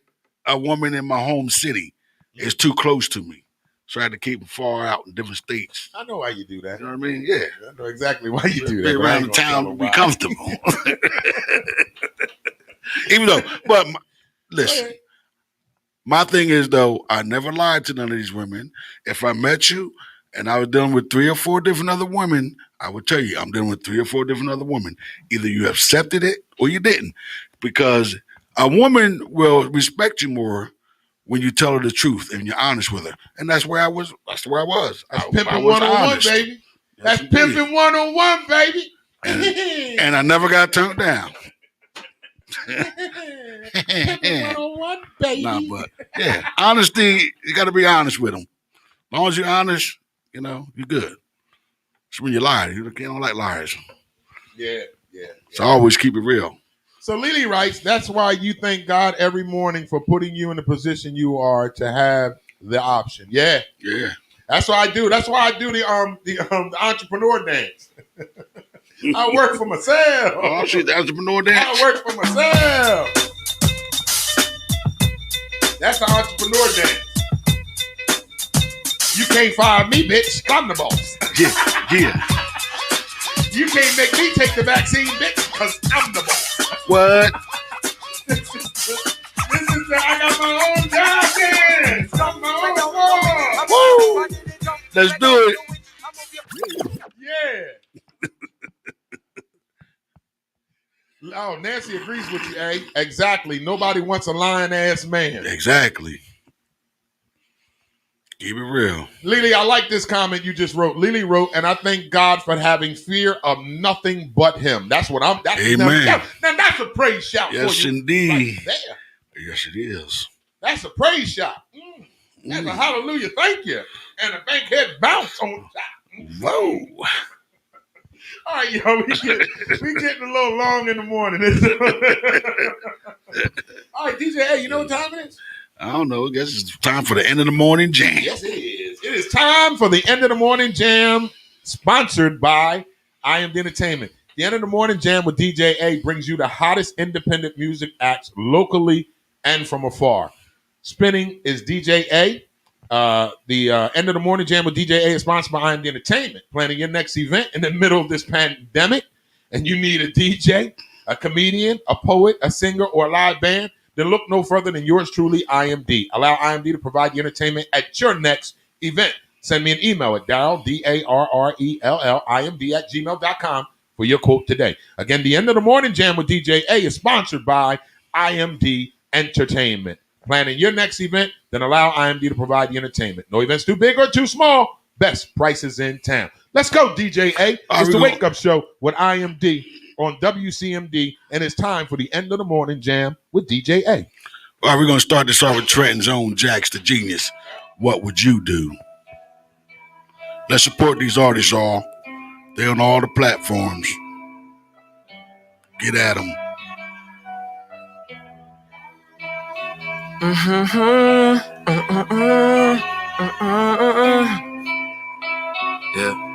a woman in my home city. It's too close to me. So I had to keep them far out in different states. I know why you do that. You know what I mean? Yeah. I know exactly why you do that. Be around the town, be comfortable. Listen, my thing is, though, I never lied to none of these women. If I met you and I was dealing with 3 or 4 different other women, I would tell you I'm dealing with 3 or 4 different other women. Either you accepted it or you didn't. Because a woman will respect you more when you tell her the truth and you're honest with her. And that's where I was. That's where I was. That's pimping 101, baby. That's pimping 101, baby. And I never got turned down. Pimping 101, baby. Nah, but yeah, honesty, you got to be honest with them. As long as you're honest, you're good. It's when you lie. You don't like liars. Yeah. So always keep it real. So Lily writes, that's why you thank God every morning for putting you in the position you are to have the option. Yeah. Yeah. That's what I do. That's why I do the entrepreneur dance. I work for myself. Oh, shit, the entrepreneur dance. I work for myself. That's the entrepreneur dance. You can't fire me, bitch. I'm the boss. Yeah. You can't make me take the vaccine, bitch, because I'm the boss. What? This is I got my own job dance. I'm my own boss. Woo! Let's do it. Yeah. Oh, Nancy agrees with you, A. Exactly. Nobody wants a lying-ass man. Exactly. Keep it real. Lily, I like this comment you just wrote. Lily wrote, and I thank God for having fear of nothing but him. That's what I'm... Amen. Now that's a praise shout Yes, for you. indeed. Right there. Yes, it is. That's a praise shout. That's a hallelujah. Thank you. And a bankhead bounce on top. Whoa. All right, yo, we getting a little long in the morning. All right, DJ, hey, you know what time it is? I don't know. I guess it's time for the end of the morning jam. Yes, it is. It is time for the end of the morning jam, sponsored by IMD Entertainment. The end of the morning jam with DJ A brings you the hottest independent music acts locally and from afar. Spinning is DJ A. The end of the morning jam with DJ A is sponsored by IMD Entertainment. Planning your next event in the middle of this pandemic, and you need a DJ, a comedian, a poet, a singer, or a live band, then look no further than yours truly, IMD. Allow IMD to provide you entertainment at your next event. Send me an email at Darrell, DARRELLIMD @gmail.com for your quote today. Again, the end of the morning jam with DJ A is sponsored by IMD Entertainment. Planning your next event, then allow IMD to provide you entertainment. No events too big or too small. Best prices in town. Let's go, DJ A. It's the Wake Up Show with IMD on WCMD, and it's time for the end of the morning jam with DJ A. All right, we're going to start this off with Trenton's own Jax the Genius. What would you do? Let's support these artists, y'all. They're on all the platforms. Get at them. Yeah.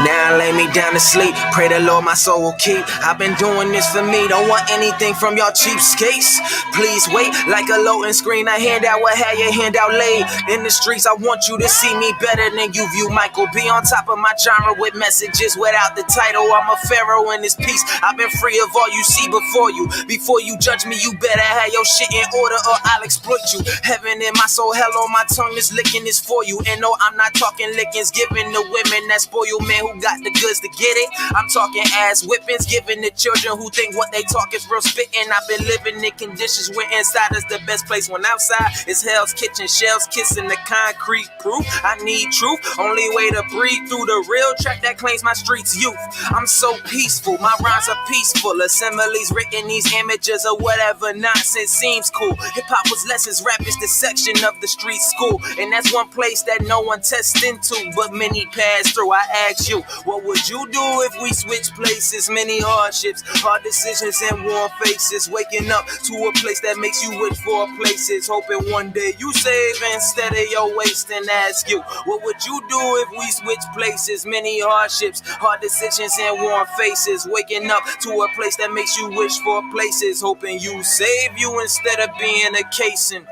Now lay me down to sleep. Pray the Lord my soul will keep. I've been doing this for me. Don't want anything from y'all cheapskates. Please wait. Like a loading screen, a handout will have your handout laid. In the streets, I want you to see me better than you view Michael. Be on top of my genre with messages without the title. I'm a pharaoh in this piece. I've been free of all you see before you. Before you judge me, you better have your shit in order or I'll exploit you. Heaven in my soul, hell on my tongue. This licking is for you. And no, I'm not talking lickings. Giving the women that spoil man who got the goods to get it. I'm talking ass whippings, giving the children who think what they talk is real spitting. I've been living in conditions where inside is the best place when outside is hell's kitchen. Shells kissing the concrete proof. I need truth, only way to breathe through the real track that claims my streets youth. I'm so peaceful, my rhymes are peaceful. Assemblies written these images of whatever nonsense seems cool. Hip-hop was lessons, rap is the section of the street school. And that's one place that no one tests into, but many pass through. I ask you, what would you do if we switch places? Many hardships, hard decisions and warm faces. Waking up to a place that makes you wish for places. Hoping one day you save instead of your waste. And ask you, what would you do if we switch places? Many hardships, hard decisions and warm faces. Waking up to a place that makes you wish for places. Hoping you save you instead of being a casing.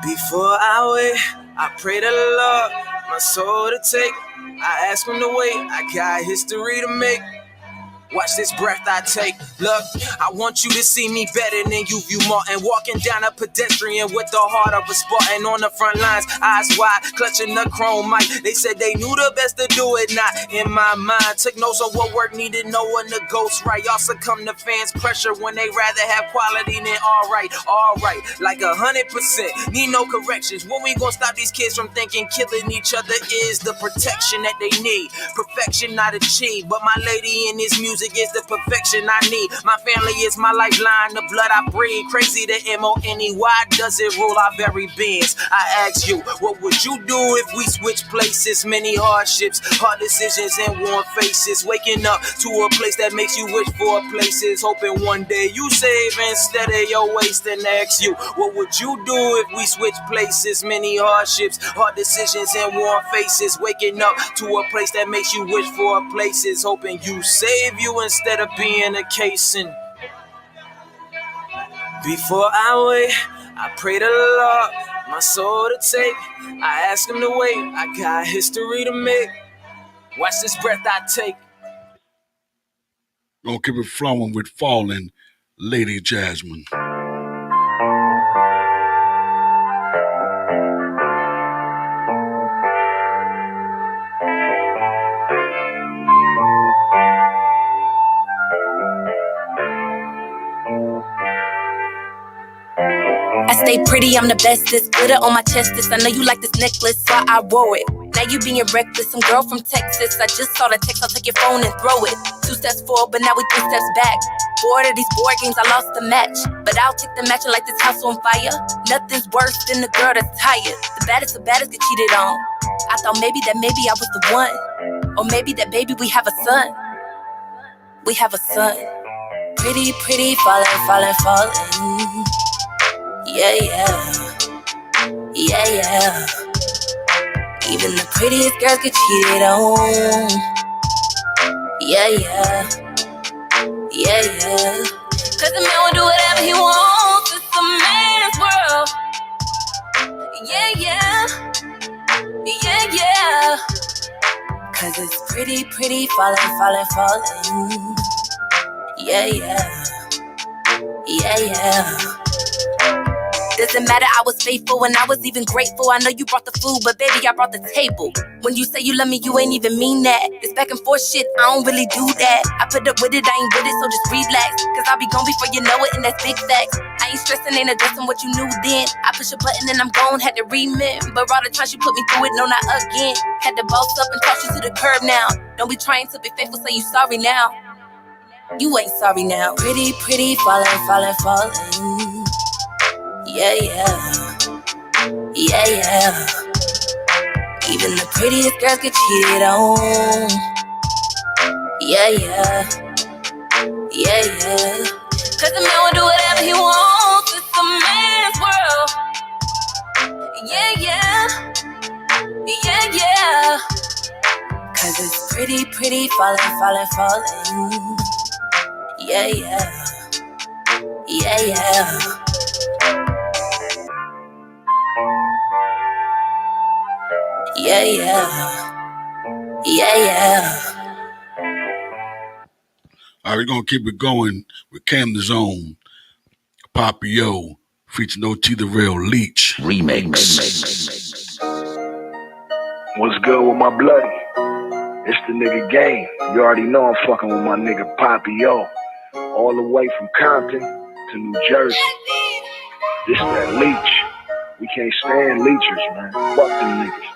Before I wait, I pray to the Lord my soul to take. I ask him to wait. I got history to make. Watch this breath I take. Look, I want you to see me better than you view Martin. Walking down a pedestrian with the heart of a Spartan. On the front lines, eyes wide, clutching the chrome mic. They said they knew the best to do it, not in my mind. Took notes on what work needed, no one to ghost right. Y'all succumb to fans' pressure when they rather have quality than alright. Like 100%, need no corrections. When we gon' stop these kids from thinking killing each other is the protection that they need? Perfection not achieved, but my lady in this music music is the perfection I need. My family is my lifeline, the blood I breathe. Crazy the M-O-N-E, why does it rule our very beings? I ask you, what would you do if we switch places? Many hardships, hard decisions, and worn faces. Waking up to a place that makes you wish for places. Hoping one day you save instead of your waste. And ask you, what would you do if we switch places? Many hardships, hard decisions, and worn faces. Waking up to a place that makes you wish for places. Hoping you save you instead of being a casing. Before I wait, I pray to the Lord, my soul to take. I ask him to wait, I got history to make. Watch this breath I take. Gonna keep it flowing with Falling, Lady Jasmine. I stay pretty, I'm the bestest. Glitter on my chestest. I know you like this necklace, so I wore it. Now you being reckless, some girl from Texas. I just saw the text, I'll take your phone and throw it. 2 steps forward, but now we 3 steps back. Bored of these board games, I lost the match. But I'll take the match and light this house on fire. Nothing's worse than the girl that's tired. The baddest of baddest get cheated on. I thought maybe I was the one. Or maybe that baby we have a son. We have a son. Pretty, pretty, falling, falling, falling. Yeah, yeah. Yeah, yeah. Even the prettiest girls get cheated on. Yeah, yeah. Yeah, yeah. Cause the man will do whatever he wants. It's a man's world. Yeah, yeah. Yeah, yeah. Cause it's pretty, pretty, falling, falling, falling. Yeah, yeah. Yeah, yeah. Doesn't matter, I was faithful and I was even grateful. I know you brought the food, but baby, I brought the table. When you say you love me, you ain't even mean that. This back and forth shit, I don't really do that. I put up with it, I ain't with it, so just relax. Cause I'll be gone before you know it, and that's big facts. I ain't stressing, ain't addressing what you knew then. I push a button and I'm gone, had to remember all the times you put me through it, no, not again. Had to boss up and toss you to the curb now. Don't be trying to be faithful, say you sorry now. You ain't sorry now. Pretty, pretty, falling, falling, falling. Yeah, yeah. Yeah, yeah. Even the prettiest girls get cheated on. Yeah, yeah. Yeah, yeah. Cause the man will do whatever he wants. It's a man's world. Yeah, yeah. Yeah, yeah. Cause it's pretty, pretty, falling, falling, falling. Yeah, yeah. Yeah, yeah. Yeah, yeah. Yeah, yeah. All right, we're going to keep it going with Cam the Zone, Papio, featuring OT the Real Leech. Remix. What's good with my bloody? It's the nigga Game. You already know I'm fucking with my nigga Papio. All the way from Compton to New Jersey. This that Leech. We can't stand leechers, man. Fuck them niggas.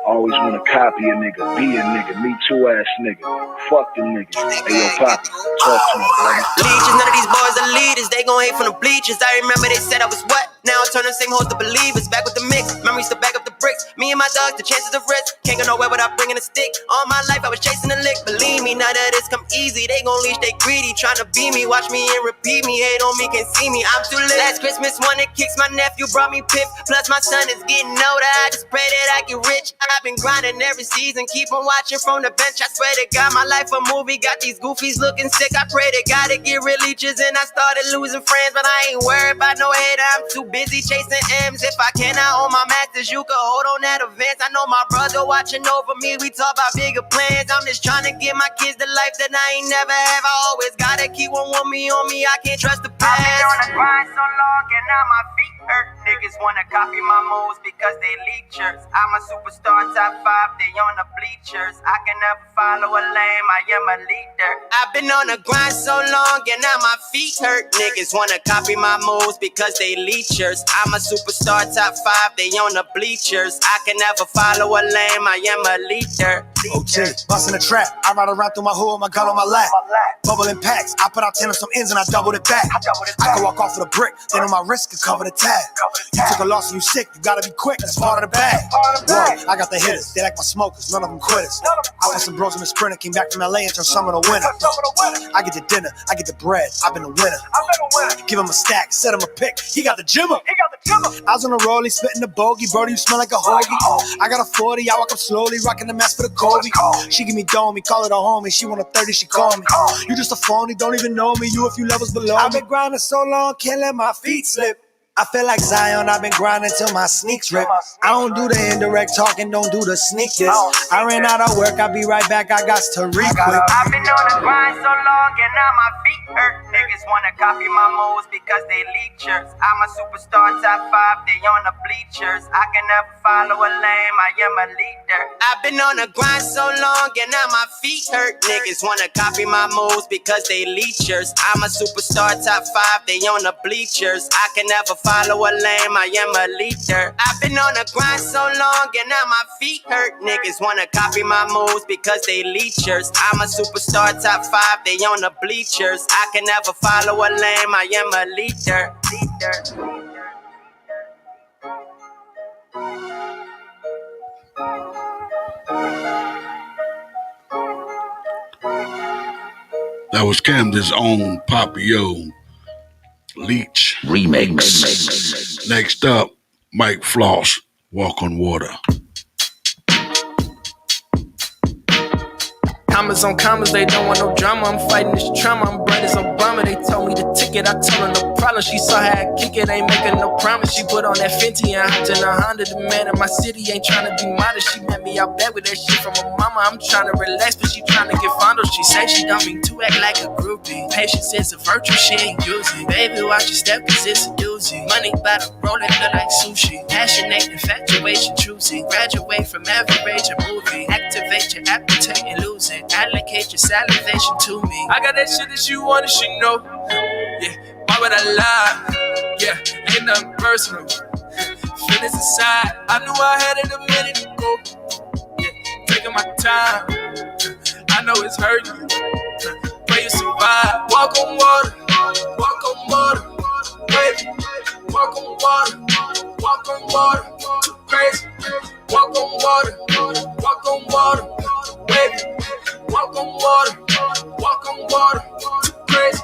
Always wanna copy a nigga, be a nigga, me too ass nigga. Fuck them niggas. Hey yo, Poppy, talk to me, brother. Leeches, none of these boys are leaders. They gon' hate from the bleachers. I remember they said I was what? Now I turn them same hoes to believers. Back with the mix, memories to back up the bricks. Me and my dogs, the chances of risk. Can't go nowhere without bringing a stick. All my life I was chasing a lick. Believe me, none of this come easy. They gon' leash, they greedy, tryna be me. Watch me and repeat me. Hate on me, can't see me. I'm too lit. Last Christmas, one that kicks my nephew brought me piff. Plus my son is getting older. I just pray that I get rich. I've been grinding every season, keep on watching from the bench. I swear to God, my life a movie. Got these goofies looking sick. I pray to God to get real leeches, and I started losing friends, but I ain't worried about no hater. I'm too busy chasing M's. If I cannot own my masters, you could hold on that advance. I know my brother watching over me. We talk about bigger plans. I'm just trying to give my kids the life that I ain't never have. I always gotta keep one with me on me. I can't trust the past. I've been on the grind so long, and now my feet hurt. Niggas wanna copy my moves because they leechers. I'm a superstar, top 5, they on the bleachers. I can never follow a lame, I am a leader. I've been on the grind so long and now my feet hurt. Niggas wanna copy my moves because they leechers. I'm a superstar, top 5, they on the bleachers. I can never follow a lame, I am a leader. OG, bustin' the trap. I ride around through my hood, my gun on my lap. Bubbling packs, I put out 10 on some ends and I doubled it back. I can walk off with a brick, then on my wrist can cover the tab. You took a loss and you sick, you gotta be quick, that's part of the bag. Whoa, I got the hitters, they like my smokers, none of them quitters. I put some bros in the sprinter, came back from LA and turned summer to winter. I get the dinner, I get the bread, I've been a winner. Give him a stack, set him a pick, he got the jimmer. I was on the rollie, spitting the bogey, brody, you smell like a hoagie. I got a 40, I walk up slowly, rocking the mask for the Kobe. She give me domey, call it a homie, she want a 30, she call me. You just a phony, don't even know me, you a few levels below me. I've been grinding so long, can't let my feet slip. I feel like Zion, I've been grinding till my sneaks rip. I don't do the indirect talking, don't do the sneak diss. I ran out of work, I'll be right back, I got to requit. I've been on the grind so long and now my feet hurt. Niggas wanna copy my moves because they leechers. I'm a superstar, top 5, they on the bleachers. I can never follow a lame, I am a leader. I've been on the grind so long and now my feet hurt. Niggas wanna copy my moves because they leechers. I'm a superstar, top 5, they on the bleachers. I can never follow a lame, I am a leader. I've been on the grind so long and now my feet hurt. Niggas wanna copy my moves because they leechers. I'm a superstar, top 5, they on the bleachers. I can never follow a lame, I am a leader. That was Camden's own Papio Leech remix. Next up, Mike Floss, Walk on Water. Commas on commas, they don't want no drama. I'm fighting this trauma, I'm bright as Obama. They told me the ticket, I told her no problem. She saw how I kick it, ain't making no promise. She put on that Fenty and hopped in a Honda. The man in my city ain't trying to be modest. She met me out back with that shit from her mama. I'm trying to relax, but she trying to get fondled. She say she don't mean to act like a groupie. Patience is a virtue, she ain't using. Baby, watch your step, cause it's a doozy. Money by the roll, it look like sushi. Passionate, infatuation, choosy. Graduate from average, a movie. Activate your appetite and lose it. Allocate your salivation to me. I got that shit that you want and she know. Yeah, why would I lie? Yeah, ain't nothing personal. Feelings aside, I knew I had it a minute ago. Yeah, taking my time. I know it's hurting you. Pray you survive. Walk on water, walk on water, baby. Walk on water, walk on water. Too crazy. Walk on water, walk on water, baby. Walk on water, walk on water. Too crazy.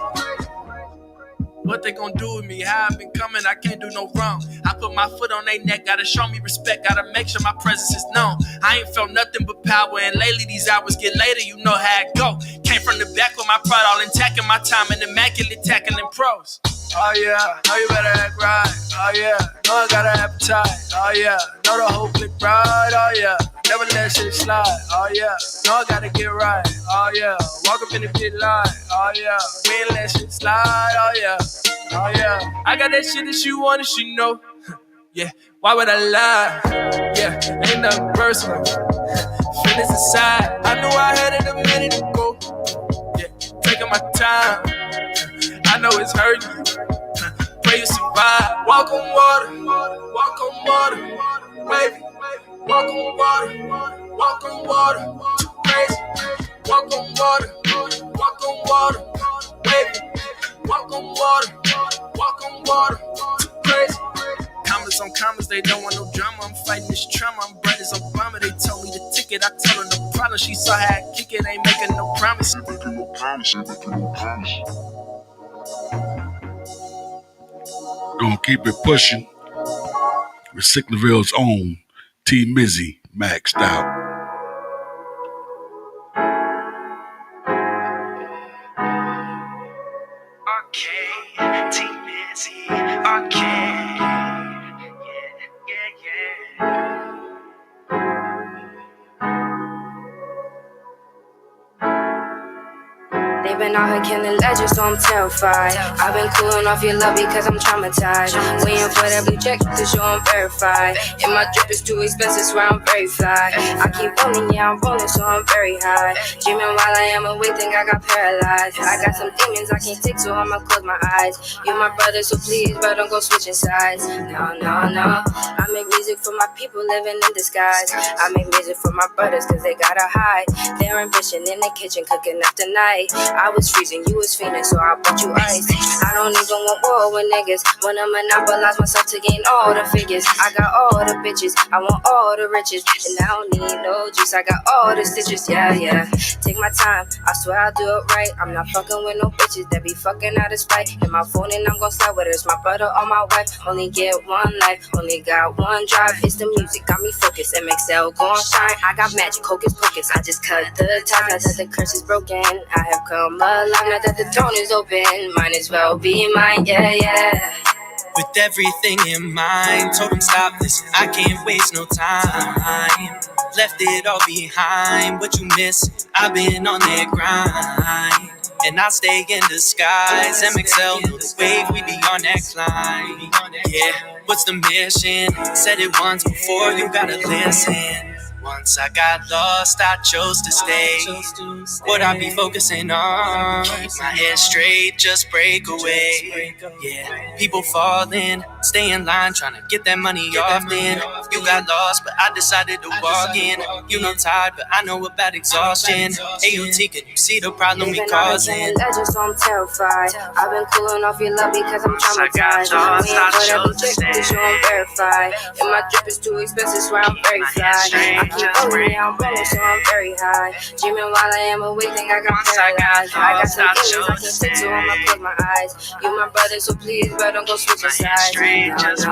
What they gon' do with me? How I been coming, I can't do no wrong. I put my foot on their neck, gotta show me respect, gotta make sure my presence is known. I ain't felt nothing but power, and lately these hours get later, you know how it go. Came from the back with my pride all intact, and my time in immaculate tackling pros. Oh yeah, know you better act right. Oh yeah, know I got an appetite. Oh yeah, know the whole clique right. Oh yeah, never let shit slide. Oh yeah, know I gotta get right. Oh yeah, walk up in the pit line. Oh yeah, we ain't let shit slide. Oh yeah, oh yeah, I got that shit that you want and she know. Yeah, why would I lie? Yeah, ain't nothing personal. Feelings aside, I knew I had it a minute ago. Yeah, taking my time. I know it's hurting you. Pray you survive. Walk on water, walk on water, baby. Walk on water, walk on water. Too crazy. Walk on water, walk on water, baby. Walk on water, walk on water. Too crazy. Commas on commas, they don't want no drama. I'm fighting this trauma, I'm bright as Obama. They told me the ticket, I told her no problem. She saw how I kick it, ain't making no promise. Gonna keep it pushing with Sicklerville's own T Mizzy maxed out. Okay, T Mizzy, okay. they been out here killing legends, so I'm terrified. I've been cooling off your love because I'm traumatized. Waiting for that blue check to show I'm verified. And my drip is too expensive, swear I'm very fly. I keep rolling, yeah, I'm rolling, so I'm very high. Dreaming while I am awake, think I got paralyzed. I got some demons I can't take, so I'ma close my eyes. You my brother, so please, bro, don't go switching sides. No, no, no. I make music for my people living in disguise. I make music for my brothers, cause they gotta hide their ambition in the kitchen, cooking up the night. I was freezing, you was fiending, so I bought you ice. I don't even want war with niggas. Wanna monopolize myself to gain all the figures. I got all the bitches, I want all the riches. And I don't need no juice, I got all the stitches, yeah, yeah. Take my time, I swear I'll do it right. I'm not fucking with no bitches that be fucking out of spite. In my phone and I'm gon' slide, whether it's my brother or my wife. Only get one life, only got one drive. It's the music, got me focused, MXL gon' shine. I got magic, hocus pocus, I just cut the ties. Now that the curse is broken, I have come alive. Now that the throne is open, might as well be mine, yeah, yeah. With everything in mind, told him stop this, I can't waste no time. Left it all behind, what you miss, I've been on that grind. And I stay in disguise, MXL, know the wave, we be on that climb. Yeah, what's the mission? Said it once before, you gotta listen. Once I got lost, I chose to stay. What I be focusing on, keep my head straight, just break away. Yeah, people falling, stay in line, trying to get that money off then. You got lost, but I decided to walk in. You know tired, but I know about exhaustion. AOT, can you see the problem we causing? Legends, so I'm terrified. I've been cooling off your love because I'm traumatized. Waiting for that blue check to show I'm verified. And my drip is too expensive, swear I'm very fly. I keep rolling, yeah, I'm rolling, so I'm very high. Dreaming while I am awake, think I got paralyzed. I got some demons I can't take, so I'ma close my eyes. You my brother, so please, bro, don't go switch sides. No,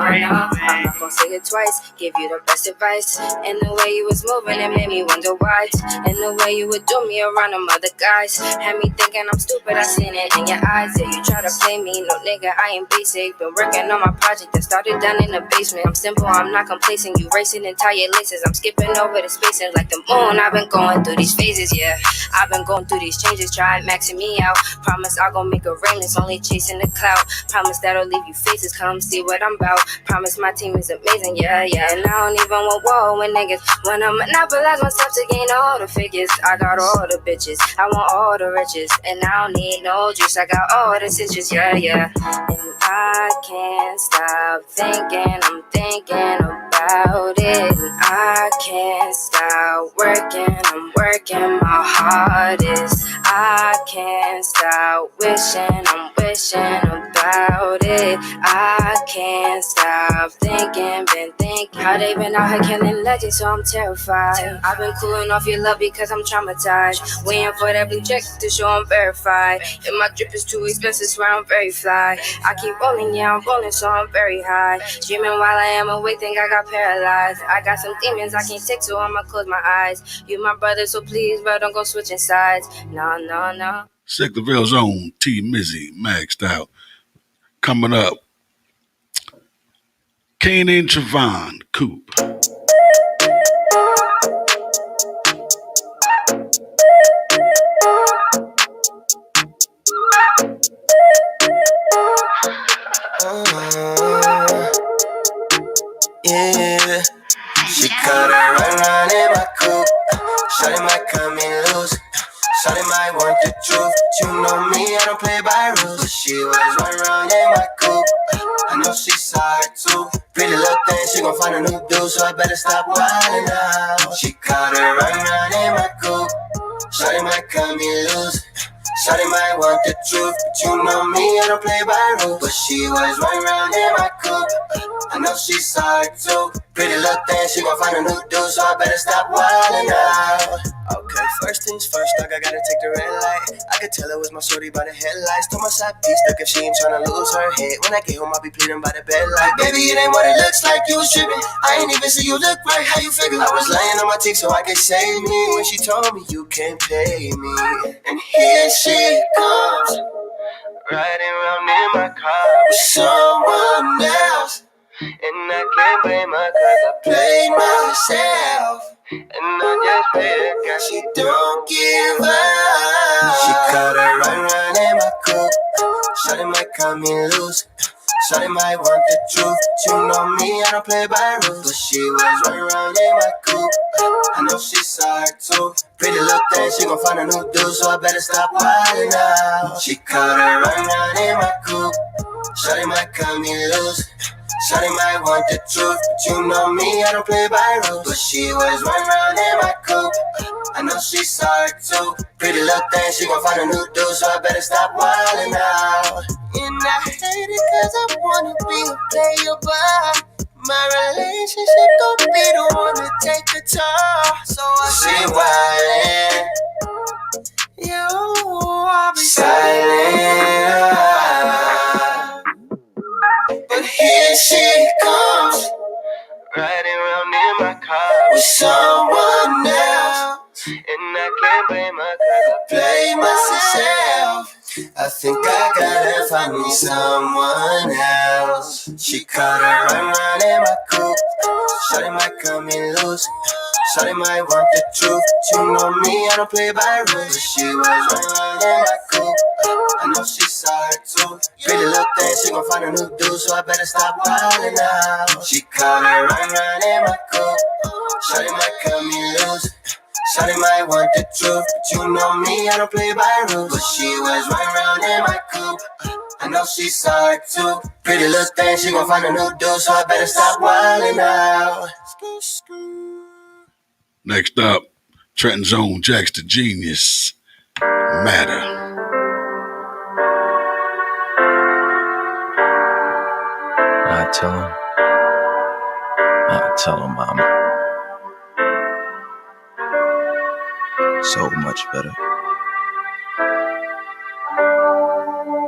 I'm not gonna say it twice. Give you the best advice. And the way you was moving, it made me wonder why. And the way you would do me around them other guys had me thinking I'm stupid. I seen it in your eyes. Yeah, you try to play me, no nigga, I ain't basic. Been working on my project that started down in the basement. I'm simple, I'm not complacent. You racing entire laces, I'm skipping over the spaces like the moon. I've been going through these phases, yeah. I've been going through these changes, trying maxing me out. Promise I'll go make a rain, it's only chasing the cloud. Promise that'll leave you faces, come see what I'm about. Promise my team is amazing, yeah, yeah. And I don't even want war with niggas. When I monopolize myself to gain all the figures, I got all the bitches, I want all the riches. And I don't need no juice, I got all the stitches, yeah, yeah. And I can't stop thinking, I'm thinking about it. And I can't stop working, I'm working my hardest. I can't stop wishing, I'm wishing about it. I can't stop thinking, been thinking how they been out here killing legends, so I'm terrified. I've been cooling off your love because I'm traumatized. Waiting for that blue check to show I'm verified. And my drip is too expensive, swear I'm very fly. I keep rolling, yeah, I'm rolling, so I'm very high. Dreaming while I am awake, think I got paralyzed. I got some demons I can't take, so I'ma close my eyes. You my brother, so please, bro, don't go switching sides. No, no, no. Sectorville's own T Mizzy, maxed out. Coming up, Kanan Travon, Coop. Yeah, she cut her run in my coupe. Shawty might cut me loose. Shawty might want the truth. You know me, I don't play by rules. But she was run in my coupe. I know she saw it too. Pretty little thing, she gon' find a new dude, so I better stop wildin' out. She caught her run in my coupe. Shawty might cut me loose. Shawty might want the truth, but you know me, I don't play by rules. But she was running around in my coupe. I know she saw it too. Pretty little thing, she gon' find a new dude, so I better stop wildin' out. Okay, first things first, dog, I gotta take the red light. I could tell it was my shorty by the headlights. Told my side piece, look if she ain't tryna lose her head. When I get home, I'll be pleading by the bed like, baby, it ain't what it looks like, you was tripping. I ain't even see you look right, how you figure? I was laying on my teeth so I could save me. When she told me you can't pay me. And here she comes, riding around in my car with someone else. And I can't blame her cause I played myself. And I just pray to God she don't give up. She cut her right coming loose. Shawty might want the truth. You know me, I don't play by rules. But she was running around in my coupe. I know she saw it too. Pretty little thing, she gon' find a new dude, so I better stop wildin' now. She caught her running around in my coupe. Shawty might cut me loose. Shawty might want the truth, but you know me, I don't play by rules. But she was running around in my coupe. I know she saw it too. Pretty little thing, she gon' find a new dude, so I better stop wildin' now. And I hate it cause I wanna be a player, but my relationship gon' be the one to take the toll. So I say wildin', you, I'll be silent. But here she comes, riding around in my car with someone else. And I can't blame her cause I blame myself. I think I gotta find me someone else. She caught her run in my coupe. Shawty might come in loose. Shawty might want the truth. You know me, I don't play by rules. She was running in my coupe. I know she saw it too. Pretty little thing, she gon' find a new dude, so I better stop wildin' now. She caught her run in my coupe. Shawty might come in loose. Shawty might want the truth, but you know me, I don't play by rules. But she was running around in my coupe. I know she saw it too. Pretty little thing, she gon' find a new dude, so I better stop wildin' now. Next up, Trenton's own Jax the Genius. Matter. I tell him, mama. So much better.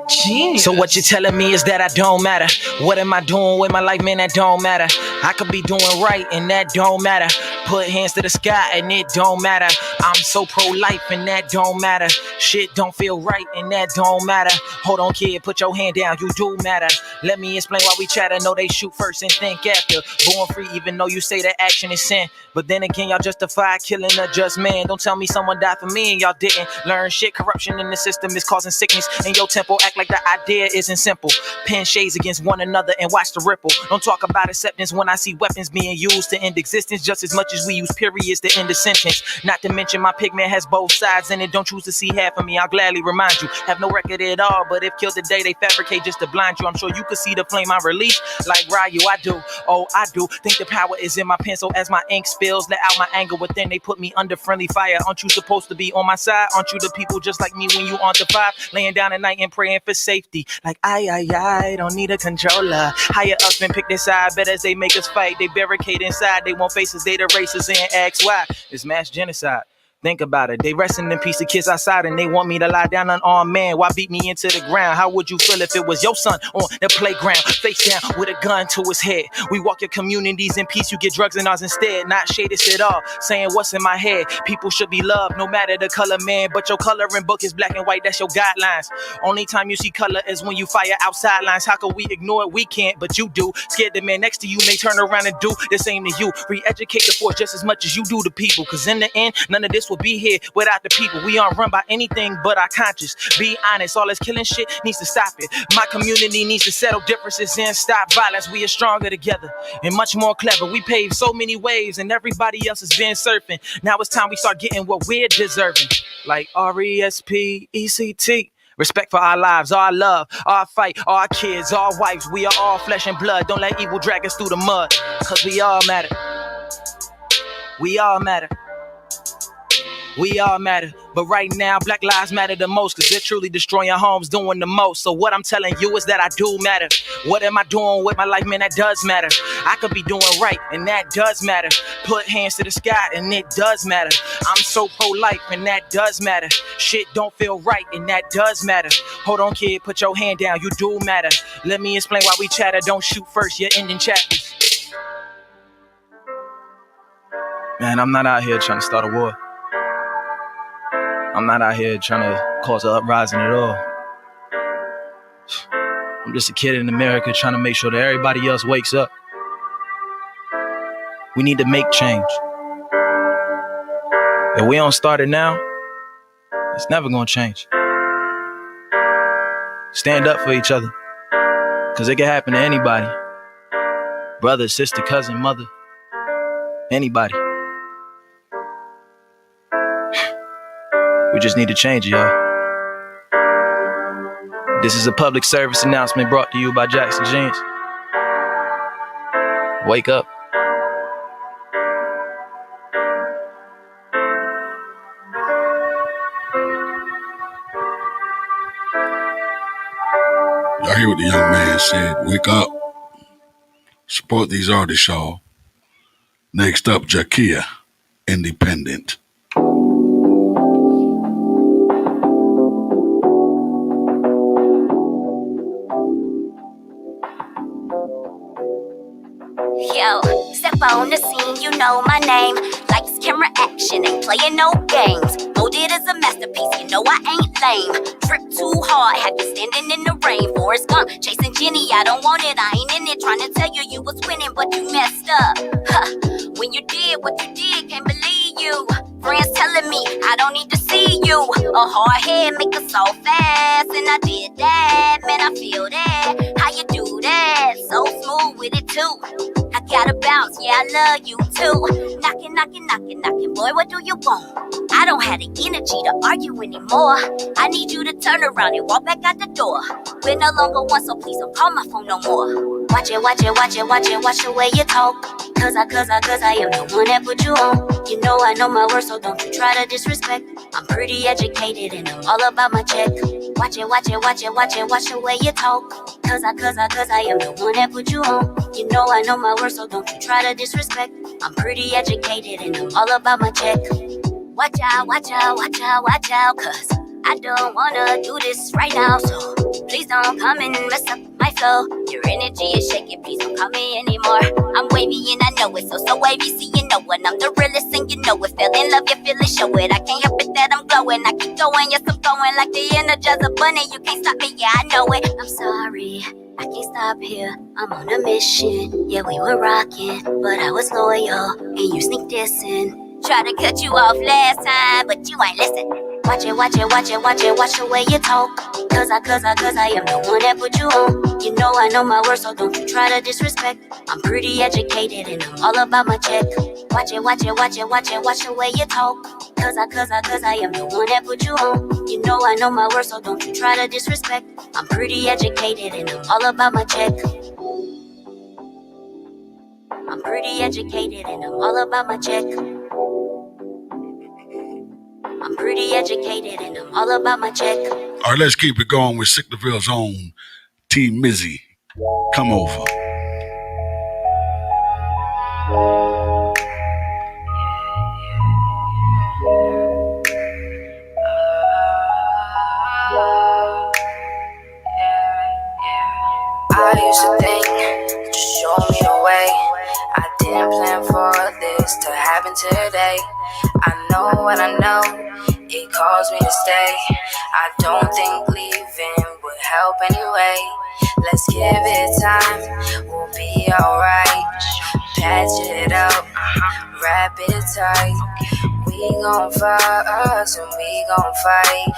Genius. So what you telling me is that I don't matter. What am I doing with my life, man? That don't matter. I could be doing right and that don't matter. Put hands to the sky and it don't matter. I'm so pro-life and that don't matter. Shit don't feel right and that don't matter. Hold on, kid, put your hand down, you do matter. Let me explain why we chatter. Know they shoot first and think after. Born free even though you say that action is sin. But then again, y'all justify killing a just man. Don't tell me someone died for me and y'all didn't learn shit. Corruption in the system is causing sickness. And your temple act like the idea isn't simple. Pin shades against one another and watch the ripple. Don't talk about acceptance when I see weapons being used to end existence just as much as we use periods to end a sentence. Not to mention my pigment has both sides in it. Don't choose to see half of me, I'll gladly remind you. Have no record at all, but if killed today, they fabricate just to blind you. I'm sure you could see the flame I release like Ryu. I do, oh I do. Think the power is in my pencil as my ink spills. Let out my anger within, they put me under friendly fire. Aren't you supposed to be on my side? Aren't you the people just like me when you on the 5? Laying down at night and praying for safety. Like I don't need a controller. Higher ups been pick their side, bet as they make us fight. They barricade inside, they want faces, they the racists and ask why. It's mass genocide. Think about it. They resting in peace of kids outside and they want me to lie down unarmed man. Why beat me into the ground? How would you feel if it was your son on the playground? Face down with a gun to his head. We walk your communities in peace. You get drugs and ours instead. Not shaded at all. Saying what's in my head. People should be loved no matter the color, man. But your coloring book is black and white. That's your guidelines. Only time you see color is when you fire outside lines. How can we ignore it? We can't, but you do. Scared the man next to you may turn around and do the same to you. Re-educate the force just as much as you do the people. Cause in the end, none of this will be here without the people. We aren't run by anything but our conscience. Be honest, all this killing shit needs to stop it. My community needs to settle differences and stop violence. We are stronger together and much more clever. We paved so many waves and everybody else has been surfing. Now it's time we start getting what we're deserving. Like RESPECT. Respect for our lives, our love, our fight, our kids, our wives. We are all flesh and blood. Don't let evil drag us through the mud. Cause we all matter. We all matter. We all matter, but right now Black lives matter the most. Cause they're truly destroying homes, doing the most. So what I'm telling you is that I do matter. What am I doing with my life, man? That does matter. I could be doing right, and that does matter. Put hands to the sky, and it does matter. I'm so pro-life, and that does matter. Shit don't feel right, and that does matter. Hold on, kid, put your hand down, you do matter. Let me explain why we chatter. Don't shoot first, you're ending chapters. Man, I'm not out here trying to start a war. I'm not out here trying to cause an uprising at all. I'm just a kid in America trying to make sure that everybody else wakes up. We need to make change. If we don't start it now, it's never gonna change. Stand up for each other. Cause it can happen to anybody. Brother, sister, cousin, mother. Anybody. We just need to change it, y'all. This is a public service announcement brought to you by Jackson Jeans. Wake up. Y'all hear what the young man said? Wake up. Support these artists, y'all. Next up, Jakia, Independent. Yo, step on the scene, you know my name. Lights, camera, action, ain't playing no games. Molded as a masterpiece, you know I ain't lame. Trip too hard, have you standing in the rain. Forrest Gump, chasing Jenny, I don't want it, I ain't in it. Trying to tell you you was winning, but you messed up. When you did what you did, can't believe you. Friends telling me I don't need to see you. A hard head make us all fast, and I did that, man, I feel that. How you do that? So smooth with it too. I gotta bounce, yeah, I love you too. Knocking, knocking, knocking, knocking, boy, what do you want? I don't have the energy to argue anymore. I need you to turn around and walk back out the door. We're no longer one, so please don't call my phone no more. Watch it, watch it, watch it, watch it, watch the way you talk. Cause I am the one that put you on. You know I know my worth, so don't you try to disrespect. I'm pretty educated and I'm all about my check. Watch it, watch it, watch it, watch it, watch the way you talk. Cause I am the one that put you on. You know I know my worth, so don't you try to disrespect. I'm pretty educated and I'm all about my check. Watch out, watch out, watch out, watch out. Cause I don't wanna do this right now, so please don't come and mess up my flow. Your energy is shaking, please don't call me anymore. I'm wavy and I know it, so wavy, see you know it. I'm the realest and you know it. Fell in love, you feel it, show it. I can't help it that I'm glowing. I keep going, yes I'm going like the Energizer Bunny. You can't stop me, yeah I know it. I'm sorry, I can't stop here. I'm on a mission. Yeah, we were rocking, but I was loyal and you sneak dissing. Tried to cut you off last time, but you ain't listen. Watch it, watch it, watch it, watch it, watch the way you talk. Cause I am the one that put you on. You know I know my worth, so don't you try to disrespect. I'm pretty educated and I'm all about my check. Watch it, watch it, watch it, watch it, watch the way you talk. Cause I am the one that put you on. You know I know my worth, so don't you try to disrespect. I'm pretty educated and I'm all about my check. I'm pretty educated and I'm all about my check. I'm pretty educated and I'm all about my check. All right, let's keep it going with Sicklerville's own T. Mizzy. Come over. I used to think, just show me the way. I didn't plan for this to happen today. I know what I know, it caused me to stay. I don't think leaving would help anyway. Let's give it time, we'll be alright. Patch it up, wrap it tight. We gon' fuck and we gon' fight.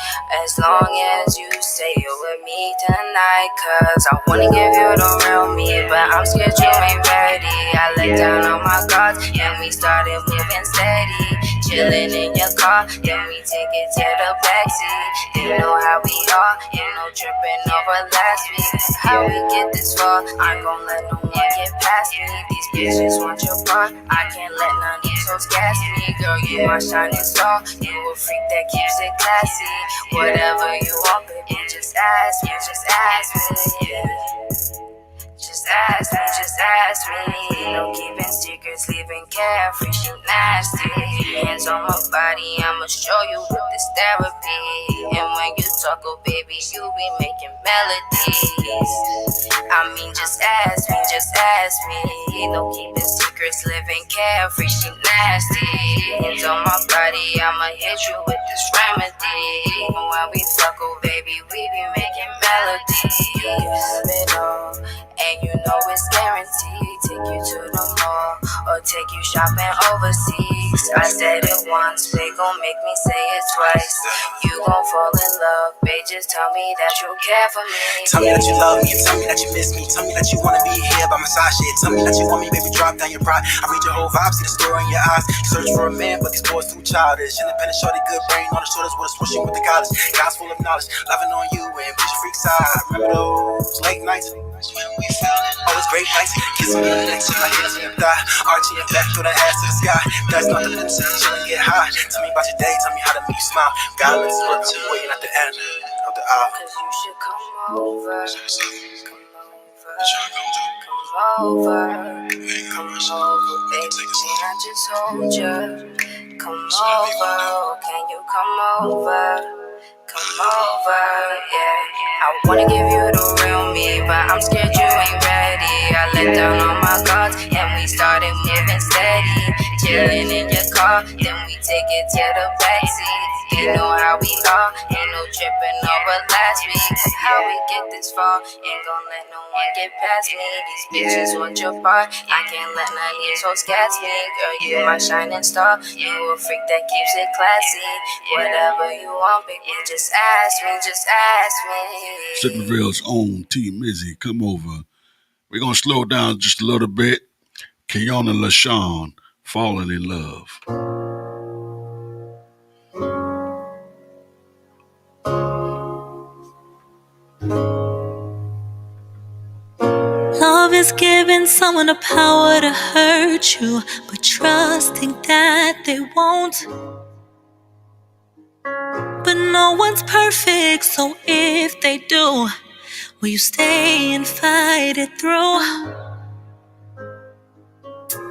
As long as you stay with me tonight. Cause I wanna give you the real me, but I'm scared you ain't ready. I let down on my guards and we started moving steady. Chillin' in your car, yeah, we take it to the backseat. You know how we are, ain't no trippin' over last week. How we get this far, I gon' let no one get past me. These bitches want your part, I can't let none of these hoes gas me. Girl, you my shining star, you a freak that keeps it classy. Whatever you want, baby, just ask me, yeah. Just ask me, just ask me. No keeping secrets, leaving carefree, she nasty. Hands on my body, I'ma show you with this therapy. And when you talk, oh baby, you be making melodies. I mean, just ask me, just ask me. No keeping secrets, living carefree, she nasty. Hands on my body, I'ma hit you with this remedy. And when we fuck, oh baby, we be making melodies. And you know it's guaranteed. Take you to the mall or take you shopping overseas. I said it once, they gon' make me say it twice. You gon' fall in love, babe, just tell me that you care for me. Tell me that you love me and tell me that you miss me. Tell me that you wanna be here by my side, shit. Tell me that you want me, baby, drop down your pride. I read your whole vibe, see the story in your eyes. You search for a man, but these boys too childish. Independent shorty, good brain on the shoulders with a swishing with the college. Guys full of knowledge, loving on you and push your freak side. Remember those late nights when we fell in love? Always great nights, kissing me on the neck, till my hands on your thigh. Arching your back, throw that ass to the sky. That's not the limit, chill and get high. Tell me about your day, tell me how to make you smile. God, let's work till waiting at the end of the aisle. Cause you should come over. Come over, baby, can I just hold you? Come over, can you come over? Come over, yeah. I wanna give you the real me, but I'm scared you ain't ready. I let down all my guards, and we started moving steady. Chilling in your car, then we take it to the backseat. You know how we are, ain't no tripping over last week. How we get this far, ain't gon' let no one get past me. These bitches want your part, I can't let none of these hoes gas me. Girl, you my shining star, you a freak that keeps it classy. Whatever you want, baby, just ask me, just ask me. Centerville's own T Mizzy, come over. We're gonna slow down just a little bit. Kiana LaShawn, Falling in Love. Love is giving someone the power to hurt you, but trusting that they won't. But no one's perfect, so if they do, will you stay and fight it through?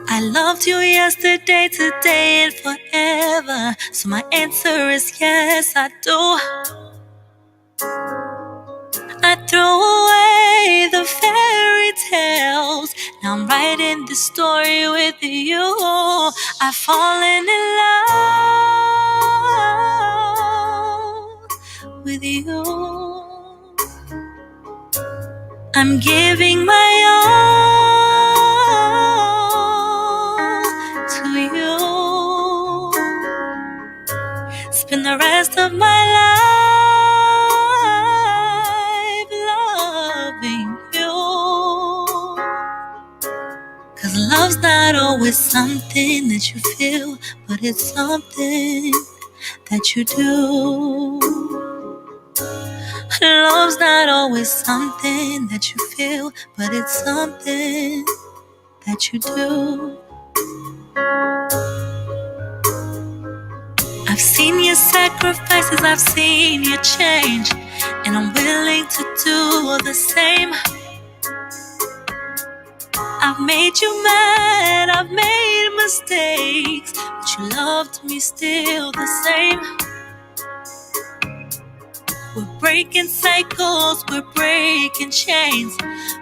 I loved you yesterday, today, and forever, so my answer is yes, I do. I threw away the fairy tales, now I'm writing this story with you. I've fallen in love with you. I'm giving my all to you. Spend the rest of my life loving you. 'Cause love's not always something that you feel, but it's something that you do. Love's not always something that you feel, but it's something that you do. I've seen your sacrifices, I've seen your change, and I'm willing to do the same. I've made you mad, I've made mistakes, but you loved me still the same. We're breaking cycles, we're breaking chains,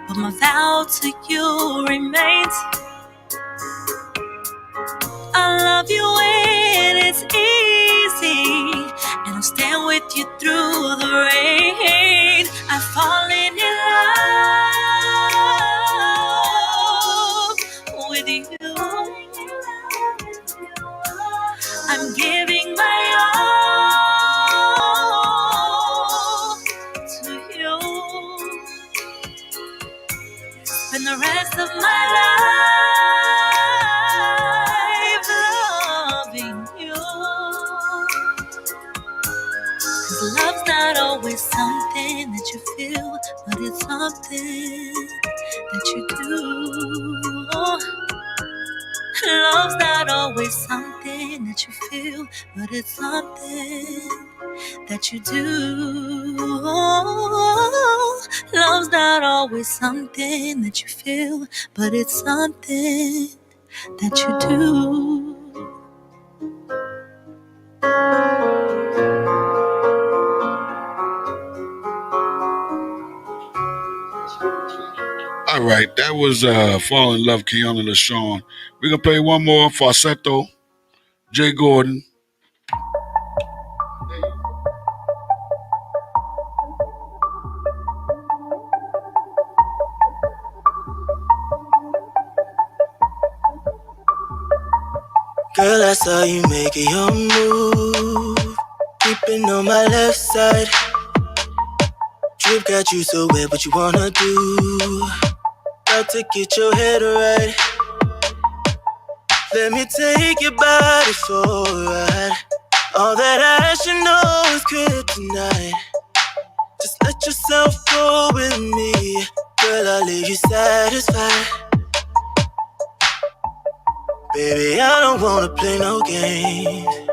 but my vow to you remains. I love you when it's easy, and I'll stand with you through the rain. I've fallen in love with you. I'm giving my all to you. Spend the rest of my life loving you. 'Cause love's not always something that you feel, but it's something that you do. Love's not always something that you feel, but it's something that you do. Love's not always something that you feel, but it's something that you do. All right, that was Fall in Love, Kiana LaShawn. We're going to play one more, Falsetto, Jay Gordon. Girl, I saw you making your move, creeping on my left side. Drip got you so wet, what you wanna do? About to get your head right. Let me take your body for a ride. All that ass you know is kryptonite. Just let yourself go with me. Girl, I'll leave you satisfied. Baby, I don't wanna play no games.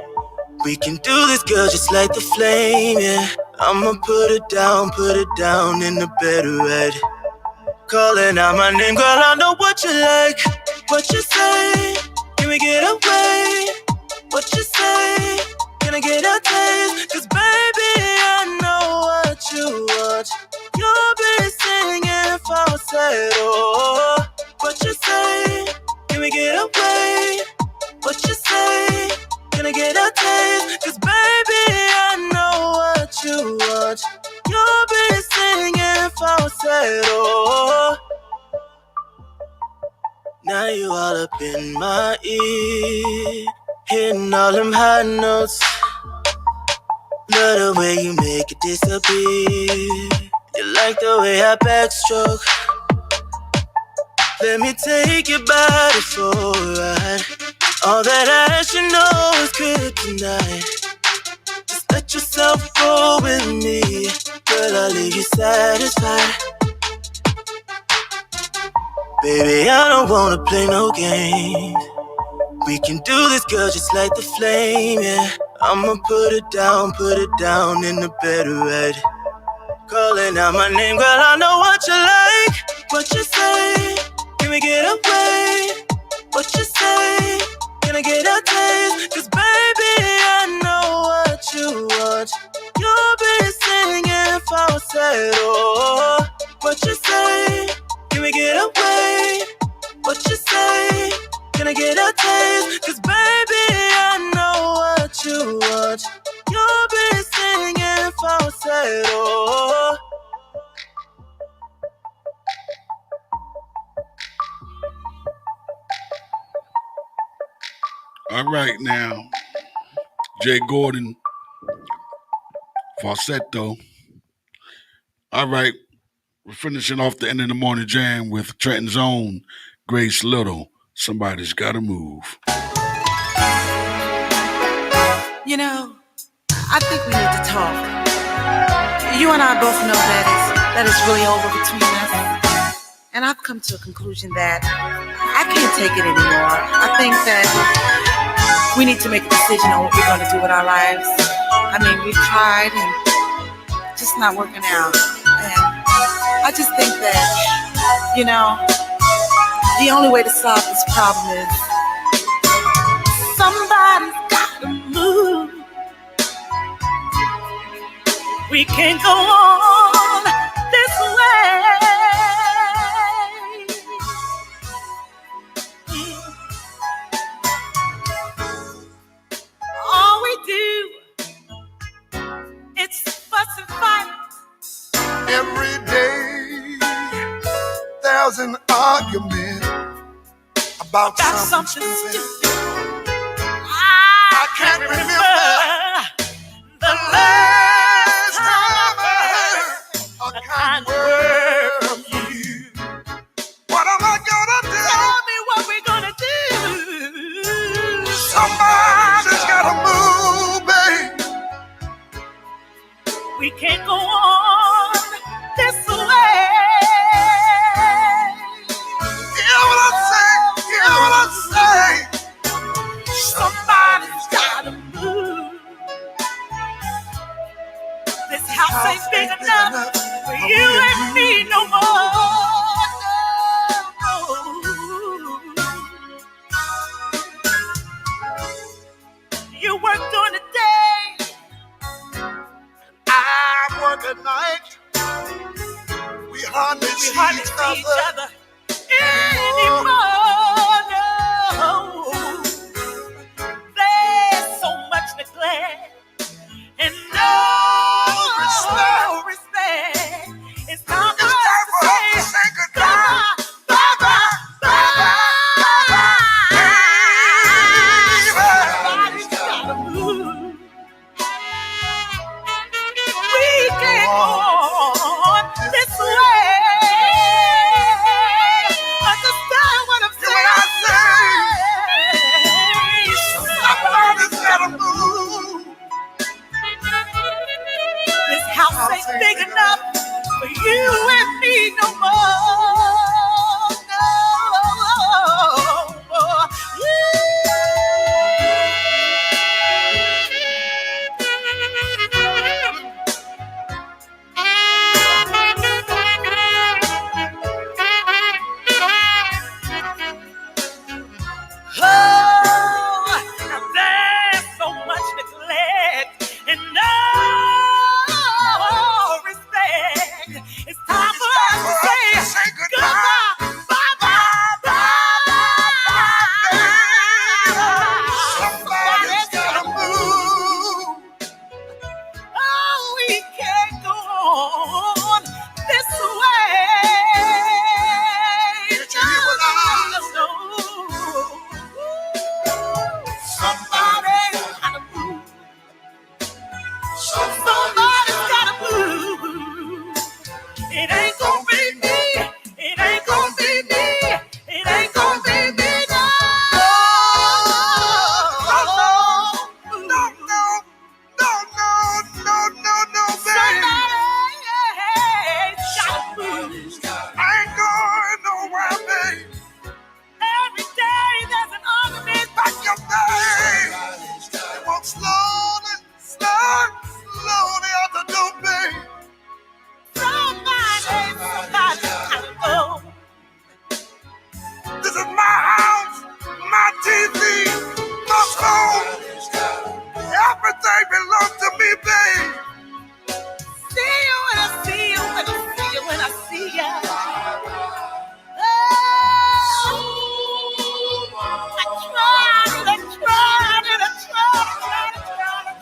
We can do this, girl, just like the flame, yeah. I'ma put it down in the bed, right? Calling out my name, girl, I know what you like. What you say? Can we get away? What you say? Can I get a taste? 'Cause baby, I know what you want. You'll be singing falsetto. What you say? Can we get away? What you say? Can I get a taste? 'Cause baby, I know what you want. You'll be singing falsetto. Now you all up in my ear, hitting all them high notes. Love the way you make it disappear. You like the way I backstroke. Let me take your body for a ride. All that ass you know is kryptonite. Just let yourself go with me. Girl, I'll leave you satisfied. Baby, I don't wanna play no games. We can do this, girl, just like the flame, yeah. I'ma put it down in the bed, right? Calling out my name, girl, I know what you like. What you say? Can we get away? What you say? Can I get a taste? 'Cause baby, I know what you want. You'll be singing falsetto. What you say? Can we get away? What you say? Can I get a taste? 'Cause baby, I know what you want. You'll be singing falsetto. All right, now, Jay Gordon, falsetto. All right, we're finishing off the end of the morning jam with Trenton's own Grace Little. Somebody's gotta move. You know, I think we need to talk. You and I both know that it's really over between us. And I've come to a conclusion that I can't take it anymore. I think that we need to make a decision on what we're going to do with our lives. I mean, we've tried and just not working out. And I just think that, you know, the only way to solve this problem is somebody's gotta move. We can't go on this way. All we do is fuss and fight. Every day there's an argument about something stupid. I can't remember the last time I heard a kind word from you. What am I gonna do? Tell me what we're gonna do. Somebody's gotta move, babe. We can't go on this way. Hear what I say, hear what I say. Somebody's gotta move. This house ain't big enough for you and me no more. No. You work during the day, I work at night. We hardly see each other anymore. No. There's so much neglect and no respect. It's time for us to say goodbye. Bye, bye, bye, bye. Somebody's gotta move. We can't go on. house ain't big enough for you and me no more.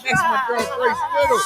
That's my girl Grace Little.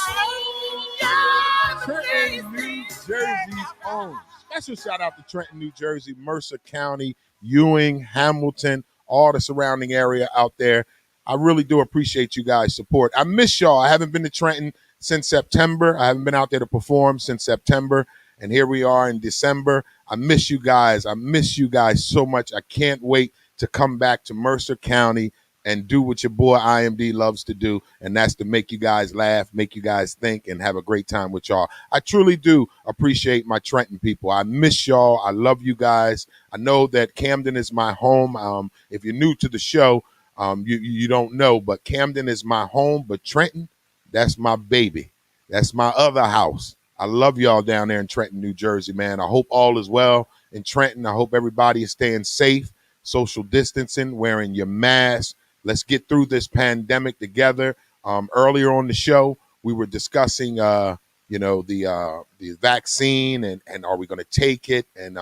Trenton, New Jersey's own. Special shout out to Trenton, New Jersey, Mercer County, Ewing, Hamilton, all the surrounding area out there. I really do appreciate you guys' support. I miss y'all. I haven't been to Trenton since September. I haven't been out there to perform since September. And here we are in December. I miss you guys. I miss you guys so much. I can't wait to come back to Mercer County and do what your boy IMD loves to do, and that's to make you guys laugh, make you guys think, and have a great time with y'all. I truly do appreciate my Trenton people. I miss y'all. I love you guys. I know that Camden is my home. If you're new to the show, you don't know, but Camden is my home, but Trenton, that's my baby. That's my other house. I love y'all down there in Trenton, New Jersey, man. I hope all is well in Trenton. I hope everybody is staying safe, social distancing, wearing your mask. Let's get through this pandemic together. Earlier on the show, we were discussing, the vaccine and are we going to take it? And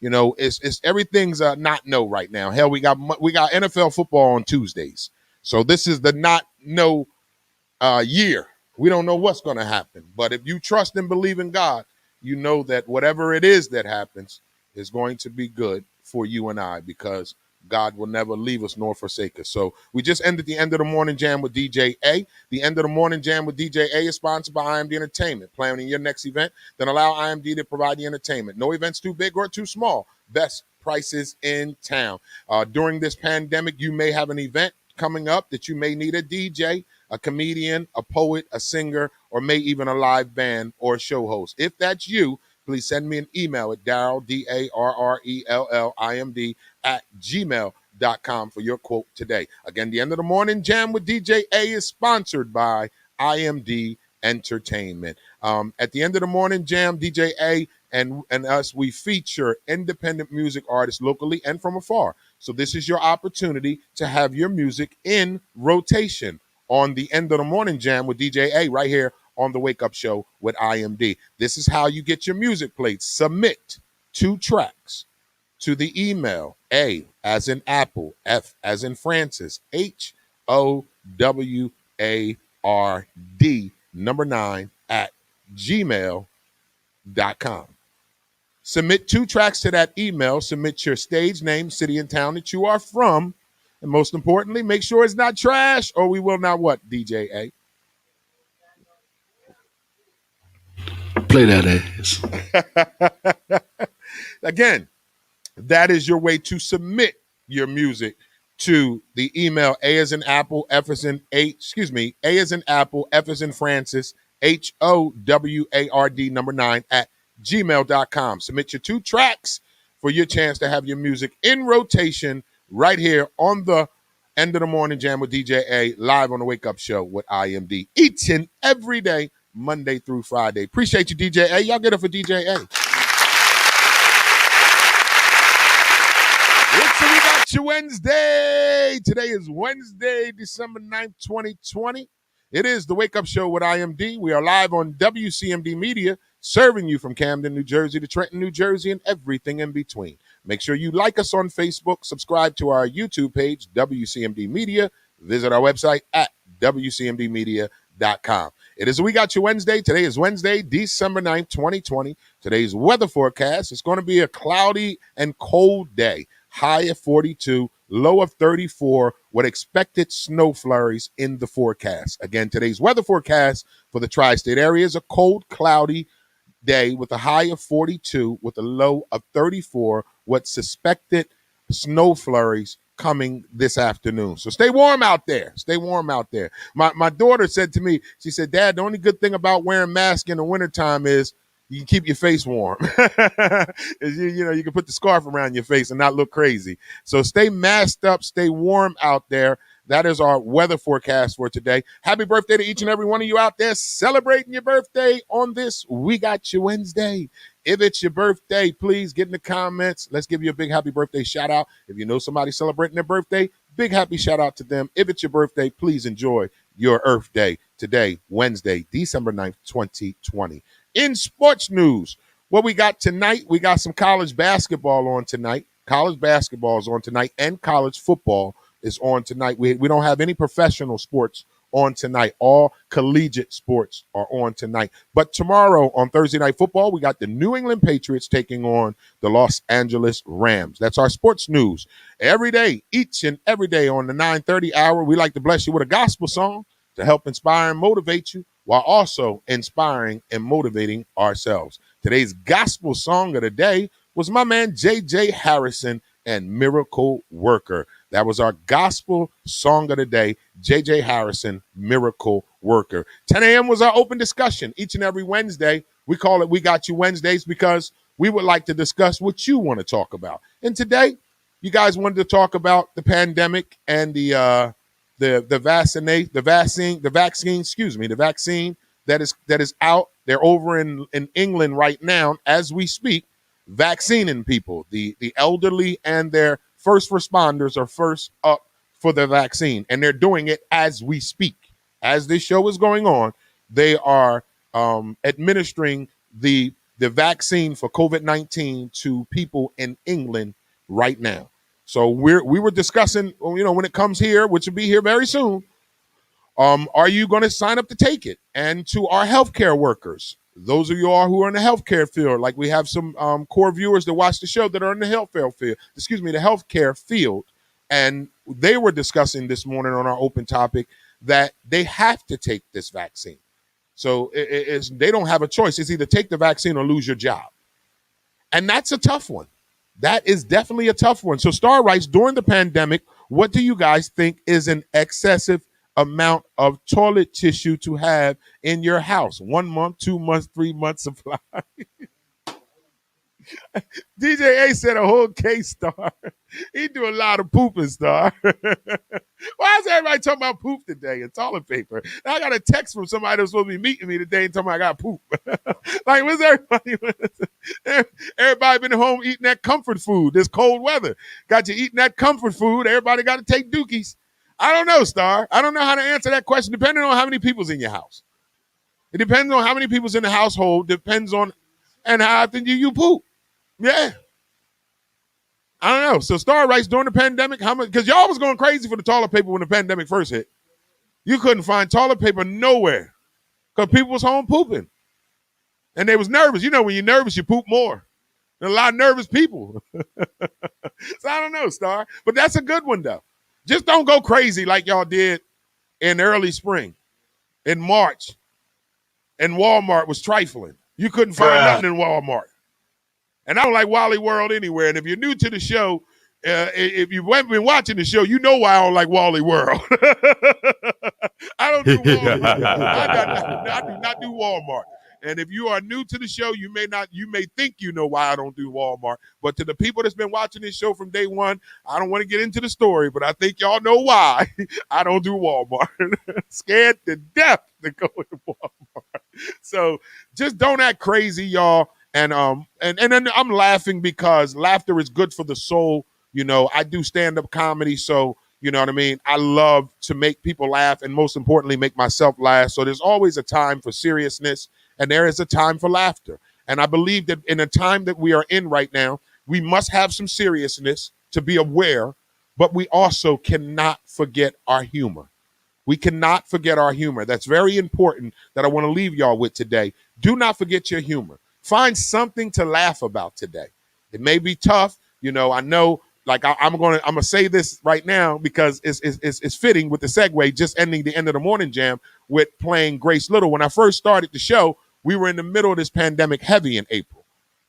it's everything's not no right now. Hell, we got NFL football on Tuesdays, so this is the not no year. We don't know what's going to happen, but if you trust and believe in God, you know that whatever it is that happens is going to be good for you and I, because God will never leave us nor forsake us. So we just ended the End of the Morning Jam with DJ A. The End of the Morning Jam with DJ A is sponsored by IMD Entertainment. Planning your next event, then allow IMD to provide the entertainment. No events too big or too small. Best prices in town. During this pandemic, you may have an event coming up that you may need a DJ, a comedian, a poet, a singer, or may even a live band or a show host. If that's you, please send me an email at Darrell, DARRELLIMD @gmail.com for your quote today. Again, the End of the Morning Jam with DJ A is sponsored by IMD Entertainment. At the End of the Morning Jam, DJ A and us, we feature independent music artists locally and from afar. So this is your opportunity to have your music in rotation on the End of the Morning Jam with DJ A right here on the Wake Up Show with IMD. This is how you get your music played. Submit 2 tracks to the email A as in Apple, F as in Francis, HOWARD 9 @gmail.com. Submit 2 tracks to that email. Submit your stage name, city and town that you are from. And most importantly, make sure it's not trash or we will not what, DJ A? Play that ass. Again, that is your way to submit your music to the email A as in Apple, F as in A as in Apple, F as in Francis, HOWARD 9 @gmail.com. Submit your 2 tracks for your chance to have your music in rotation right here on the End of the Morning Jam with DJ A, live on the Wake Up Show with IMD each and every day, Monday through Friday. Appreciate you, DJ A. Y'all get it for DJ A. It's We Got You Wednesday. Today is Wednesday, December 9th, 2020. It is the Wake Up Show with IMD. We are live on WCMD Media, serving you from Camden, New Jersey to Trenton, New Jersey, and everything in between. Make sure you like us on Facebook, subscribe to our YouTube page, WCMD Media. Visit our website at WCMDmedia.com. It is We Got You Wednesday. Today is Wednesday, December 9th, 2020. Today's weather forecast is going to be a cloudy and cold day. High of 42, low of 34, with expected snow flurries in the forecast. Again, today's weather forecast for the tri-state area is a cold, cloudy day with a high of 42, with a low of 34, with suspected snow flurries coming this afternoon. So stay warm out there. Stay warm out there. My daughter said to me, she said, Dad, the only good thing about wearing masks in the wintertime is you can keep your face warm. You can put the scarf around your face and not look crazy. So stay masked up, stay warm out there. That is our weather forecast for today. Happy birthday to each and every one of you out there celebrating your birthday on this We Got You Wednesday. If it's your birthday, please get in the comments. Let's give you a big happy birthday shout out. If you know somebody celebrating their birthday, big happy shout out to them. If it's your birthday, please enjoy your Earth Day today, Wednesday, December 9th, 2020. In sports news, what we got tonight, we got some college basketball on tonight. College basketball is on tonight, and college football is on tonight. We don't have any professional sports on tonight. All collegiate sports are on tonight. But tomorrow on Thursday Night Football, we got the New England Patriots taking on the Los Angeles Rams. That's our sports news. Every day, each and every day on the 9:30 hour, we like to bless you with a gospel song to help inspire and motivate you, while also inspiring and motivating ourselves. Today's gospel song of the day was my man J.J. Harrison and Miracle Worker. That was our gospel song of the day, J.J. Harrison, Miracle Worker. 10 a.m. was our open discussion each and every Wednesday. We call it We Got You Wednesdays because we would like to discuss what you want to talk about. And today, you guys wanted to talk about the pandemic and the vaccine that is out. They're over in England right now as we speak, vaccinating people. The elderly and their first responders are first up for the vaccine, and they're doing it as we speak. As this show is going on, they are administering the vaccine for COVID-19 to people in England right now. So we were discussing, when it comes here, which will be here very soon, are you going to sign up to take it? And to our healthcare workers, those of you all who are in the healthcare field, like we have some core viewers that watch the show that are in the healthcare field, and they were discussing this morning on our open topic that they have to take this vaccine. So they don't have a choice. It's either take the vaccine or lose your job. And that's a tough one. That is definitely a tough one. So Star writes, during the pandemic, what do you guys think is an excessive amount of toilet tissue to have in your house? 1 month, 2 months, 3 months supply. DJ A said a whole case, Star. He do a lot of pooping, Star. Why is everybody talking about poop today and toilet paper? I got a text from somebody that's supposed to be meeting me today and telling me I got poop. Like, what's everybody? Everybody been home eating that comfort food this cold weather. Got you eating that comfort food. Everybody got to take dookies. I don't know, Star. I don't know how to answer that question, depending on how many people's in your house. It depends on how many people's in the household, depends on, and how often you poop. Yeah. I don't know. So Star writes, during the pandemic, how much, because y'all was going crazy for the toilet paper when the pandemic first hit. You couldn't find toilet paper nowhere because people was home pooping. And they was nervous. You know, when you're nervous, you poop more. There's a lot of nervous people. So I don't know, Star. But that's a good one, though. Just don't go crazy like y'all did in early spring, in March. And Walmart was trifling. You couldn't find nothing in Walmart. And I don't like Wally World anywhere. And if you're new to the show, if you've been watching the show, you know why I don't like Wally World. I don't do Walmart. I do not do Walmart. And if you are new to the show, you may think you know why I don't do Walmart. But to the people that's been watching this show from day one, I don't want to get into the story, but I think y'all know why I don't do Walmart. Scared to death to go to Walmart. So just don't act crazy, y'all. And then I'm laughing because laughter is good for the soul. You know, I do stand-up comedy, so you know what I mean? I love to make people laugh and most importantly, make myself laugh. So there's always a time for seriousness and there is a time for laughter. And I believe that in a time that we are in right now, we must have some seriousness to be aware, but we also cannot forget our humor. We cannot forget our humor. That's very important that I want to leave y'all with today. Do not forget your humor. Find something to laugh about today. It may be tough. You know, I know, like I'm gonna say this right now because it's fitting with the segue, just ending the end of the morning jam with playing Grace Little. When I first started the show, we were in the middle of this pandemic heavy in April.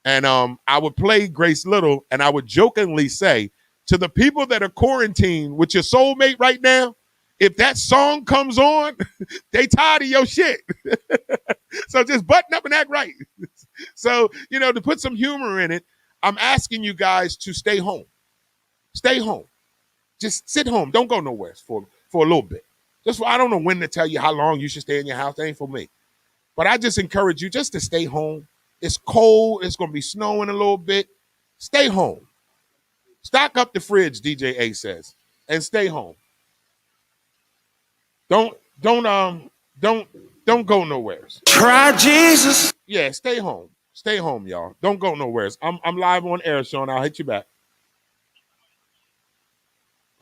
And I would play Grace Little and I would jokingly say to the people that are quarantined with your soulmate right now, if that song comes on, they tired of your shit. So just button up and act right. So, you know, to put some humor in it, I'm asking you guys to stay home. Stay home. Just sit home. Don't go nowhere for a little bit. I don't know when to tell you how long you should stay in your house. That ain't for me. But I just encourage you just to stay home. It's cold. It's going to be snowing a little bit. Stay home. Stock up the fridge, DJ A says, and stay home. Don't go nowhere. Try Jesus. Yeah, stay home. Stay home, y'all. Don't go nowhere. I'm live on air, Sean. I'll hit you back.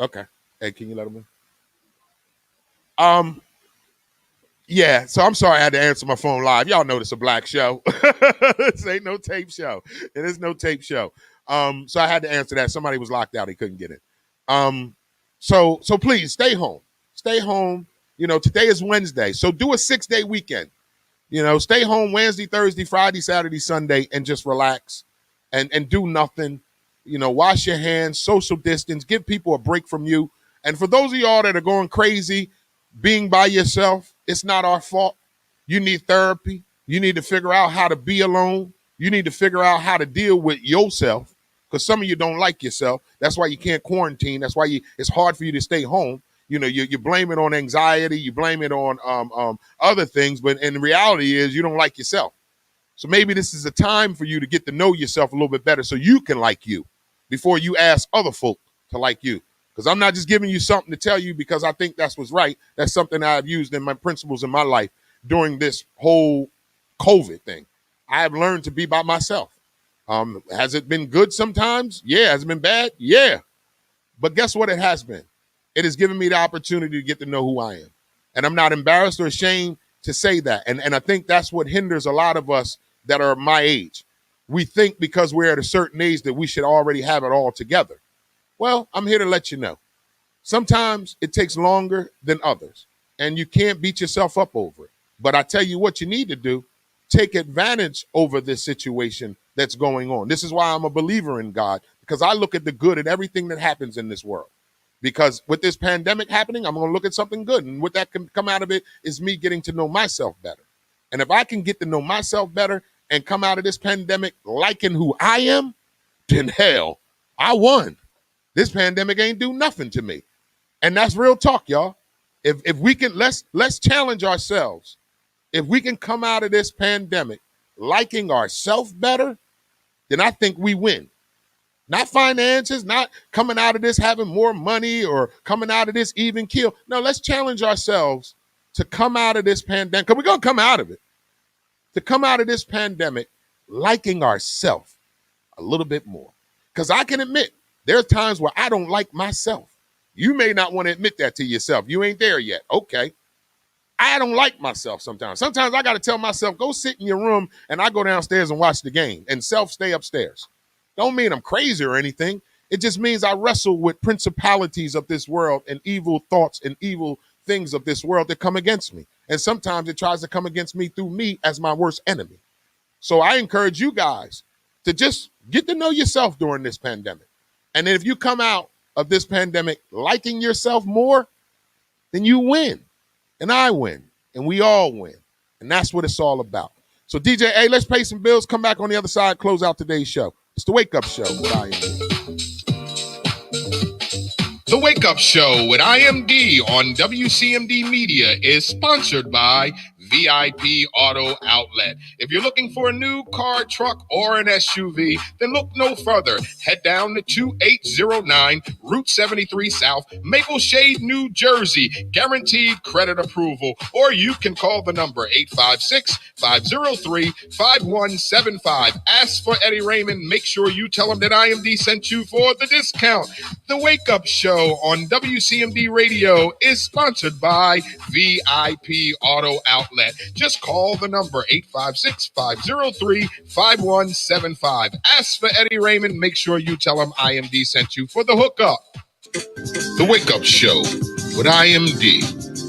Okay. Hey, can you let him in? Yeah, so I'm sorry I had to answer my phone live. Y'all know this is a black show. This ain't no tape show. It is no tape show. So I had to answer that. Somebody was locked out. He couldn't get in. So please stay home. Stay home. You know, today is Wednesday. So do a 6-day weekend. You know, stay home Wednesday, Thursday, Friday, Saturday, Sunday, and just relax and do nothing. You know, wash your hands, social distance, give people a break from you. And for those of y'all that are going crazy, being by yourself, it's not our fault. You need therapy. You need to figure out how to be alone. You need to figure out how to deal with yourself because some of you don't like yourself. That's why you can't quarantine. That's why it's hard for you to stay home. You know, you blame it on anxiety. You blame it on other things. But in reality is you don't like yourself. So maybe this is a time for you to get to know yourself a little bit better so you can like you before you ask other folk to like you. Because I'm not just giving you something to tell you because I think that's what's right. That's something I've used in my principles in my life during this whole COVID thing. I have learned to be by myself. Has it been good sometimes? Yeah. Has it been bad? Yeah. But guess what it has been? It has given me the opportunity to get to know who I am. And I'm not embarrassed or ashamed to say that. And I think that's what hinders a lot of us that are my age. We think because we're at a certain age that we should already have it all together. Well, I'm here to let you know. Sometimes it takes longer than others, and you can't beat yourself up over it. But I tell you what you need to do, take advantage over this situation that's going on. This is why I'm a believer in God, because I look at the good in everything that happens in this world. Because with this pandemic happening, I'm going to look at something good. And what that can come out of it is me getting to know myself better. And if I can get to know myself better and come out of this pandemic liking who I am, then hell, I won. This pandemic ain't do nothing to me. And that's real talk, y'all. If we can, let's challenge ourselves. If we can come out of this pandemic liking ourselves better, then I think we win. Not finances, not coming out of this having more money or coming out of this even kill. No, let's challenge ourselves to come out of this pandemic, because we're going to come out of it, to come out of this pandemic liking ourselves a little bit more. Because I can admit, there's times where I don't like myself. You may not want to admit that to yourself. You ain't there yet. Okay. I don't like myself sometimes. Sometimes I got to tell myself, go sit in your room, and I go downstairs and watch the game, and self stay upstairs. Don't mean I'm crazy or anything. It just means I wrestle with principalities of this world and evil thoughts and evil things of this world that come against me. And sometimes it tries to come against me through me as my worst enemy. So I encourage you guys to just get to know yourself during this pandemic. And then if you come out of this pandemic liking yourself more, then you win. And I win. And we all win. And that's what it's all about. So DJ, hey, let's pay some bills. Come back on the other side, close out today's show. It's the Wake Up Show with IMD. The Wake Up Show with IMD on WCMD Media is sponsored by VIP Auto Outlet. If you're looking for a new car, truck, or an SUV, then look no further. Head down to 2809 Route 73 South, Maple Shade, New Jersey. Guaranteed credit approval. Or you can call the number 856-503-5175. Ask for Eddie Raymond. Make sure you tell him that IMD sent you for the discount. The Wake Up Show on WCMD Radio is sponsored by VIP Auto Outlet. Just call the number 856-503-5175. Ask for Eddie Raymond. Make sure you tell him IMD sent you for the hookup. The Wake Up Show with IMD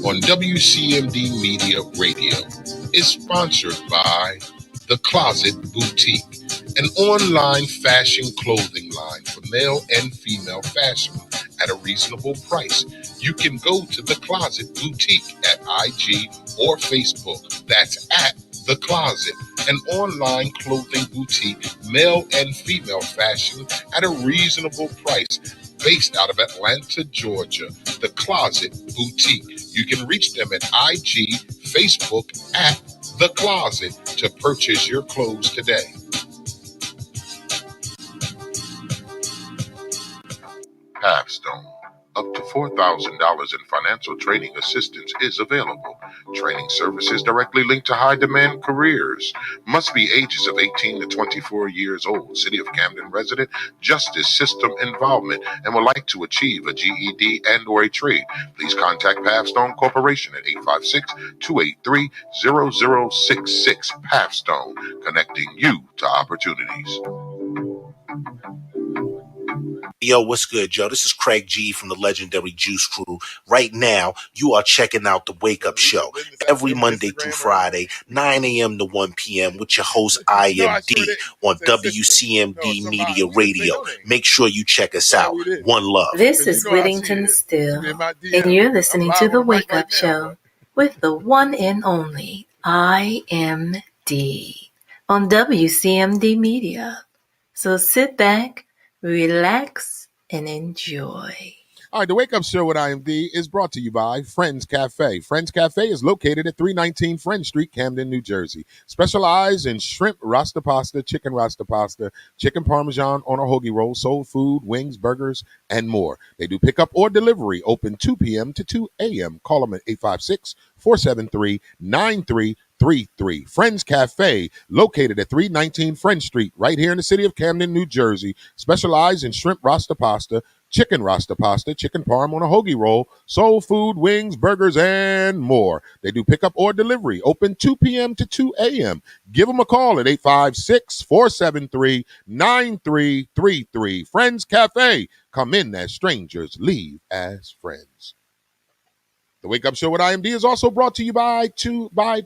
on WCMD Media Radio is sponsored by The Closet Boutique, an online fashion clothing line for male and female fashion at a reasonable price. You can go to The Closet Boutique at IG or Facebook. That's at The Closet, an online clothing boutique, male and female fashion at a reasonable price. Based out of Atlanta, Georgia, The Closet Boutique. You can reach them at IG, Facebook at The Closet to purchase your clothes today. Pathstone. Up to $4,000 in financial training assistance is available. Training services directly linked to high-demand careers. Must be ages of 18 to 24 years old. City of Camden resident, justice system involvement, and would like to achieve a GED and or a trade. Please contact Pathstone Corporation at 856-283-0066. Pathstone, connecting you to opportunities. Yo, what's good, Joe? This is Craig G from the legendary Juice Crew. Right now, you are checking out the Wake Up Show every Monday through Friday, 9 a.m. to 1 p.m. with your host, IMD, on WCMD Media Radio. Make sure you check us out. One love. This is Whittington Still, and you're listening to The Wake Up Show with the one and only IMD on WCMD Media. So sit back, relax, and enjoy. All right, the Wake Up Show with IMD is brought to you by Friends Cafe. Friends Cafe is located at 319 Friend Street, Camden, New Jersey. Specialize in shrimp rasta pasta, chicken parmesan on a hoagie roll, soul food, wings, burgers, and more. They do pickup or delivery, open 2 p.m. to 2 a.m. Call them at 856-473-9333. Friends Cafe, located at 319 Friend Street, right here in the city of Camden, New Jersey. Specialize in shrimp rasta pasta, chicken parm on a hoagie roll, soul food, wings, burgers, and more. They do pickup or delivery, open 2 p.m. to 2 a.m. Give them a call at 856-473-9333. Friends Cafe, come in as strangers, leave as friends. The Wake Up Show with IMD is also brought to you by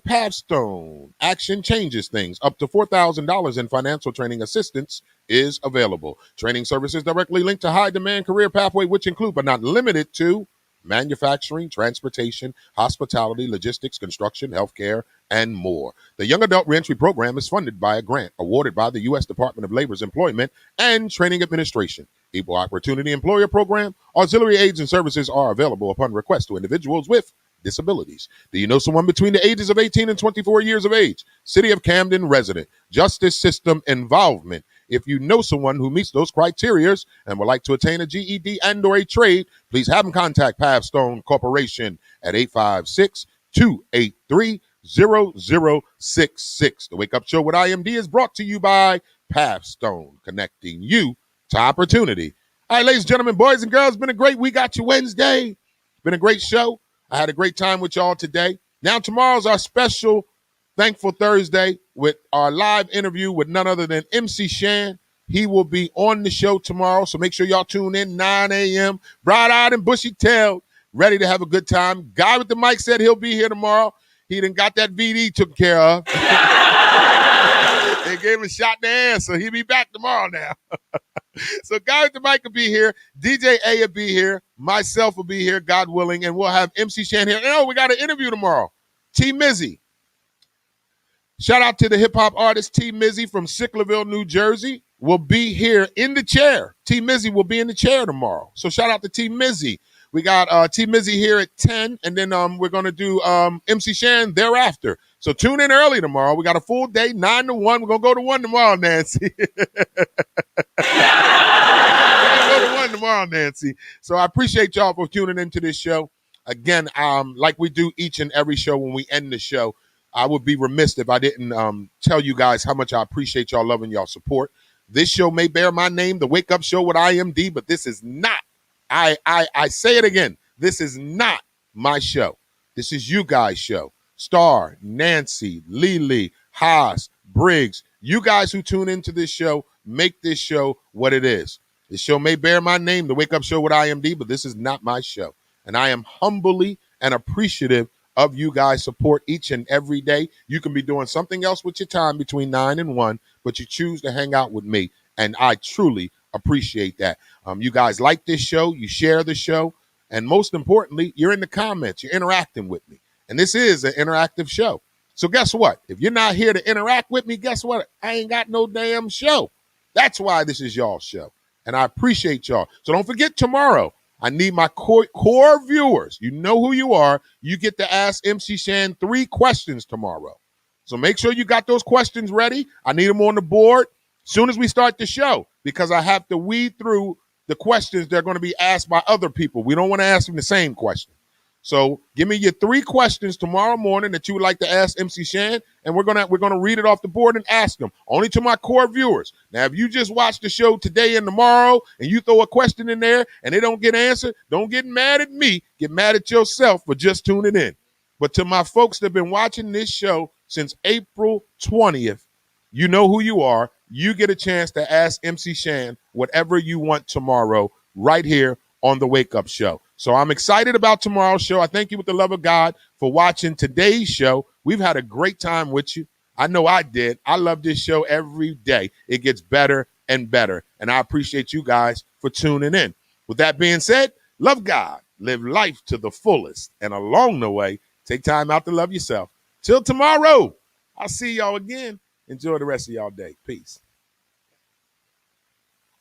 Pathstone. Action changes things. Up to $4,000 in financial training assistance is available. Training services directly linked to high-demand career pathway, which include but not limited to manufacturing, transportation, hospitality, logistics, construction, healthcare, and more. The Young Adult Reentry Program is funded by a grant awarded by the U.S. Department of Labor's Employment and Training Administration. Equal Opportunity Employer Program, auxiliary aids and services are available upon request to individuals with disabilities. Do you know someone between the ages of 18 and 24 years of age? City of Camden resident, justice system involvement. If you know someone who meets those criteria and would like to attain a GED and or a trade, please have them contact Pathstone Corporation at 856-283-0066. The Wake Up Show with IMD is brought to you by Pathstone, connecting you to opportunity. All right, ladies and gentlemen, boys and girls, been a great week. Got you Wednesday. Been a great show. I had a great time with y'all today. Now, tomorrow's our special Thankful Thursday with our live interview with none other than MC Shan. He will be on the show tomorrow, so make sure y'all tune in 9 a.m. Bright-eyed and bushy-tailed, ready to have a good time. Guy with the mic said he'll be here tomorrow. He done got that VD taken care of. They gave him a shot in the ass, so he'll be back tomorrow now. So Guy Mike will be here. DJ A will be here. Myself will be here, God willing. And we'll have MC Shan here. Oh, we got an interview tomorrow. T Mizzy. Shout out to the hip-hop artist T Mizzy from Sicklerville, New Jersey. Will be here in the chair. T Mizzy will be in the chair tomorrow. So shout out to T Mizzy. We got T Mizzy here at 10, and then we're going to do MC Shan thereafter. So tune in early tomorrow. We got a full day, 9 to 1. We're going to go to 1 tomorrow, Nancy. Go to 1 tomorrow, Nancy. So I appreciate y'all for tuning into this show. Again, like we do each and every show when we end the show, I would be remiss if I didn't tell you guys how much I appreciate y'all loving y'all support. This show may bear my name, The Wake Up Show with IMD, but this is not. I say it again. This is not my show. This is you guys' show. Star, Nancy, Lily, Haas, Briggs, you guys who tune into this show, make this show what it is. This show may bear my name, The Wake Up Show with IMD, but this is not my show. And I am humbly and appreciative of you guys' support each and every day. You can be doing something else with your time between 9 and 1, but you choose to hang out with me, and I truly appreciate that. You guys like this show, you share the show, and most importantly, you're in the comments, you're interacting with me. And this is an interactive show. So guess what? If you're not here to interact with me, guess what? I ain't got no damn show. That's why this is y'all's show. And I appreciate y'all. So don't forget tomorrow, I need my core viewers. You know who you are. You get to ask MC Shan 3 questions tomorrow. So make sure you got those questions ready. I need them on the board as soon as we start the show, because I have to weed through the questions that are going to be asked by other people. We don't want to ask them the same question. So give me your 3 questions tomorrow morning that you would like to ask MC Shan, and we're gonna read it off the board and ask them. Only to my core viewers. Now, if you just watch the show today and tomorrow, and you throw a question in there and they don't get answered, don't get mad at me. Get mad at yourself for just tuning in. But to my folks that have been watching this show since April 20th, you know who you are. You get a chance to ask MC Shan whatever you want tomorrow right here on The Wake Up Show. So I'm excited about tomorrow's show. I thank you with the love of God for watching today's show. We've had a great time with you. I know I did. I love this show every day. It gets better and better. And I appreciate you guys for tuning in. With that being said, love God, live life to the fullest, and along the way, take time out to love yourself. Till tomorrow, I'll see y'all again. Enjoy the rest of y'all day. Peace.